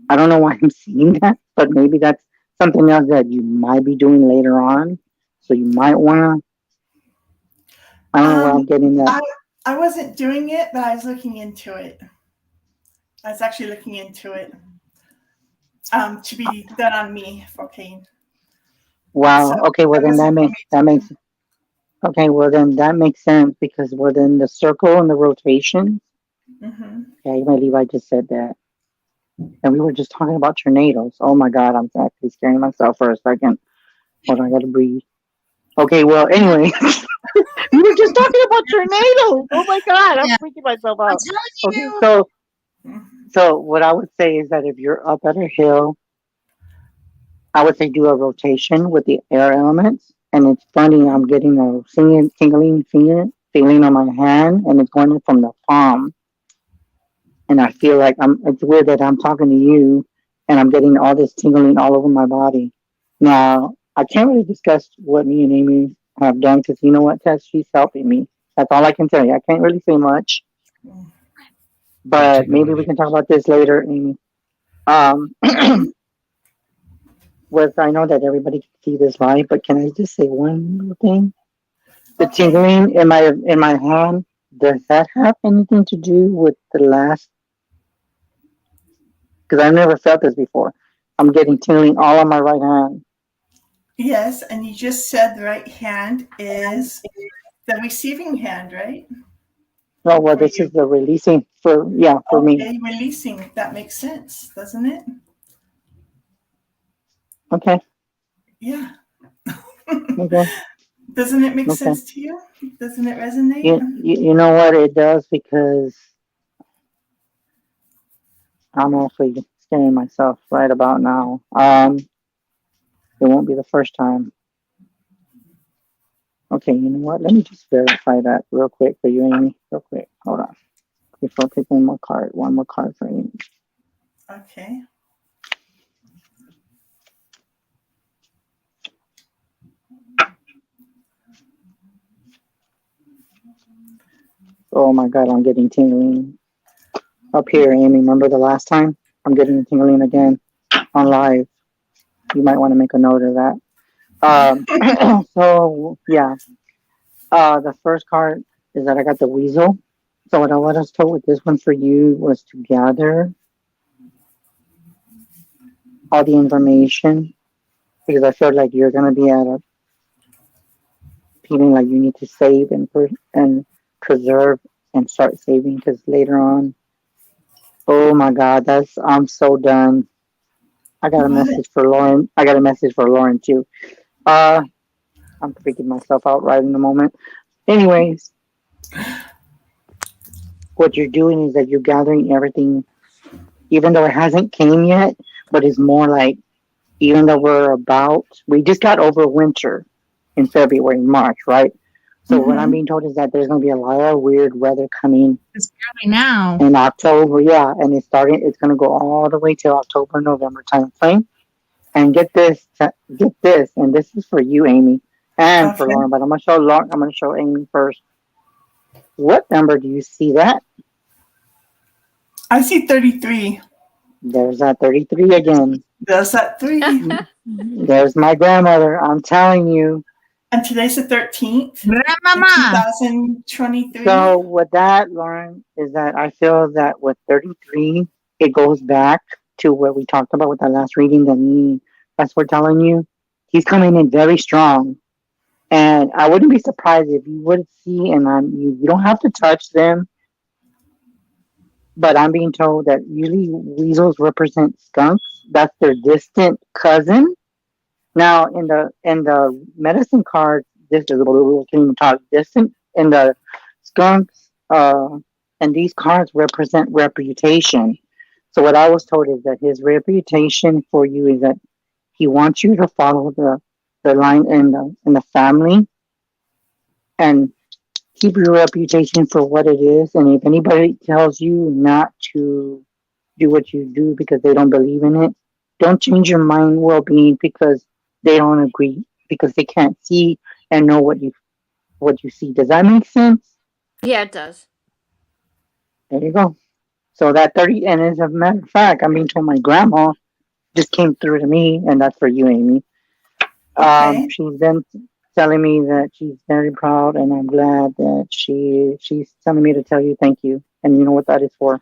I don't know why I'm seeing that, but maybe that's something else that you might be doing later on. So you might want to. I don't know where um, I'm getting that. I wasn't doing it, but I was looking into it. I was actually looking into it to be done on me for pain. So Wow. Okay. Well, I then wasn't for that me makes. Okay. Well, then that makes sense because well, then the circle and the rotation. to. Hmm. Yeah, you might Levi just said that, and we were just talking about tornadoes. Oh my God, I'm actually scaring myself for a second. Hold on, I gotta breathe. Okay. Well, anyway. We were just talking about tornadoes. Oh my God, I'm Yeah, freaking myself I'm out. telling Okay, you. so what I would say is that if you're up at a hill, I would say do a rotation with the air elements. And it's funny, I'm getting a singing, tingling feeling on my hand, and it's going from the palm. And I feel like it's weird that I'm talking to you, and I'm getting all this tingling all over my body. Now, I can't really discuss what me and Amy have done because you know what, Tess, she's helping me. That's all I can tell you. I can't really say much. Yeah, But take it maybe we away. can talk about this later, Amy. Um, with I know that everybody can see this live, but can I just say one little thing? The Okay. tingling in my hand, does that have anything to do with the last? Because I've never felt this before. I'm getting tingling all on my right hand. Yes, and you just said the right hand is the receiving hand, right? Oh well, For this you. is the releasing for me. Okay, releasing. That makes sense, doesn't it? Okay, Yeah. okay, Doesn't it make okay. sense to you? Doesn't it resonate? You know what it does because I'm actually scaring myself right about now. It won't be the first time. Okay, you know what? Let me just verify that real quick for you, Amy. Real quick. Hold on. Before I pick one more card. One more card for Amy. Okay. Oh my god, I'm getting tingling. Up here, Amy. Remember the last time? I'm getting tingling again on live. You might want to make a note of that. So yeah. The first card is that I got the weasel. So what I was told with this one for you was to gather all the information because I feel like you're gonna be at a feeling like you need to save and preserve and start saving because later on, oh my God, that's I'm so done. I got a What? message for Lauren. I got a message for Lauren too. Uh, I'm freaking myself out right in the moment. Anyways, what you're doing is that you're gathering everything, even though it hasn't came yet, but it's more like even though we just got over winter in February, March, right? So what I'm Mm-hmm. being told is that there's going to be a lot of weird weather coming It's coming now. in October, yeah, and it's going to go all the way till October, November time frame. And get this, and this is for you, Amy, and for Okay. Lauren, but I'm going to show Amy first. What number do you see that? I see 33. There's that 33 again. There's that 3. There's my grandmother. I'm telling you. And today's the 13th in Grandmama. 2023. So with that, Lauren, is that I feel that with 33, it goes back to what we talked about with that last reading that's what we're telling you. He's coming in very strong. And I wouldn't be surprised if you would see, and you don't have to touch them, but I'm being told that usually weasels represent skunks. That's their distant cousin. Now, in the medicine card, this is a little can even talk distant. In the skunks, and these cards represent reputation. So what I was told is that his reputation for you is that he wants you to follow the line in the family and keep your reputation for what it is. And if anybody tells you not to do what you do because they don't believe in it, don't change your mind well-being because they don't agree, because they can't see and know what you see. Does that make sense? Yeah, it does. There you go. So that 30, and as a matter of fact, I'm being told my grandma just came through to me, and that's for you, Amy. Okay. She's been telling me that she's very proud, and I'm glad that she's telling me to tell you thank you, and you know what that is for.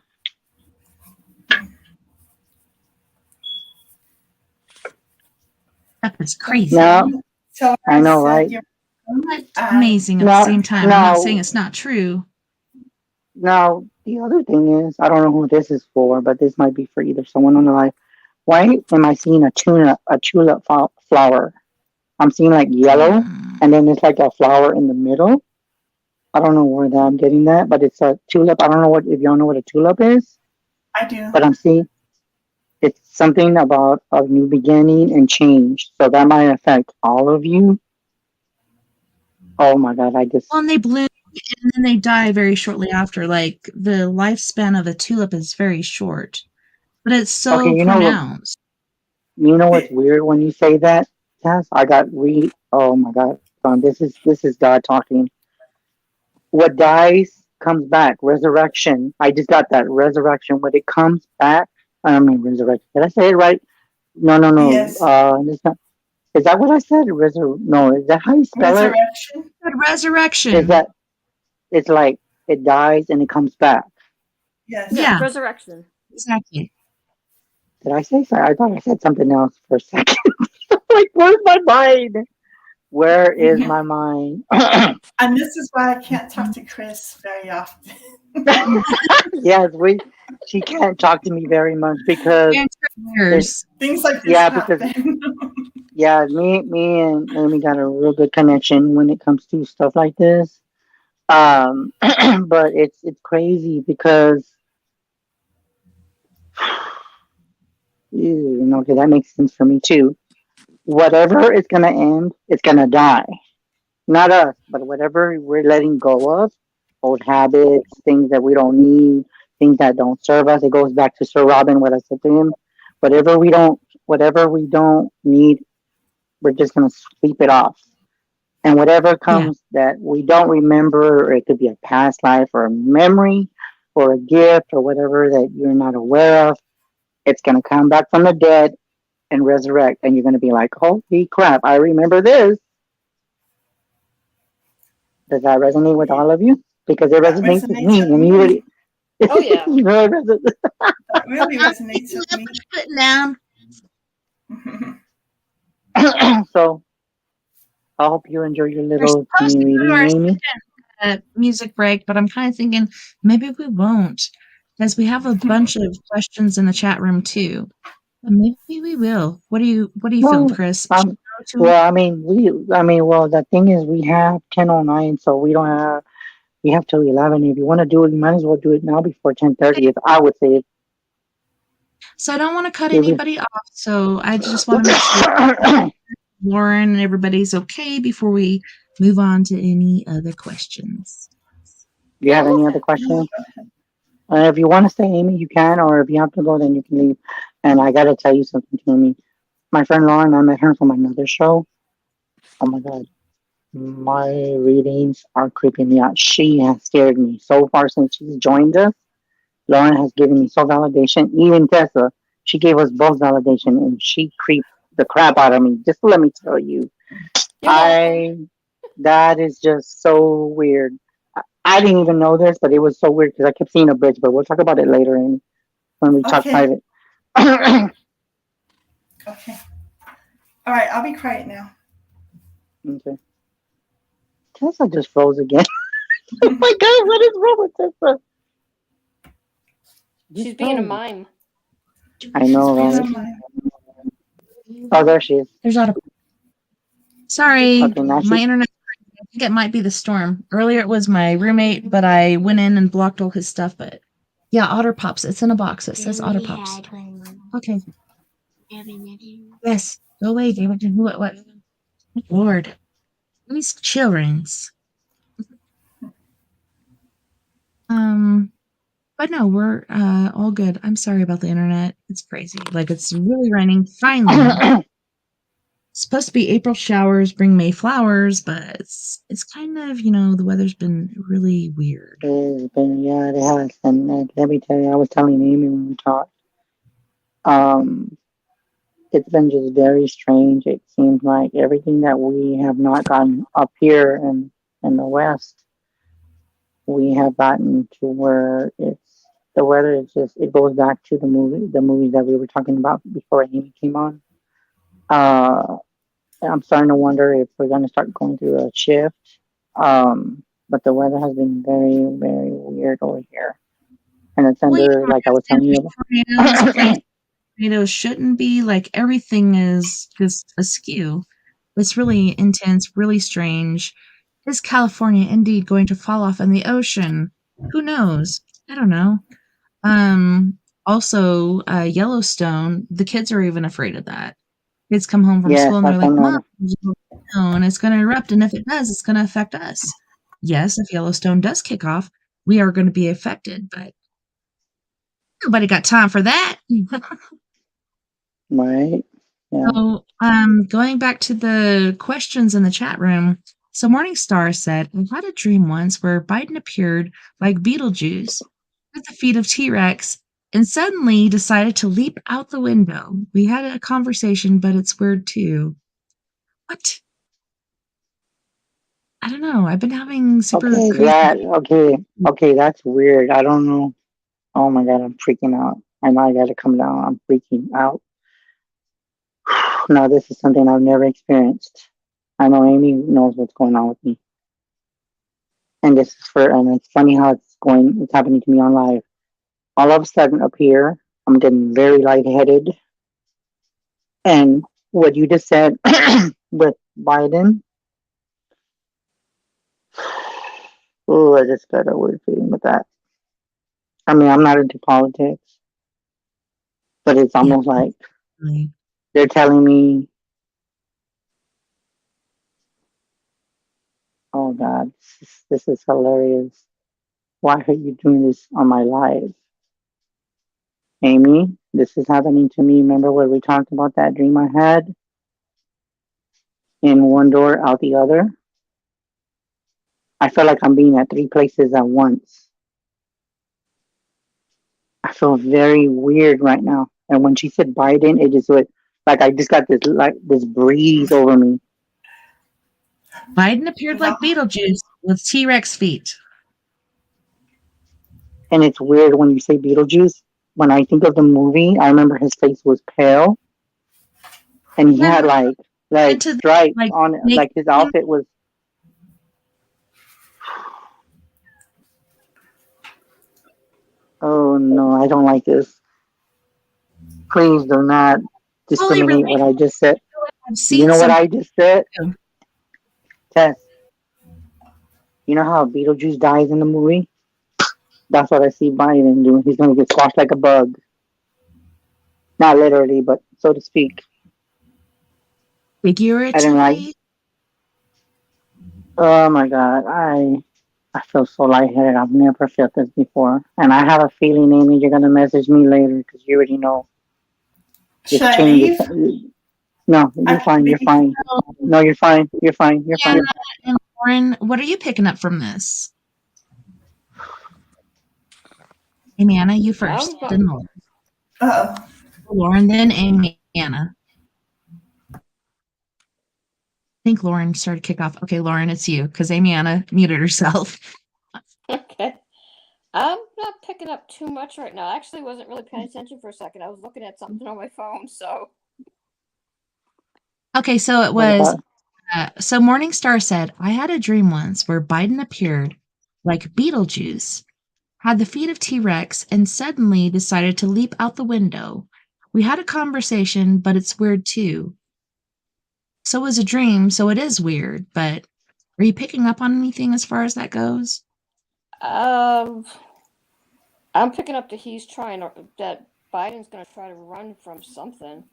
That was crazy. Now, So I know, right? But amazing at the Now, same time. I'm not saying now, it's not true. now, the other thing is, I don't know who this is for, but this might be for either someone on the line. Why am I seeing a tulip flower? I'm seeing like yellow, Mm. and then it's like a flower in the middle. I don't know where that I'm getting that, but it's a tulip. I don't know what if y'all know what a tulip is, I do. but I'm seeing it's something about a new beginning and change. So that might affect all of you. Oh my god, I just Well, and they bloom and then they die very shortly after. Like the lifespan of a tulip is very short, but it's okay. so pronounced. You know what's weird when you say that, Tess? I got Oh my god, this is God talking. What dies comes back. Resurrection. I just got that resurrection. When it comes back, I mean resurrection. Did I say it right? No, no, no. Yes. It's not. Is that what I said? No, is that how you spell it? Resurrection. But resurrection. Is that it's like it dies and it comes back? Yes. Yeah, Resurrection. exactly. Did I say sorry? I thought I said something else for a second. Like, where's my mind? Where is Yeah. my mind? And this is why I can't talk to Chris very often. Yes, she can't talk to me very much because Years. Things like this yeah, because happen. yeah, me and Amy got a real good connection when it comes to stuff like this. But it's crazy because okay, that makes sense for me too. Whatever is gonna end, it's gonna die. Not us, but whatever we're letting go of, old habits, things that we don't need, things that don't serve us. It goes back to Sir Robin, what I said to him. Whatever we don't, whatever we don't need, we're just gonna sweep it off. And whatever Yeah. comes that we don't remember, or it could be a past life or a memory or a gift or whatever that you're not aware of, it's gonna come back from the dead and resurrect, and you're gonna be like, holy crap, I remember this. Does that resonate with all of you? Because it That resonates with resonates me, with and you me. really, Oh yeah. you know, it resonates. That really resonates with me. Putting down. So I hope you enjoy your We're little supposed mini to go to reading, our Amy. music break, but I'm kind of thinking maybe we won't, because we have a bunch of questions in the chat room too. But maybe we will. What do you feel, Well, Chris? Should um, we go to well, well, the thing is, we have 10:09, so we have till 11. If you want to do it, you might as well do it now before 10:30. If I would say it. So I don't want to cut If we- anybody off, so I just want to make sure Lauren and everybody's okay before we move on to any other questions. Do you have any other questions? If you want to stay, Amy, you can, or if you have to go, then you can leave. And I gotta tell you something, Amy. My friend Lauren, I met her from another show. Oh my god, my readings are creeping me out. She has scared me so far since she's joined us. Lauren has given me so validation. Even Tessa, she gave us both validation, and she creeped the crap out of me. Just let me tell you, You're welcome. that is just so weird. I didn't even know this, but it was so weird because I kept seeing a bridge. But we'll talk about it later when we talk Okay. private. Okay. All right, I'll be quiet now. Okay. Tessa just froze again. Oh my god, what is wrong with Tessa? She's being a mime. I know, She's right? being a mime. Oh, there she is. There's auto. Sorry, Okay, now my she. internet. I think it might be the storm. Earlier it was my roommate, but I went in and blocked all his stuff. But yeah, Otter Pops. It's in a box. It says Otter Pops. Okay. Yes. Go away, David. What? Lord. These childrens. But no, we're all good. I'm sorry about the internet. It's crazy. Like it's really raining. Finally, it's supposed to be April showers bring May flowers, but it's kind of the weather's been really weird. It's been, yeah, it has. And let me tell you, I was telling Amy when we talked. Um, it's been just very strange. It seems like everything that we have not gotten up here in the West, we have gotten to where it's the weather is just it goes back to the movies that we were talking about before Amy came on. Uh, I'm starting to wonder if we're going to start going through a shift. But the weather has been very, very weird over here. And it's Well, under, like I was telling you. tornadoes, tornadoes shouldn't be like everything is just askew. It's really intense, really strange. Is California indeed going to fall off in the ocean? Who knows? I don't know. Also, Yellowstone, the kids are even afraid of that. Kids come home from Yes, school and I they're like, found Mom, out. Yellowstone, it's going to erupt. And if it does, it's going to affect us. Yes, if Yellowstone does kick off, we are going to be affected, but nobody got time for that. Right? Yeah. So, going back to the questions in the chat room. So, Morningstar said, I had a dream once where Biden appeared like Beetlejuice at the feet of T Rex and suddenly decided to leap out the window. We had a conversation, but it's weird too. What? I don't know. I've been having super Okay, crazy. okay, that's weird. I don't know. Oh my God, I'm freaking out. I know I got to come down. I'm freaking out. Now, this is something I've never experienced. I know Amy knows what's going on with me. And and it's funny how it's happening to me on live. All of a sudden up here, I'm getting very lightheaded. And what you just said with Biden, oh, I just got a weird feeling with that. I mean, I'm not into politics, but it's Yeah, almost like really. they're telling me, oh God, this is hilarious. Why are you doing this on my live? Amy, this is happening to me. Remember when we talked about that dream I had? In one door, out the other? I feel like I'm being at three places at once. I feel very weird right now. And when she said Biden, it just went like I just got this breeze over me. Biden appeared like Beetlejuice with T Rex feet. And it's weird when you say Beetlejuice. When I think of the movie, I remember his face was pale, and he had Remember like into the stripes like on it, snake like his thing? outfit was. Oh no, I don't like this. Please do not Fully discriminate what related. I just said. I've You seen know what something I just said? too. Tess, you know how Beetlejuice dies in the movie? That's what I see Biden doing. He's gonna get squashed like a bug. Not literally, but so to speak. I didn't like. Figuratively. Oh my God, I feel so lightheaded. I've never felt this before, and I have a feeling, Amy, you're gonna message me later because you already know Should this I changes. leave? No, I you're can fine. You're leave. fine. No, you're fine. You're fine. You're Anna fine. and Lauren, what are you picking up from this? Amy Anna, you first. I'm go- Then Lauren. Uh Lauren, then Amy Anna. I think Lauren started kick off. Okay, Lauren, it's you because Amy Anna muted herself. okay. I'm not picking up too much right now. I actually wasn't really paying attention for a second. I was looking at something on my phone, so Okay, so it What was about? so Morningstar said, I had a dream once where Biden appeared like Beetlejuice, had the feet of T Rex, and suddenly decided to leap out the window. We had a conversation, but it's weird too. So it was a dream, so it is weird, but are you picking up on anything as far as that goes? um, I'm picking up that he's trying to that Biden's going to try to run from something.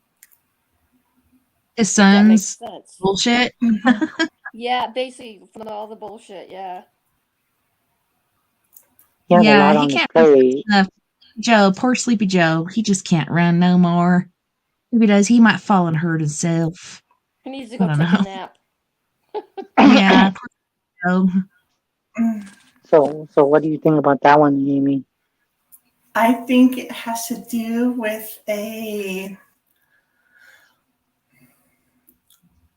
His If that makes son's sense. bullshit. Yeah, basically from all the bullshit. Yeah. he has a Yeah, lot he on his can't run plate. fast enough. Joe, poor sleepy Joe. He just can't run no more. If he does, he might fall and hurt himself. He needs to I go don't take a know. nap. Yeah, poor Joe. So what do you think about that one, Amy? I think it has to do with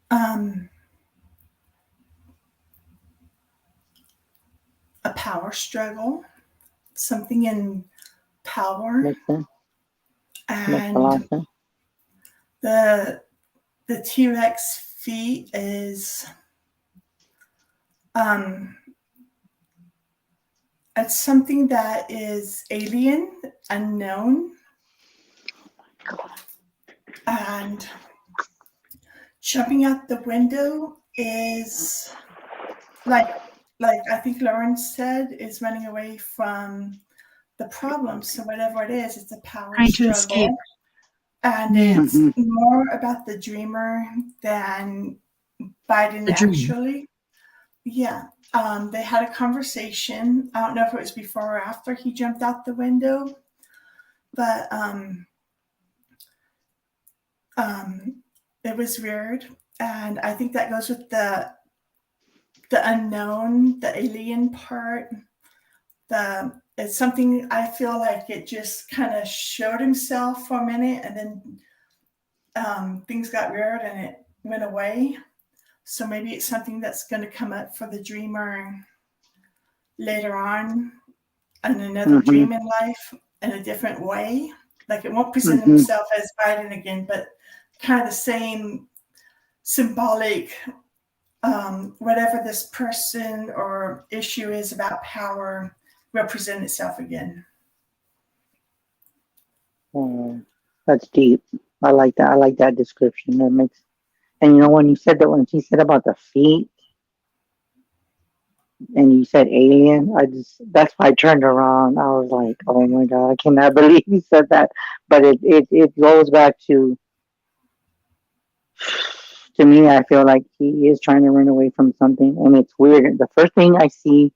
um, a power struggle, something in power, Makes sense. Makes a lot of and sense. the T-Rex feet is um, it's something that is alien, unknown, and jumping out the window is like I think Lauren said, is running away from the problem. So whatever it is, it's a power Trying to escape. struggle. And Yeah, it's Mhm. more about the dreamer than Biden the dream. actually. Yeah. They had a conversation. I don't know if it was before or after he jumped out the window, but it was weird. And I think that goes with the unknown, the alien part. It's something I feel like it just kind of showed himself for a minute, and then things got weird and it went away. So maybe it's something that's going to come up for the dreamer later on in another Mhm. dream in life in a different way. Like it won't present Mhm. himself as Biden again, but kind of the same symbolic, whatever this person or issue is about power will present itself again. That's deep. I like that. I like that description. That makes. And when you said that, when she said about the feet, and you said alien, that's why I turned around. I was like, oh my god, I cannot believe you said that. But it goes back to me. I feel like he is trying to run away from something, and it's weird. The first thing I see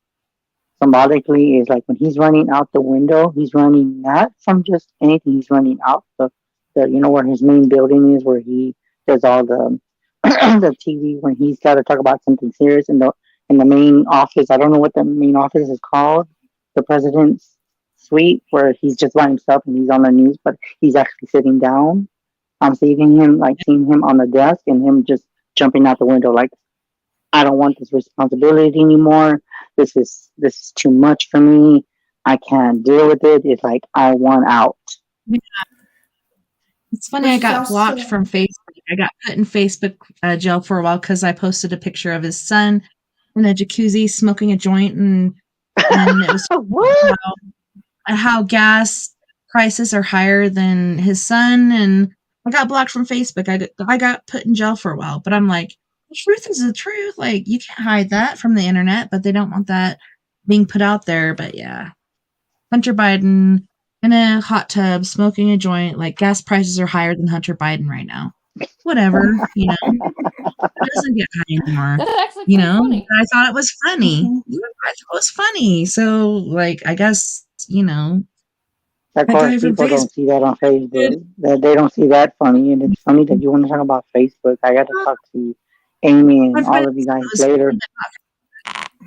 symbolically is like when he's running out the window, he's running not from just anything. He's running out the where his main building is, where he does all the the TV when he's got to talk about something serious in the main office. I don't know what the main office is called, the president's suite, where he's just by himself and he's on the news, but he's actually sitting down. I'm seeing him on the desk and him just jumping out the window like, I don't want this responsibility anymore. This is too much for me. I can't deal with it. It's like I want out. It's funny, Which I is got blocked also from Facebook. I got put in Facebook jail for a while because I posted a picture of his son in a jacuzzi smoking a joint, and it was What? how gas prices are higher than his son, and I got blocked from Facebook. I got put in jail for a while, but I'm like, the truth is the truth. Like you can't hide that from the internet, but they don't want that being put out there. But yeah, Hunter Biden in a hot tub smoking a joint. Like gas prices are higher than Hunter Biden right now. Whatever, it doesn't get high anymore. That's actually pretty funny. I thought it was funny. mhm. Yeah, I thought it was funny. So, like, I guess Of that course, guy from people don't Facebook. see that on Facebook. That they don't see that funny, and it's funny that you want to talk about Facebook. I got to talk to Amy and Everybody all of you thought guys it was later.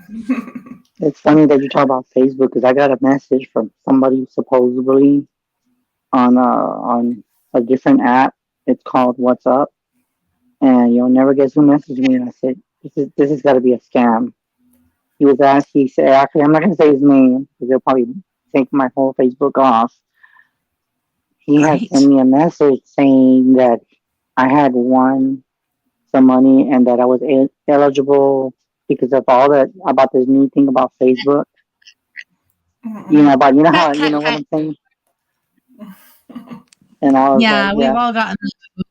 funny, It's funny that you talk about Facebook because I got a message from somebody supposedly on a different app. It's called What's Up, and you'll never guess who messaged me. And I said, this has got to be a scam. He was asked. He said, actually, I'm not going to say his name because they'll probably take my whole Facebook off. He but had sent right? me a message saying that I had won some money and that I was eligible because of all that about this new thing about Facebook. Mm-mm. About how Okay. what I'm saying. And I was like, Yeah, we've yeah, all gotten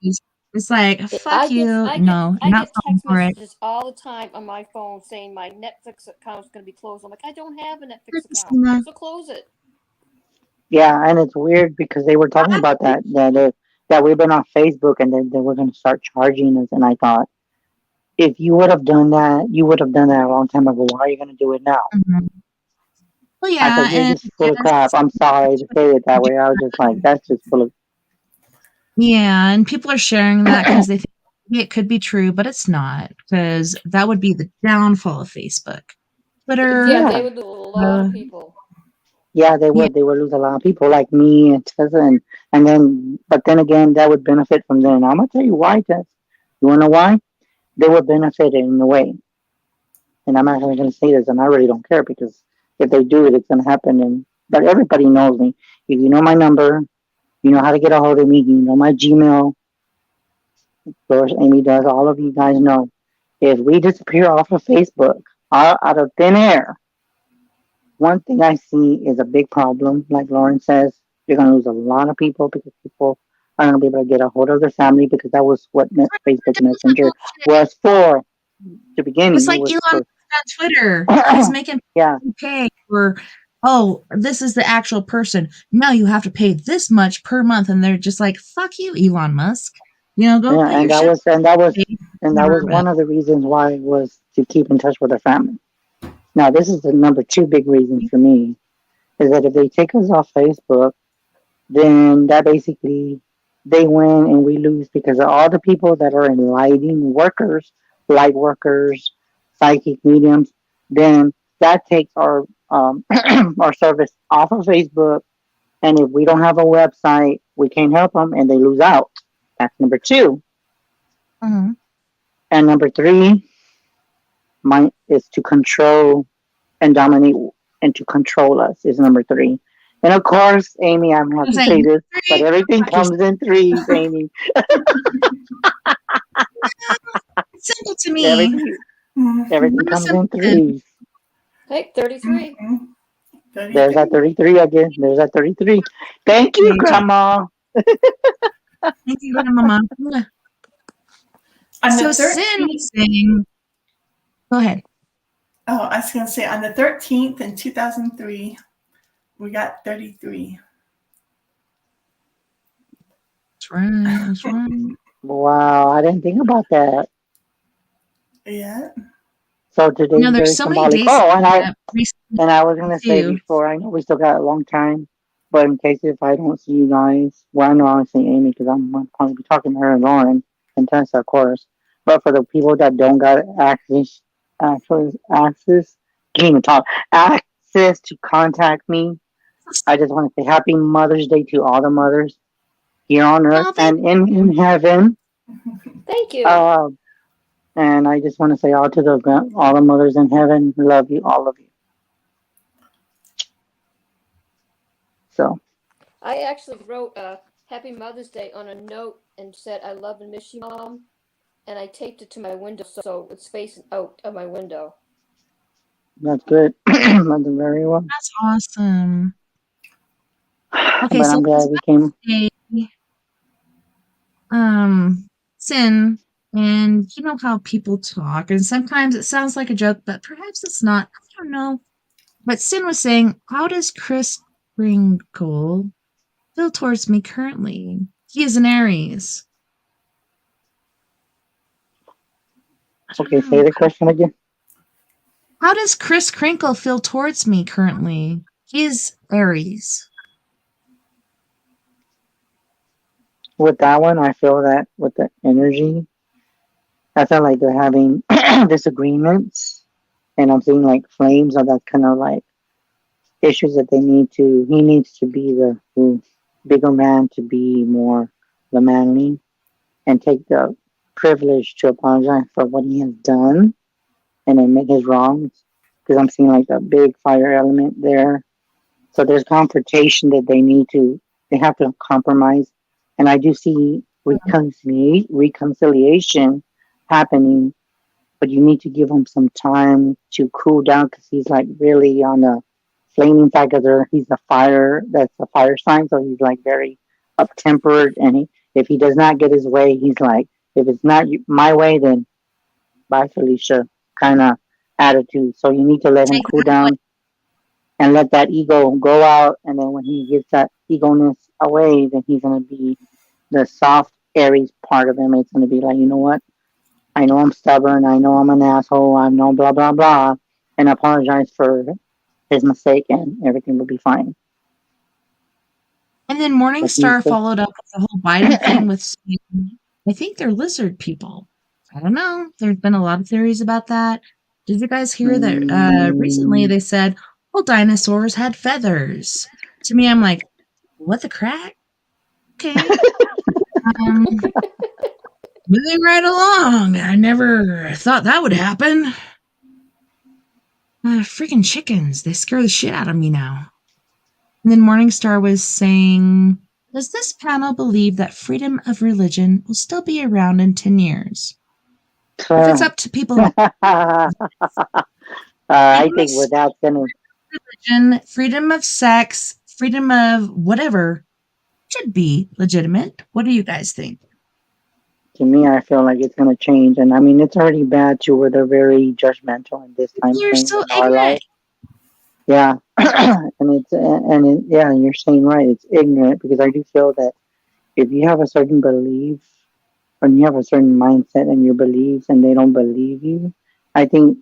those. It's like, I fuck get you. I get No, I you're not get falling text for it. messages all the time on my phone saying my Netflix account is going to be closed. I'm like, I don't have a Netflix account, Christina. so close it. yeah, and it's weird because they were talking about that we've been on Facebook and then they were going to start charging us. And I thought, if you would have done that, you would have done that a long time ago. Why are you going to do it now? Mhm. Well, I yeah, said, "You're and just full of crap." I'm sorry to say it that way. I was just like, "That's just full of." people are sharing that because they think maybe it could be true, but it's not, because that would be the downfall of Facebook. Yeah, Twitter, they Yeah, would lose a lot of people. yeah, they yeah, would. They would lose a lot of people like me and Tessa, and then, but then again, that would benefit from them. I'm gonna tell you why, Tess. You wanna know why? They would benefit in a way, and I'm not gonna say this, and I really don't care because if they do it, it's gonna happen. And but everybody knows me. If you know my number, you know how to get a hold of me. You know my Gmail. Doris, Amy does. All of you guys know. If we disappear off of Facebook, out of thin air, one thing I see is a big problem. Like Lauren says, you're going to lose a lot of people because people are going to be able to get a hold of their family because that was what Facebook Messenger was for. The beginning, it's it like was Elon for. Musk on Twitter. He's making Yeah, people pay for, oh, this is the actual person. Now you have to pay this much per month, and they're just like, "Fuck you, Elon Musk." Go yeah, pay your shit. and that was one of the reasons why it was to keep in touch with their family. Now, this is the number two big reason for me is that if they take us off Facebook, then that basically they win and we lose because of all the people that are in light workers, psychic mediums. Then that takes our our service off of Facebook, and if we don't have a website, we can't help them, and they lose out. That's number two, Mhm. and number three, mine is to control and dominate and to control us is number three. And of course, Amy, I'm gonna have It's to like, say this, but "Three, everything fuck yourself." comes in threes, Amy. It's simple to me. Everything everything Mhm. Real comes in simpleton. threes. Hey, 33. Mhm. There's that 33. 33 again. There's that 33. Thank you, Okay. Grandma. Thank you, little mama. On the So Sin 13th, was saying, go ahead. oh, I was going to say on the 13th in 2003, we got 33. That's right. That's right. Wow, I didn't think about that. Yeah. So today's There's very so many symbolic. days Oh, that recently and I was gonna say too. before, I know we still got a long time, but in case if I don't see you guys, well, I know I'll see Amy because I'm gonna probably be talking to her and Lauren and Tessa, of course. But for the people that don't got access, can't even talk, access to contact me, I just want to say Happy Mother's Day to all the mothers here on earth Oh, thank and in heaven. Thank you. Uh, and I just want to say all the mothers in heaven, love you, all of you. So. I actually wrote Happy Mother's Day on a note and said, I love and miss you, Mom. And I taped it to my window so it's facing out of my window. That's good. That's very well. that's awesome. Okay, But so I'm I was glad we came. about to say, Sin, and you know how people talk, and sometimes it sounds like a joke, but perhaps it's not. I don't know. But Sin was saying, how does Chris Kringle feel towards me currently? He is an Aries. I don't Okay, say know. the question again. How does Chris Crinkle feel towards me currently? He's Aries. With that one, I feel that with the energy, I feel like they're having disagreements, and I'm seeing like flames of that kind of like issues that they need to. He needs to be the bigger man to be more the manly and take the privilege to apologize for what he has done and admit his wrongs. Because I'm seeing like a big fire element there. So there's confrontation that they have to compromise. And I do see reconciliation happening, but you need to give him some time to cool down because he's like really on a flaming side because he's a fire, that's a fire sign. So he's like very up tempered. And if he does not get his way, he's like, if it's not my way, then bye, Felicia, kind of attitude. So you need to let him Take cool that away. down and let that ego go out. And then when he gets that egoness away, then he's going to be the soft Aries part of him. It's going to be like, you know what? I know I'm stubborn. I know I'm an asshole. I know blah, blah, blah. And apologize for his mistake and everything will be fine. And then But he's Morningstar just followed up with the whole Biden thing with saying, I think they're lizard people. I don't know. There's been a lot of theories about that. Did you guys hear that recently they said, well, dinosaurs had feathers? To me, I'm like, what the crack? Okay. Um, moving right along. I never thought that would happen. Freaking chickens. They scare the shit out of me now. And then Morningstar was saying, does this panel believe that freedom of religion will still be around in 10 years? If it's up to people who I think without gonna religion, freedom of sex, freedom of whatever should be legitimate. What do you guys think? to me, I feel like it's gonna change, and I mean, it's already bad too, where they're very judgmental in this time You're frame so in our life. ignorant. Yeah, yeah, you're saying right. It's ignorant because I do feel that if you have a certain belief or you have a certain mindset and your beliefs, and they don't believe you, I think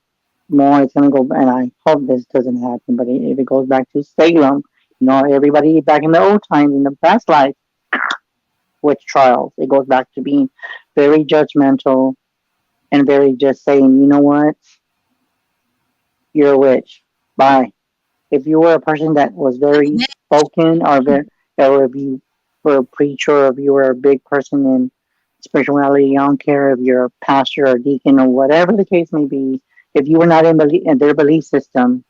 more it's gonna go. And I hope this doesn't happen, but if it goes back to Salem, everybody back in the old times in the past life, witch trials, it goes back to being very judgmental and very just saying, you know what, you're a witch. Bye. If you were a person that was very spoken, or if you were a preacher, or if you were a big person in spirituality, I don't care if you're a pastor or deacon or whatever the case may be. If you were not in their belief system,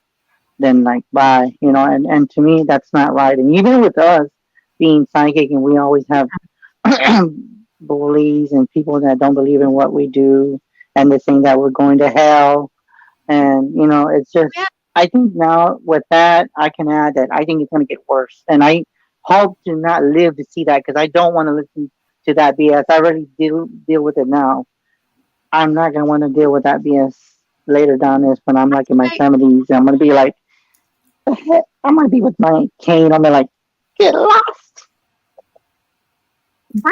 then like bye, and to me that's not right. And even with us being psychic, and we always have bullies and people that don't believe in what we do, and they think that we're going to hell, and it's just, Yeah, I think now with that, I can add that I think it's going to get worse. And I hope to not live to see that, because I don't want to listen to that BS. I already deal with it now. I'm not going to want to deal with that BS later down this when I'm like in my right. 70s. I'm going to be like, the heck? I'm going to be with my cane. I'm going to like, get lost. Bye.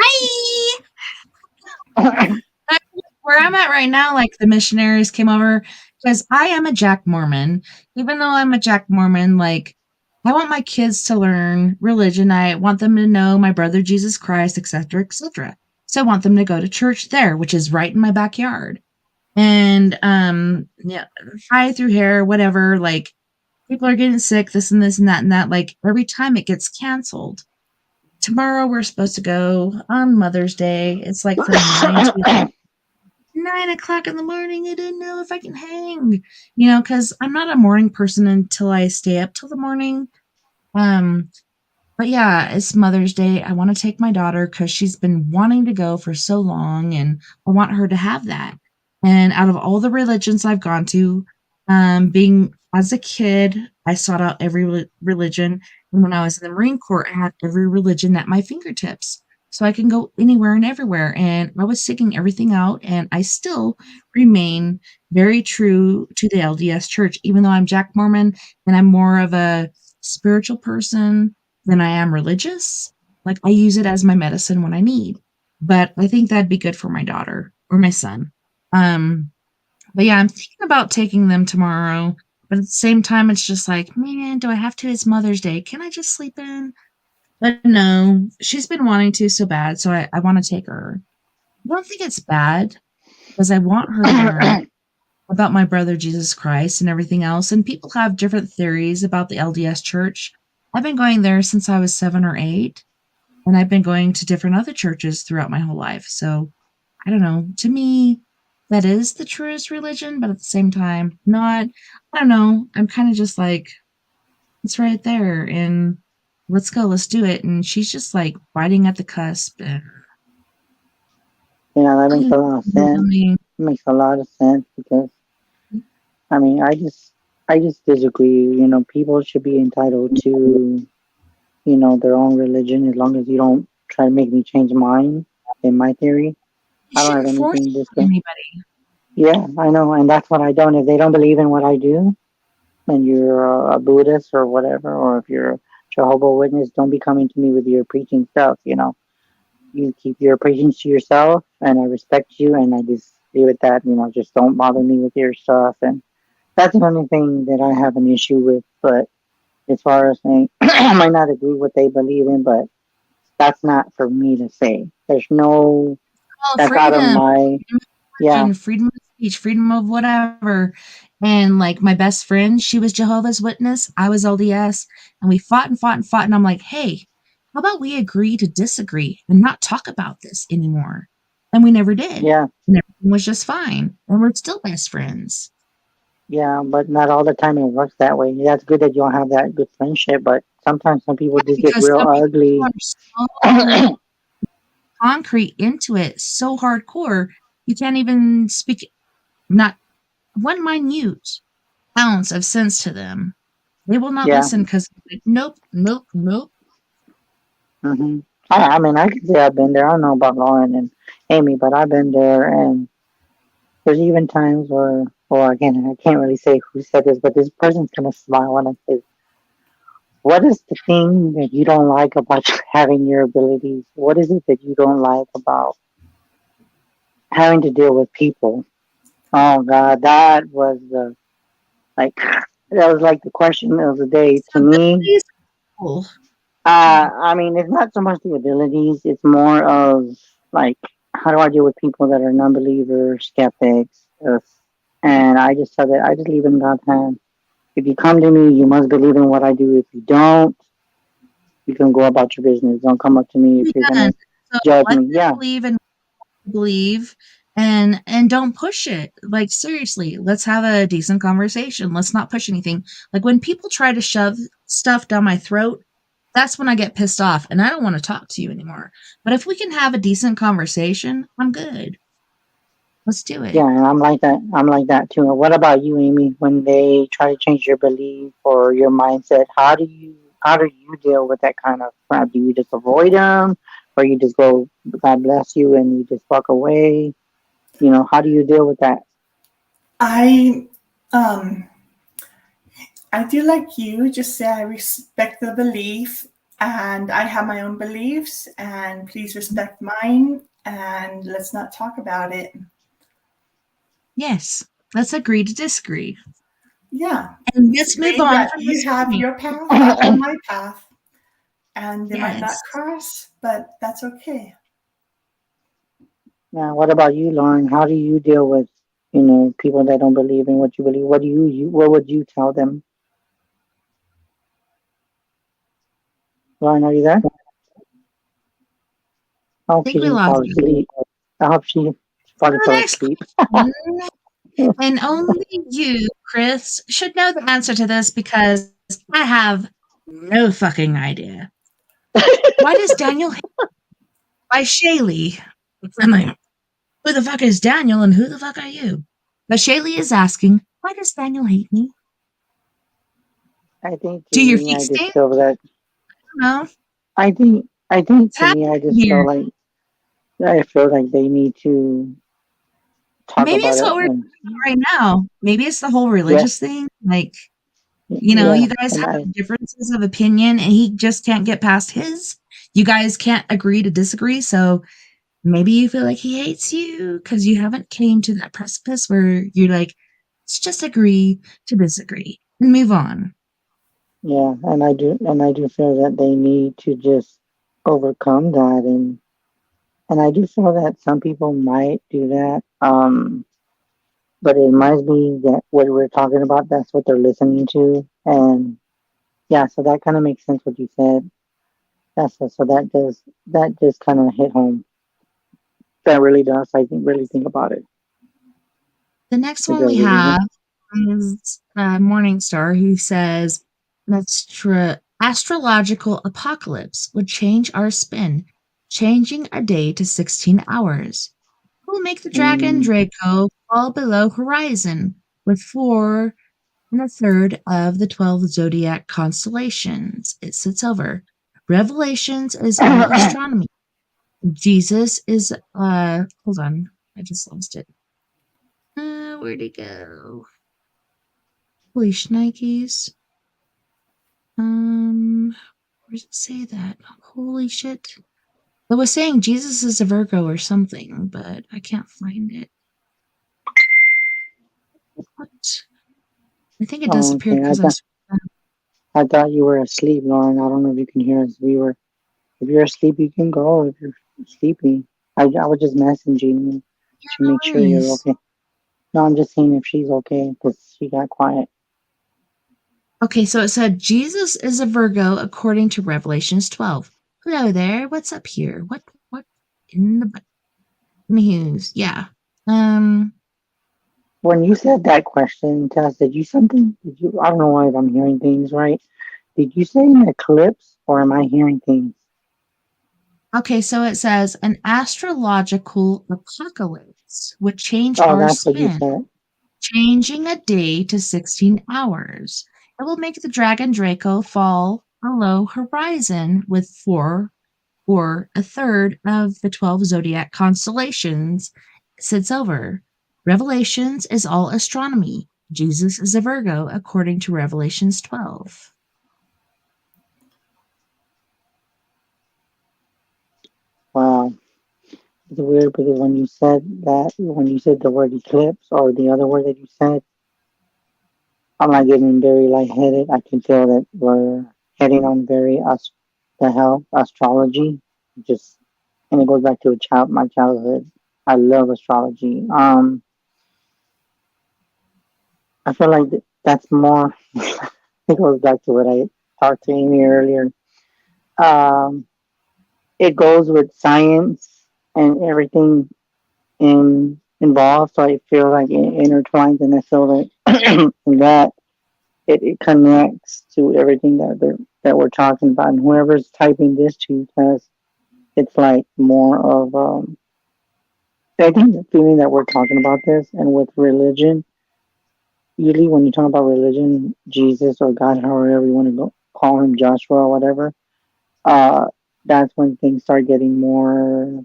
Where I'm at right now, like the missionaries came over because I am a Jack Mormon. Even though I'm a Jack Mormon, like I want my kids to learn religion. I want them to know my brother Jesus Christ, etc., etc. So I want them to go to church there, which is right in my backyard. And yeah, high through hair, whatever. Like people are getting sick, this and this and that and that. Like every time it gets canceled. Tomorrow we're supposed to go on Mother's Day. It's like from 9 o'clock in the morning. I don't know if I can hang, because I'm not a morning person until I stay up till the morning. Um, but yeah, it's Mother's Day. I want to take my daughter because she's been wanting to go for so long, and I want her to have that. And out of all the religions I've gone to, being as a kid, I sought out every religion. And when I was in the Marine Corps, I had every religion at my fingertips. So I can go anywhere and everywhere. And I was seeking everything out, and I still remain very true to the LDS Church, even though I'm Jack Mormon and I'm more of a spiritual person than I am religious. Like I use it as my medicine when I need. But I think that'd be good for my daughter or my son. Um, but yeah, I'm thinking about taking them tomorrow. But at the same time, it's just like, man, do I have to? It's Mother's Day. Can I just sleep in? But no, she's been wanting to so bad, so I want to take her. I don't think it's bad because I want her to learn about my brother Jesus Christ and everything else. And people have different theories about the LDS Church. I've been going there since I was 7 or 8, and I've been going to different other churches throughout my whole life. So I don't know. To me, that is the truest religion, but at the same time, not. I don't know. I'm kind of just like, it's right there, and let's go, let's do it. And she's just like biting at the cusp. And That makes a lot of sense. It makes a lot of sense because I mean, I just disagree. People should be entitled to, their own religion as long as you don't try to make me change mine. In my theory, you I don't have shouldn't force anything it this on way. anybody. Yeah, I know, and that's what I don't. If they don't believe in what I do, and you're a Buddhist or whatever, or if you're a Jehovah Witness, don't be coming to me with your preaching stuff. You keep your preaching to yourself, and I respect you, and I just leave it at that. Just don't bother me with your stuff, and That's the only thing that I have an issue with. But as far as saying, I might not agree what they believe in, but that's not for me to say. There's no, Oh, that's out of freedom, my, yeah, freedom of speech, freedom of whatever. And like my best friend, she was Jehovah's Witness, I was LDS, and we fought and fought and fought. And I'm like, hey, how about we agree to disagree and not talk about this anymore? And we never did. yeah, And everything was just fine. And we're still best friends. yeah, but not all the time it works that way. That's good that you'll have that good friendship, but sometimes some people Yeah, just get because real some people ugly. are so concrete into it, so hardcore, you can't even speak not one minute ounce of sense to them. They will not Yeah. listen because nope, nope, nope. hmm I mean, I can say I've been there. I don't know about Lauren and Amy, but I've been there, and there's even times where, well, again, I can't really say who said this, but this person's gonna smile when I say, "What is the thing that you don't like about having your abilities? What is it that you don't like about having to deal with people?" Oh God, that was the like that was like the question of the day to me. Abilities are cool. I mean, it's not so much the abilities; it's more of like how do I deal with people that are non-believers, skeptics, and I just tell that I just leave it in God's hands. If you come to me, you must believe in what I do. If you don't, you can go about your business. Don't come up to me if you're Yeah. gonna So judge let me. them Yeah, believe and believe and don't push it. Like seriously, let's have a decent conversation. Let's not push anything. Like when people try to shove stuff down my throat, that's when I get pissed off and I don't want to talk to you anymore. But if we can have a decent conversation, I'm good. Let's do yeah, it. and I'm like that. I'm like that too. What about you, Amy? When they try to change your belief or your mindset, how do you deal with that kind of crap? Do you just avoid them, or you just go, God bless you, and you just walk away? How do you deal with that? I um I do like you, just say I respect the belief and I have my own beliefs and please respect mine and let's not talk about it. Yes. Let's agree to disagree. Yeah. And It's let's move agreeing on that from you this have point. your path, I have my path, and they might not Yes. cross, but that's okay. Now, what about you, Lauren? How do you deal with people that don't believe in what you believe? What would you tell them? Lauren, are you there? I I hope she think we didn't lost fall you. asleep. I hope she probably For the fell next asleep. question, and only you, Chris, should know the answer to this because I have no fucking idea. Why does Daniel hate by Shaylee? I'm like, who the fuck is Daniel and who the fuck are you? But Shaylee is asking, why does Daniel hate me? I think to Do your me, feet I just stink? feel that. No. I think What's to me, happening I just here? feel like they need to talk Maybe about it's it. what we're And talking about right now. Maybe it's the whole yeah, religious thing. Like, yeah, you guys and I have differences of opinion and he just can't get past his. You guys can't agree to disagree. So maybe you feel like he hates you because you haven't came to that precipice where you're like, let's just agree to disagree and move on. yeah, and I do feel that they need to just overcome that, and I do feel that some people might do that. But it might be that what we're talking about, that's what they're listening to. And yeah, so that kind of makes sense what you said. So that just kind of hit home. That really does. I think really think about it. The next It one we does really. have is Morningstar, who says, astrological apocalypse would change our spin, changing our day to 16 hours. Will make the dragon Mm, Draco fall below horizon with 4 1/3 of the 12 zodiac constellations it sits over. Revelations is all astronomy. Jesus is hold on, I just lost it. Where'd it go? Holy shnikes. Where does it say that? Holy shit. I was saying Jesus is a Virgo or something, but I can't find it. What? I think it Oh, disappeared okay. because I thought you were asleep, Lauren. I don't know if you can hear us. If you're asleep, you can go. If you're sleepy, I was just messaging you to no make sure you're worries. okay. No, I'm just seeing if she's okay because she got quiet. Okay, so it said Jesus is a Virgo according to Revelations 12. Hello there. What's up here? What in the news? Yeah. Um When you said that question, Tess, did you something? Did you? I don't know why if I'm hearing things right. Did you say an eclipse or am I hearing things? okay, so it says an astrological apocalypse would change Oh, our that's what you spin, said. changing a day to 16 hours. It will make the dragon Draco fall below horizon with 4 or a third of the 12 zodiac constellations it sits over. Revelations is all astronomy. Jesus is a Virgo according to Revelations 12. Wow. It's weird because when you said the word eclipse or the other word that you said, I'm not getting very lightheaded. I can feel that we're heading on very the hell astrology. Just and it goes back to my childhood. I love astrology. I feel like that's more. It goes back to what I talked to Amy earlier. Um, it goes with science and everything involved. So I feel like it intertwines, and I feel that that it connects to everything that we're talking about. And whoever's typing this to us, it's like more of I think the feeling that we're talking about this, and with religion, usually when you talk about religion, Jesus or God, however you want to go, call him Joshua or whatever, uh, that's when things start getting more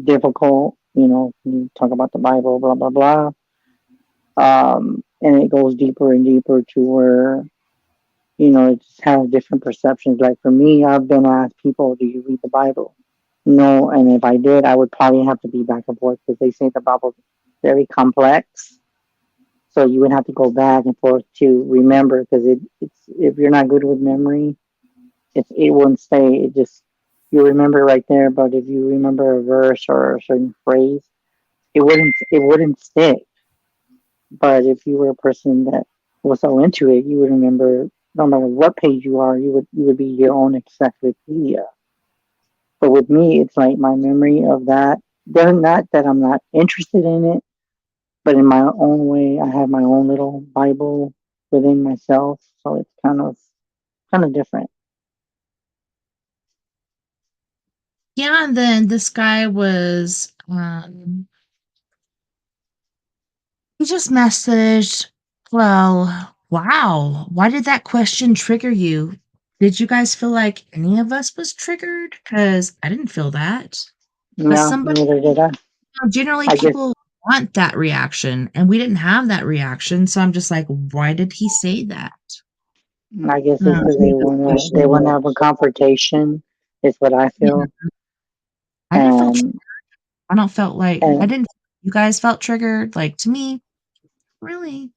difficult. You know, you talk about the Bible, blah blah blah, and it goes deeper and deeper to where it just has different perceptions. Like for me, I've been asked people, "Do you read the Bible?" No, and if I did, I would probably have to be back and forth because they say the Bible is very complex. So you would have to go back and forth to remember because it's if you're not good with memory, it won't stay. It just you remember right there. But if you remember a verse or a certain phrase, it wouldn't stick. But if you were a person that was so into it, you would remember no matter what page you are, you would be your own encyclopedia. But with me, it's like my memory of that. They're not that I'm not interested in it, but in my own way, I have my own little Bible within myself. So it's kind of different. Yeah, and then this guy was he just messaged, well, wow, why did that question trigger you? Did you guys feel like any of us was triggered? Because I didn't feel that. But No, somebody, neither did I. generally I guess people want that reaction, and we didn't have that reaction. So I'm just like, why did he say that? I guess it's Uh, because they wanna have a confrontation. Is what I yeah, feel. I didn't feel, And I don't felt like, I and didn't, you guys felt triggered. Like to me, really,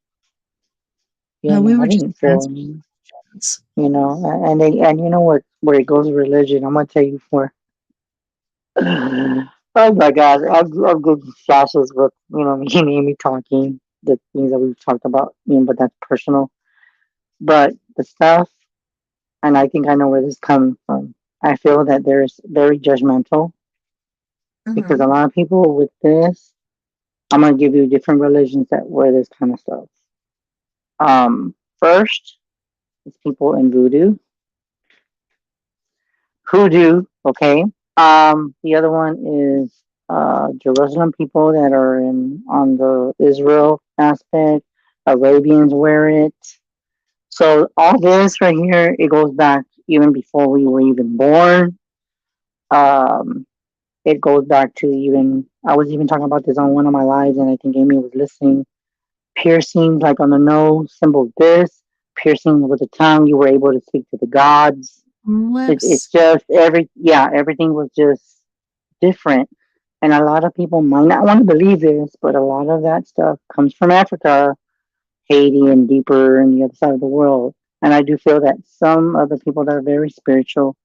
yeah, we no, were I just didn't feel. answering questions. And you know what? Where it goes with religion, I'm gonna tell you for. Oh my God, I'm getting flashes with me and Amy talking the things that we've talked about, but that's personal. But the stuff, and I think I know where this is coming from. I feel that there's very judgmental because Mhm. a lot of people with this, I'm gonna give you different religions that wear this kind of stuff. First, it's people in hoodoo, okay. The other one is Jerusalem people that are in on the Israel aspect. Arabians wear it. So all this right here, it goes back even before we were even born. Um, it goes back to even I was even talking about this on one of my lives, and I think Amy was listening. Piercings like on the nose, symbol this. Piercing with the tongue, you were able to speak to the gods. It's Lips. just everything was just different. And a lot of people might not want to believe this, but a lot of that stuff comes from Africa Haiti and deeper in the other side of the world. And I do feel that some of the people that are very spiritual,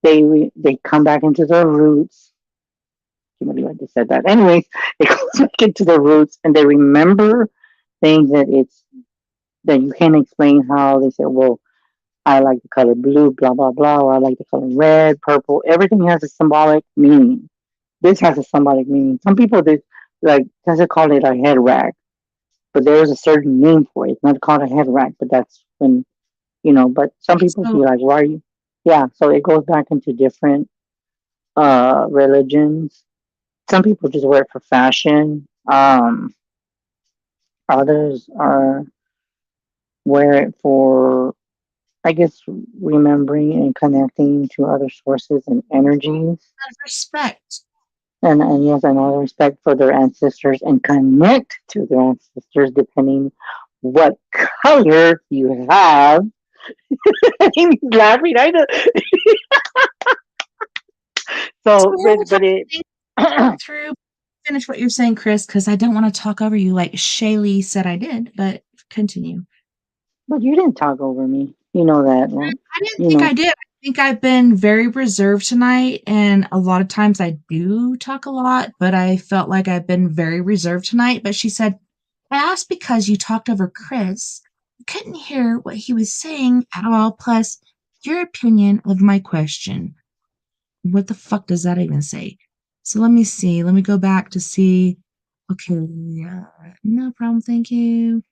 they come back into their roots. I can't believe I just said that. Anyways, they come back into their roots and they remember things that you can't explain how they say, well, I like the color blue, blah blah blah, or I like the color red, purple. Everything has a symbolic meaning. This has a symbolic meaning. Some people did like doesn't call it a head rag, but there is a certain name for it. It's not called a head rag, but that's when but some people be So, like, why are you yeah, so it goes back into different religions. Some people just wear it for fashion. Others are wear it for I guess remembering and connecting to other sources and energies. out of respect. And yes, and all respect for their ancestors and connect to their ancestors depending what color you have. He's laughing. I know. So So, we're all but it. talking through. Finish what you're saying, Chris, because I don't want to talk over you like Shaylee said I did, but continue. But you didn't talk over me. You know that. Well, I didn't you think I know. did. I think I've been very reserved tonight, and a lot of times I do talk a lot, but I felt like I've been very reserved tonight. But she said, I asked because you talked over Chris. You couldn't hear what he was saying at all, plus your opinion of my question. What the fuck does that even say? So let me see. Let me go back to see. Okay, no problem. Thank you.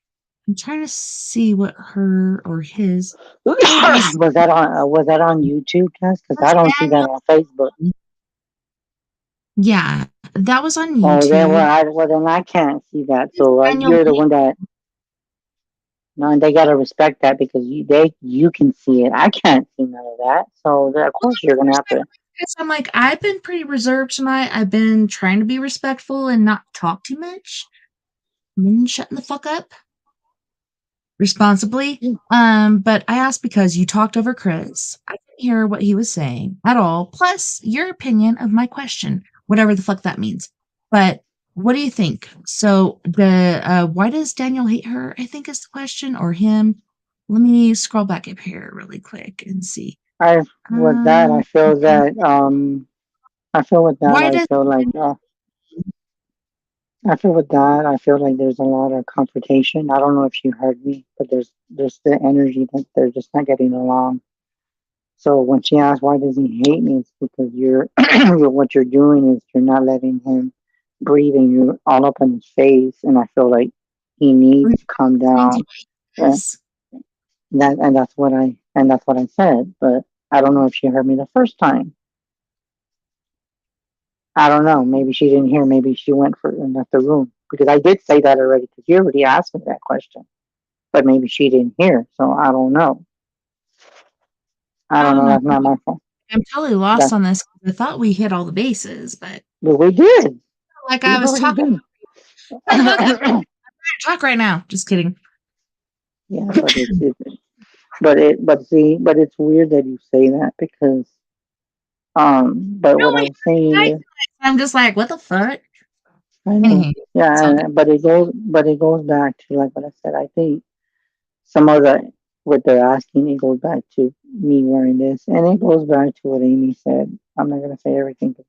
I'm trying to see what her or his. Oh, there's Was that on YouTube, Tess? Because I that's don't see that Daniel. on Facebook. Yeah, that was on Oh, then YouTube. then I can't see that. It's So Daniel. you're the one that no, and they gotta respect that because you can see it. I can't see none of that. So of Well, course you're gonna have to. I'm like, I've been pretty reserved tonight. I've been trying to be respectful and not talk too much. I've been shutting the fuck up responsibly. But I asked because you talked over Chris. I didn't hear what he was saying at all. Plus your opinion of my question, whatever the fuck that means. But what do you think? So the why does Daniel hate her? I think is the question, or him. Let me scroll back up here really quick and see. I with that Um, I feel with that why does I feel with that I feel like there's a lot of confrontation. I don't know if you heard me, but there's the energy that they're just not getting along. So when she asked why does he hate me, it's because what you're doing is you're not letting him breathe and you're all up in his face. And I feel like he are needs you to calm listening to down. And this? that's what I said. But I don't know if she heard me the first time. I don't know. Maybe she didn't hear. Maybe she went for and left the room because I did say that already. Because you already asked me that question, but maybe she didn't hear. So I don't know. I I don't don't know. know. That's not my fault. I'm totally lost That's on this. I thought we hit all the bases, but but we did. like I We've was already talking. done. Shut the fuck up! Talk right now. Just kidding. Yeah, but it's weird that you say that because but No, what I wait. was saying is I'm just like, what the fuck? I know. Anyway, it's all good. Yeah, but it goes back to like what I said. I think some of the what they're asking it goes back to me wearing this, and it goes back to what Amy said. I'm not gonna say everything because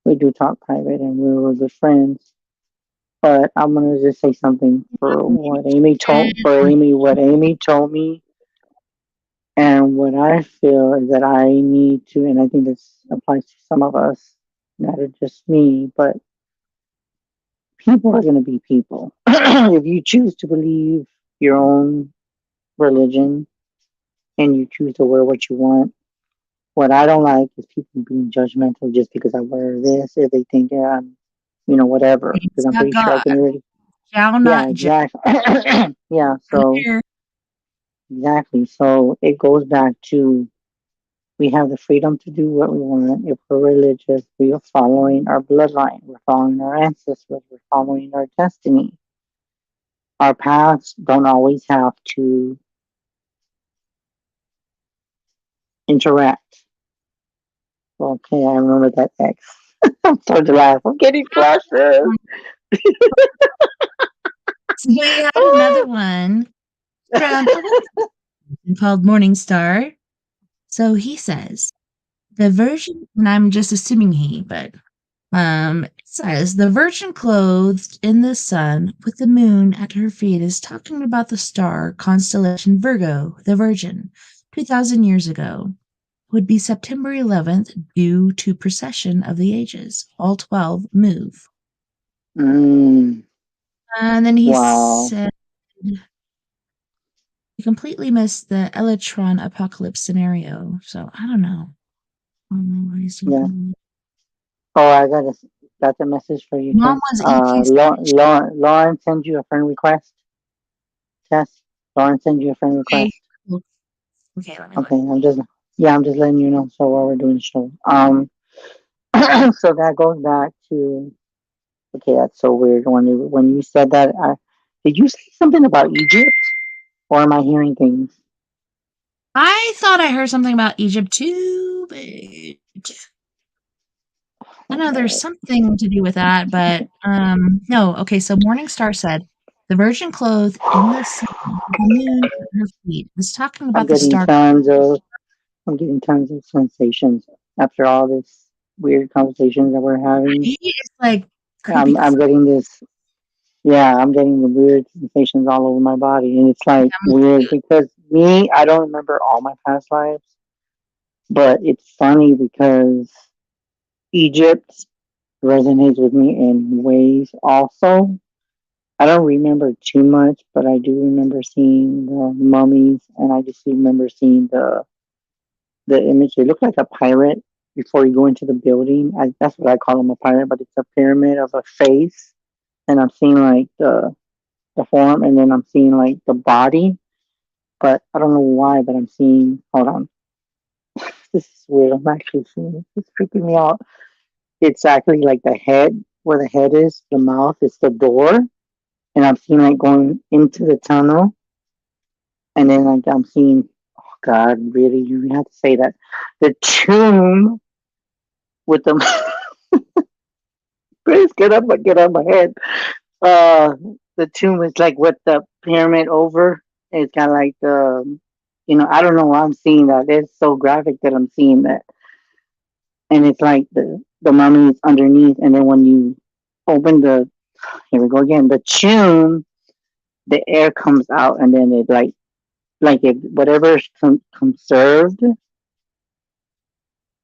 we do talk private and we're good friends. But I'm gonna just say something for what Amy told me. And what I feel is that I need to, and I think this applies to some of us, not just me, but people are going to be people. If you choose to believe your own religion and you choose to wear what you want, what I don't like is people being judgmental just because I wear this, if they think, yeah, I'm, whatever. Because It's I'm not pretty sure I God. can already, Shall yeah, not judge. exactly. Yeah, I'm so, here. exactly. So it goes back to we have the freedom to do what we want. If we're religious, we are following our bloodline, we're following our ancestors, we're following our destiny. Our paths don't always have to interact. Okay, I remember that X. I'm starting to laugh. I'm getting flushes. So we had another one from a website called Morningstar. So he says the version, and I'm just assuming but it says the virgin clothed in the sun with the moon at her feet is talking about the star constellation Virgo, the Virgin, 2,000 years ago. Would be September 11th due to precession of the ages. All 12 move. Mm, And then he wow. said he completely missed the Electron apocalypse scenario. So I don't know. Yeah. Oh, got the message for you, Mom Tess. was EQ. Lauren send you a friend request. Tess, Lauren send you a friend Okay. request. Cool. Okay, let me look. Okay, I'm just letting you know. So while we're doing the show, so that goes back to. Okay, that's so weird. When you said that, did you say something about Egypt, or am I hearing things? I thought I heard something about Egypt too, but I know there's something to do with that, but no. Okay, so Morningstar said the virgin clothed in the sun, with the moon at her feet is talking I'm about the getting star. tons of I'm getting tons of sensations after all this weird conversations that we're having. It's like creepy. I'm getting this. Yeah, I'm getting the weird sensations all over my body, and it's like weird because I don't remember all my past lives, but it's funny because Egypt resonates with me in ways also. I don't remember too much, but I do remember seeing the mummies, and I just remember seeing the image. They look like a pirate before you go into the building. That's what I call them, a pirate, but it's a pyramid of a face, and I'm seeing like the form, and then I'm seeing like the body, but I don't know why, but I'm seeing. Hold on, this is weird. I'm actually seeing it. It's freaking me out. It's actually like the head, where the head is, the mouth is the door, and I'm seeing like going into the tunnel, and then like I'm seeing. Oh God, really? You have to say that the tomb with the. Please get up my head. Uh, the tomb is like with the pyramid over. It's kind of like I don't know why I'm seeing that. It's so graphic that I'm seeing that, and it's like the mummy is underneath, and then when you open here we go again, the tomb, the air comes out, and then it like if whatever's conserved,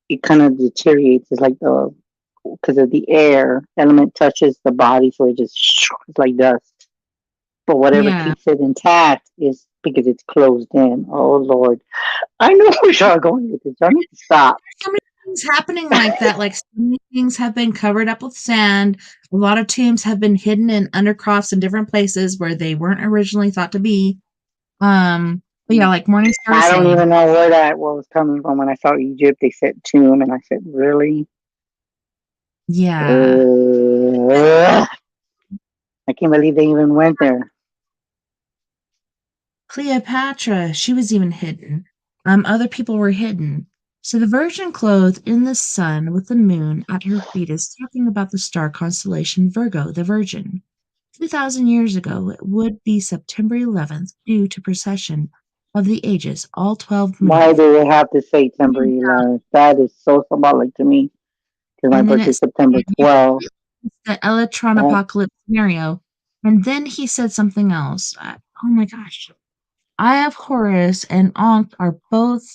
it kind of deteriorates. It's like because of the air element touches the body, so it just it's like dust. But whatever Yeah. keeps it intact is because it's closed in. Oh Lord, I know where y'all going with this. Y'all need to stop. So many things happening like that. Like so many things have been covered up with sand. A lot of tombs have been hidden in undercrofts in different places where they weren't originally thought to be. But yeah, like Morningstar is I don't saying. even know where that was coming from. When I saw Egypt, they said tomb, and I said, really? Yeah. I can't believe they even went there. Cleopatra, she was even hidden. Other people were hidden. So the virgin clothed in the sun with the moon at her feet is talking about the star constellation Virgo, the Virgin. 2,000 years ago, it would be September 11th due to precession of the ages. All 12 Why move. do they have to say September 11th? That is so symbolic to me. Because my And then birthday it is September said, 12th. the Electron That, apocalypse scenario. And then he said something else. Oh my gosh. Eye of Horus and Ankh are both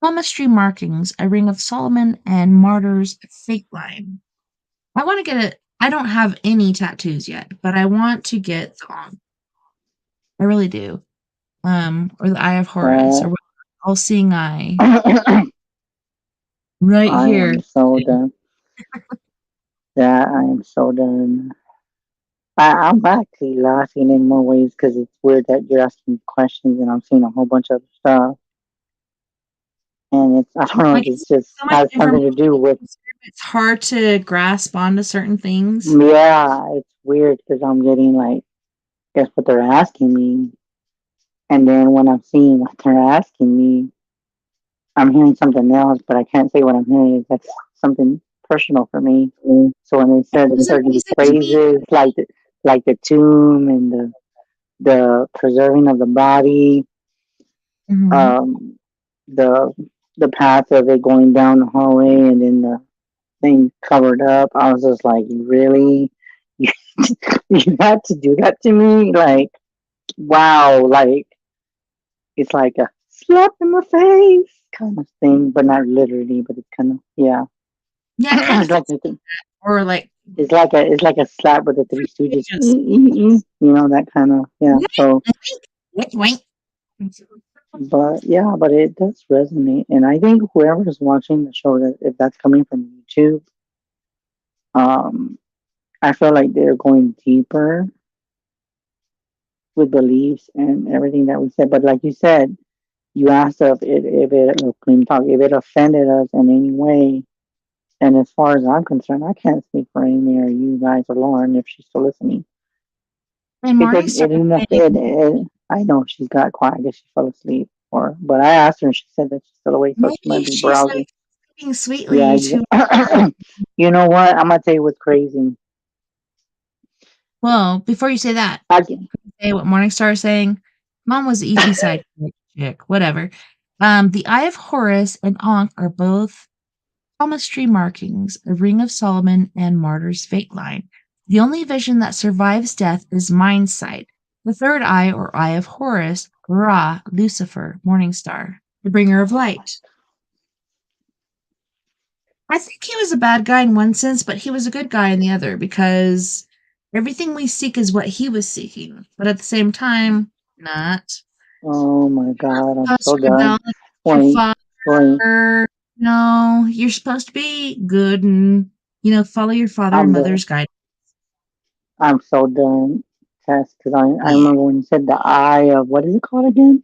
palmistry markings, a ring of Solomon, and Martyr's fate line. I want to get it. I don't have any tattoos yet, but I want to get the Ankh. I really do. Or the Eye of Horus, or all seeing eye. Right I here. am so done. Yeah, I am so done. I'm actually laughing in more ways because it's weird that you're asking questions and I'm seeing a whole bunch of stuff. And I don't know, Like it's just so much has something to information. do with, It's hard to grasp onto certain things. yeah, it's weird because I'm getting like, guess what they're asking me. And then when I'm seeing what they're asking me, I'm hearing something else, but I can't say what I'm hearing. That's something personal for me. So when they said Does it certain basically mean phrases, like like the tomb and the preserving of the body, Mhm. um, the the path of it going down the hallway, and then the thing covered up. I was just like, really, you, you had to do that to me? Like, wow, like it's like a slap in the face kind of thing, but not literally, but it's kind of yeah. Yeah, it kind it's of like feels or like it's like a slap with the Three Stooges. You know that kind of yeah. So, wink, wink. but yeah, but it does resonate, and I think whoever is watching the show, that if that's coming from YouTube, um, I feel like they're going deeper with beliefs and everything that we said. But like you said, you asked if it offended us in any way. And as far as I'm concerned, I can't speak for Amy or you guys or Lauren if she's still listening. And It didn't. Morningstar It didn't. I know she's got quiet. I guess she fell asleep. But I asked her, and she said that she's still awake, so she might maybe be she's browsing. like speaking Yeah. sweetly to You know what? I'm gonna tell you what's crazy. well, before you say that, I can, say what Morningstar is saying. Mom was the ET side chick, whatever. The Eye of Horus and Ankh are both palmistry markings, a ring of Solomon and Martyr's fate line. The only vision that survives death is mind sight. The third eye, or Eye of Horus, Ra, Lucifer, Morningstar, the bringer of light. I think he was a bad guy in one sense, but he was a good guy in the other because everything we seek is what he was seeking. But at the same time, not. oh my God, I'm Supposed so to rebel done. against your Point. Point. father. No, you're supposed to be good and, follow your father and I'm the. mother's guide. I'm so done. Tess, because I Yeah. remember when you said the eye of what is it called again?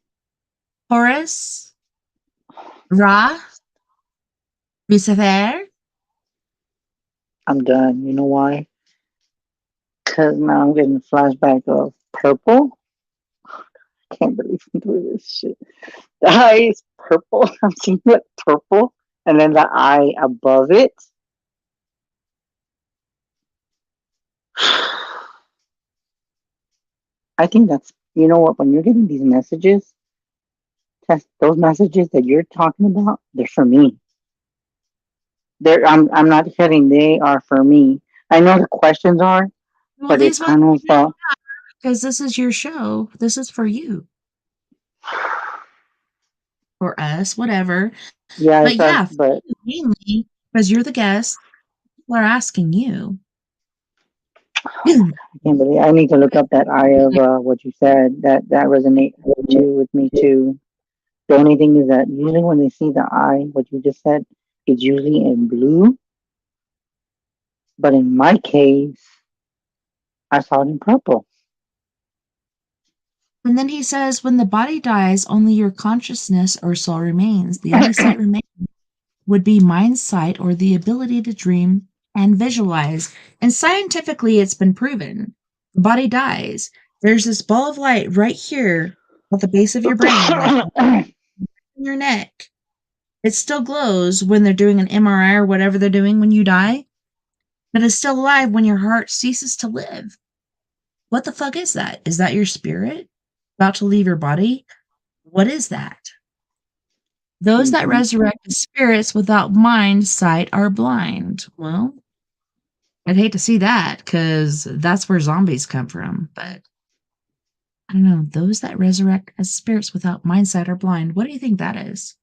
Horus, Ra, Lucifer. I'm done. You know why? Because now I'm getting a flashback of purple. I can't believe I'm doing this shit. The eye is purple. I'm seeing it purple, and then the eye above it. I think that's you know what when you're getting these messages, Tess, those messages that you're talking about, they're for me. I'm not kidding. They are for me. I know the questions are, Well, but it's these ones, kind of because this is your show. This is for you, for us, whatever. yeah, But it's us, yeah, for but you mainly, because you're the guest, people are asking you. I can't believe I need to look up that eye of what you said. That resonates too with me too. The only thing is that usually when they see the eye, what you just said, it's usually in blue. But in my case, I saw it in purple. And then he says, when the body dies, only your consciousness or soul remains. The only sight remaining would be mind sight or the ability to dream and visualize. And scientifically, it's been proven. The body dies. There's this ball of light right here at the base of your brain, like in your neck. It still glows when they're doing an MRI or whatever they're doing when you die, but it's still alive when your heart ceases to live. What the fuck is that? Is that your spirit about to leave your body? What is that? Those that hmm resurrect as spirits without mind sight are blind. Well, I'd hate to see that because that's where zombies come from. But I don't know. Those that resurrect as spirits without mind sight are blind. What do you think that is?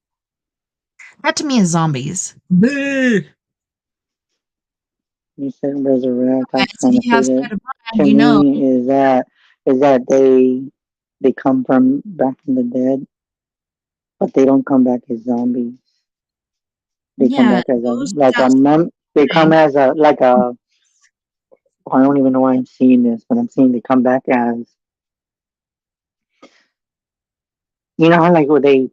That to me is zombies. Boo! You said resurrect. I Guys, was if trying to you have figure. sight of To mind, me, is that they come from back from the dead, but they don't come back as zombies. They come yeah, back as a those like a without mem. They come mind. as a like a. I don't even know why I'm seeing this, but I'm seeing they come back as you know how like when they.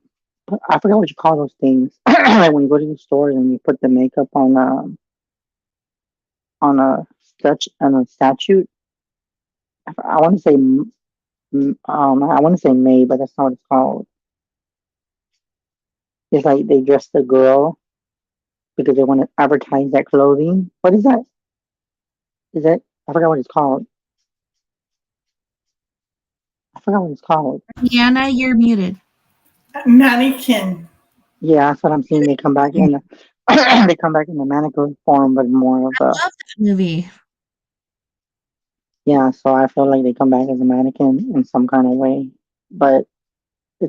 I forgot what you call those things. Like when you go to the stores and you put the makeup on a statue. I want to say I want to say May, but that's not what it's called. It's like they dress the girl because they want to advertise that clothing. What is that? Is that I forgot what it's called. forgot what it's called. Deanna, you're muted. Mannequin. Yeah, that's what I'm seeing. They come back in the they come back in the mannequin form, but more of I a love that movie. yeah. So I feel like they come back as a mannequin in some kind of way, but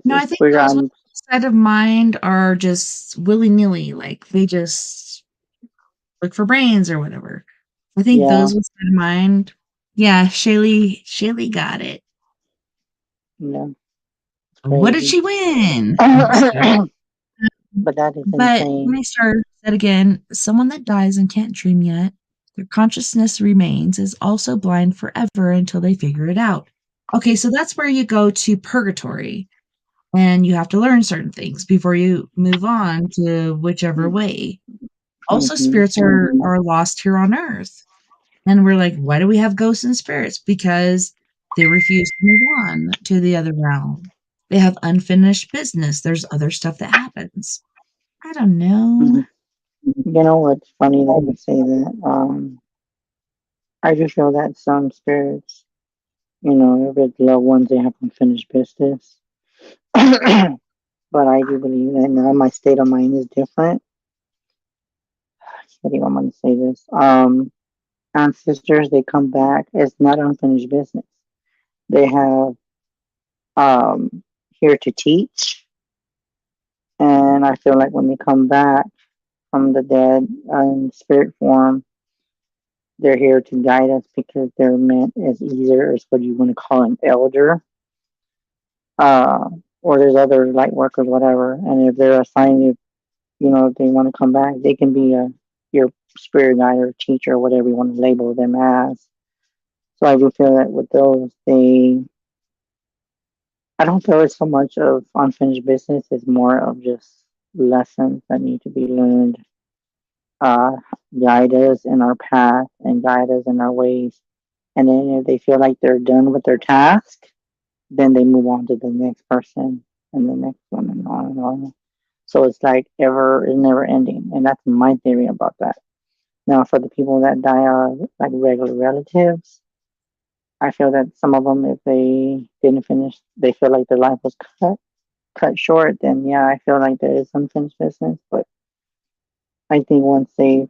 No, I it's think weird. those with sleight of mind are just willy nilly. Like they just look for brains or whatever. I think Yeah, those with sleight of mind. Yeah, Shaylee got it. yeah, it's What did crazy. she win? No, just kidding. But that is But insane. my star said again, someone that dies and can't dream yet, their consciousness remains, is also blind forever until they figure it out. Okay, so that's where you go to purgatory and you have to learn certain things before you move on to whichever way. Also, Mm-hmm. spirits are lost here on earth. And we're like, why do we have ghosts and spirits? Because they refuse to move on to the other realm. They have unfinished business. There's other stuff that happens. I don't know. You know what's funny that you say that? I just feel that some spirits, with loved ones, they have unfinished business. But I do believe that now my state of mind is different. How do I'm going to say this? Ancestors, they come back. It's not unfinished business. They have here to teach, and I feel like when they come back from the dead in spirit form, they're here to guide us because they're meant as either as what you want to call an elder, uh, or there's other light workers, whatever. And if they're assigned, if they want to come back, they can be your spirit guide or teacher or whatever you want to label them as. So I do feel that with those, I don't feel it's so much of unfinished business. It's more of just lessons that need to be learned, uh, guide us in our path and guide us in our ways. And then if they feel like they're done with their task, then they move on to the next person and the next one and on and on. So it's like it's never ending. And that's my theory about that. Now, for the people that die are like regular relatives, I feel that some of them, if they didn't finish, they feel like their life was cut short. Then yeah, I feel like there is unfinished business. But I think once they're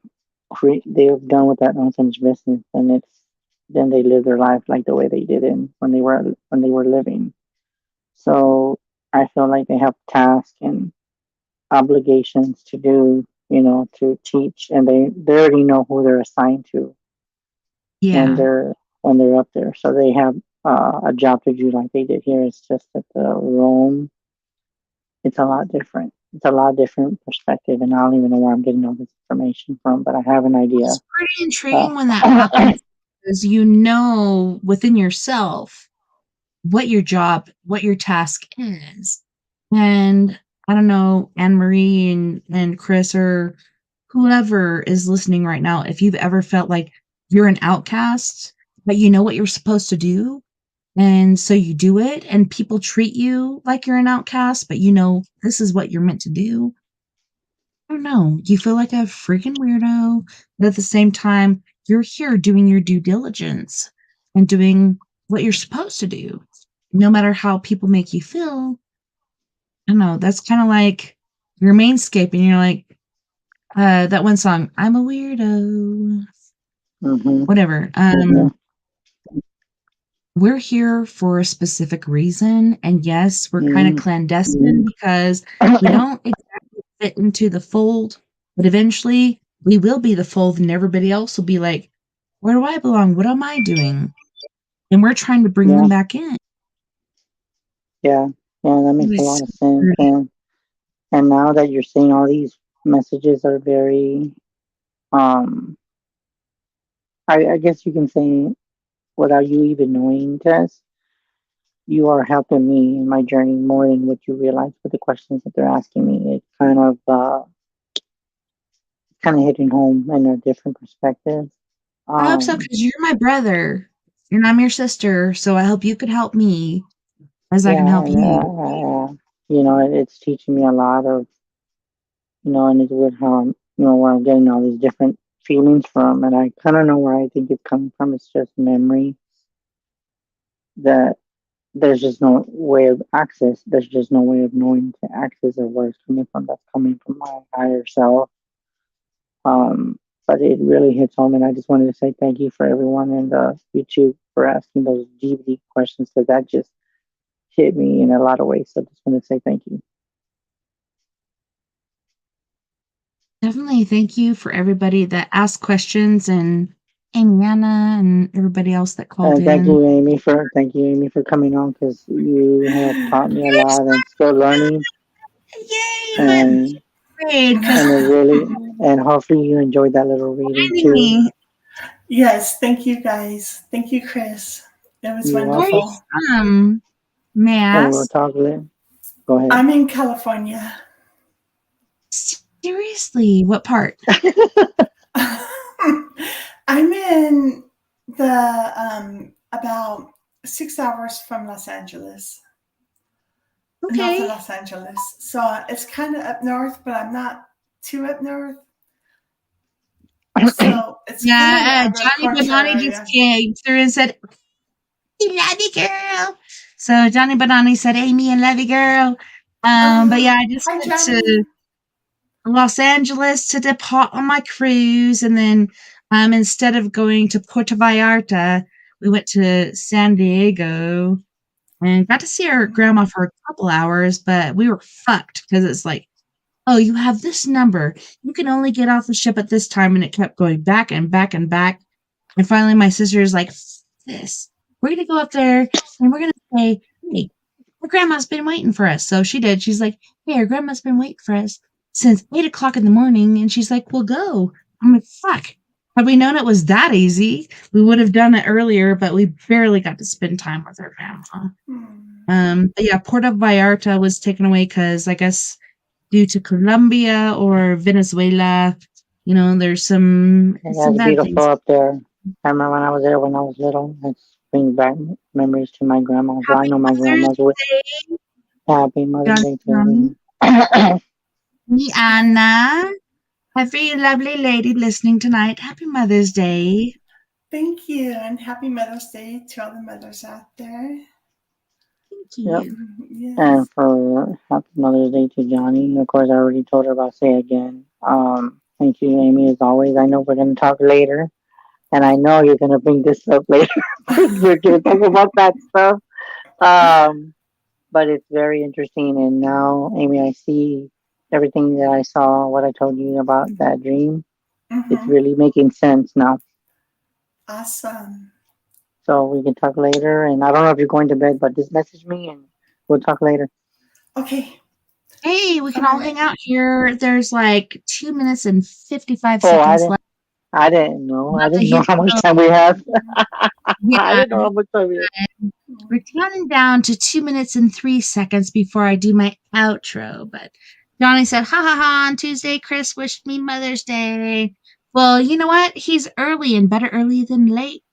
done with that unfinished business, then they live their life like the way they did it when they were living. So I feel like they have tasks and obligations to do, to teach, and they already know who they're assigned to when Yeah. they're up there. So they have a job to do like they did here. It's just that the Rome, it's a lot different. It's a lot different perspective, and I don't even know where I'm getting all this information from, but I have an idea. It's pretty Uh, intriguing when that happens because you know within yourself what your job, what your task is. And I don't know, Anne Marie and Chris or whoever is listening right now, if you've ever felt like you're an outcast, but you know what you're supposed to do, and so you do it, and people treat you like you're an outcast, but you know this is what you're meant to do. I don't know. You feel like a freaking weirdo, but at the same time, you're here doing your due diligence and doing what you're supposed to do. No matter how people make you feel, I don't know. That's kind of like your mainscape, and you're like, that one song, I'm a weirdo. hmm Whatever. Yeah. We're here for a specific reason. And yes, we're kind of Mm. clandestine because we don't exactly fit into the fold, but eventually we will be the fold, and everybody else will be like, where do I belong? What am I doing? And we're trying to bring Yeah. them back in. Yeah. Yeah. That makes a lot of sense. And now that you're saying all these messages are very, um, I guess you can say without you even knowing, Tess, you are helping me in my journey more than what you realize with the questions that they're asking me. It's kind of hitting home in a different perspective. I hope so Um, because you're my brother and I'm your sister. So I hope you could help me as I can yeah, help and you. it's teaching me a lot of, and it's weird how where I'm getting all these different feelings from, and I kind of know where I think it's coming from. It's just memory that there's just no way of access. There's just no way of knowing to access or where it's coming from. That's coming from my higher self. Um, but it really hits home, and I just wanted to say thank you for everyone and YouTube for asking those deep, deep questions because that just hit me in a lot of ways. So just want to say thank you. Definitely thank you for everybody that asked questions and Amiana and everybody else that called And in. thank you, Amy, for coming on because you have taught me a lot and still learning. Yay! But And great, because and it really and hopefully you enjoyed that little reading too. me. Yes, thank you guys. Thank you, Chris. It was You're Where are you welcome. wonderful. from? May I And we'll ask? talk later. Go ahead. I'm in California. Seriously, what part? I'm in the about 6 hours from Los Angeles, north of Okay. Los Angeles. So it's kind of up north, but I'm not too up north. So it's kind Yeah, of a Johnny cornfield Bonani just area. came through and said, "I love you, girl." So Johnny Bonani said, "Amy, I love you, girl." But yeah, I just Hi, went Johnny. to Los Angeles to depart on my cruise, and then instead of going to Puerto Vallarta, we went to San Diego and got to see our grandma for a couple hours, but we were fucked because it's like, oh, you have this number. You can only get off the ship at this time, and it kept going back and back and back. And finally, my sister is like, this. We're going to go up there and we're going to say, hey, our grandma's been waiting for us. So she did. She's like, hey, our grandma's been waiting for us since 8 o'clock in the morning. And she's like, we'll go. I'm like, fuck. Had we known it was that easy, we would have done it earlier, but we barely got to spend time with our grandma. But yeah, Puerto Vallarta was taken away because I guess due to Colombia or Venezuela, there's some That's bad beautiful things. up there. I remember when I was there when I was little. It brings back memories to my grandma. So I Happy know my Mother's grandma's with Day, Happy Mother's Day to Johnny. everyone. Me, Anna. Every lovely lady listening tonight, happy Mother's Day. Thank you, and happy Mother's Day to all the mothers out there. Thank Yep. you. Yes. And for Happy Mother's Day to Johnny. Of course, I already told her about Say Again. Thank you, Amy, as always. I know we're going to talk later. And I know you're going to bring this up later. We're going to talk about that stuff. But it's very interesting. And now, Amy, I see everything that I saw, what I told you about that dream. It's really making sense now. Awesome. So we can talk later. And I don't know if you're going to bed, but just message me and we'll talk later. Okay. Hey, we can all Alright. hang out here. There's like 2 minutes and 55 Oh, seconds left. I didn't know. I Love to didn't hear know how much from time we have. I yeah. didn't know how much time we have. We're counting down to 2 minutes and 3 seconds before I do my outro. But Johnny said, ha ha ha, on Tuesday, Chris wished me Mother's Day. Well, you know what? He's early and better early than late,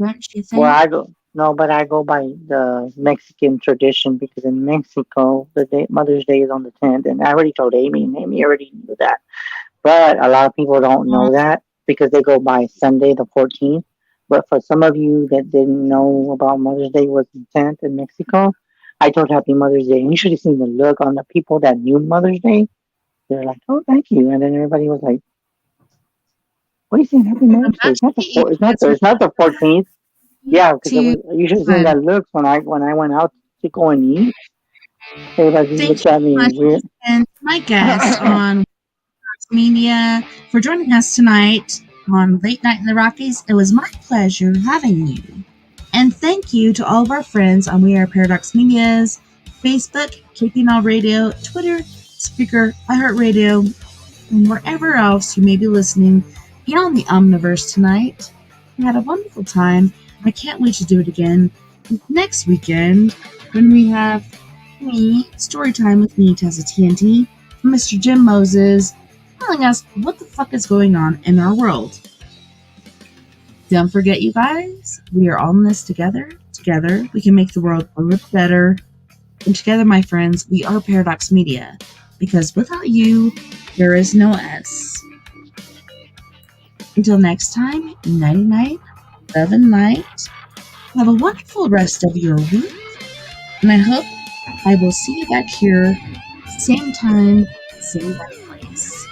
don't you Well, think? but I go by the Mexican tradition because in Mexico, Mother's Day is on the 10th. And I already told Amy, and Amy already knew that. But a lot of people don't know that because they go by Sunday the 14th. But for some of you that didn't know about Mother's Day was the 10th in Mexico, I told Happy Mother's Day. And you should have seen the look on the people that knew Mother's Day. They're like, oh, thank you. And then everybody was like, what are you saying? Happy Mother's Day? That's sweet. It's not the 14th. Yeah, because To you should have seen that look when I went out to go and eat. Everybody thank you looked at so me much, weird. and my guest on Media for joining us tonight on Late Night in the Rockies. It was my pleasure having you. And thank you to all of our friends on We Are Paradox Media's Facebook, KPNL Radio, Twitter, Spreaker, iHeartRadio, and wherever else you may be listening beyond the Omniverse tonight. We had a wonderful time. I can't wait to do it again next weekend when we have me, story time with me, TessaTNT, and Mr. Jim Moses, telling us what the fuck is going on in our world. Don't forget, you guys, we are all in this together. Together, we can make the world a little better. And together, my friends, we are Paradox Media. Because without you, there is no us. Until next time, nighty night, love and light. Have a wonderful rest of your week. And I hope I will see you back here, same time, same bad place.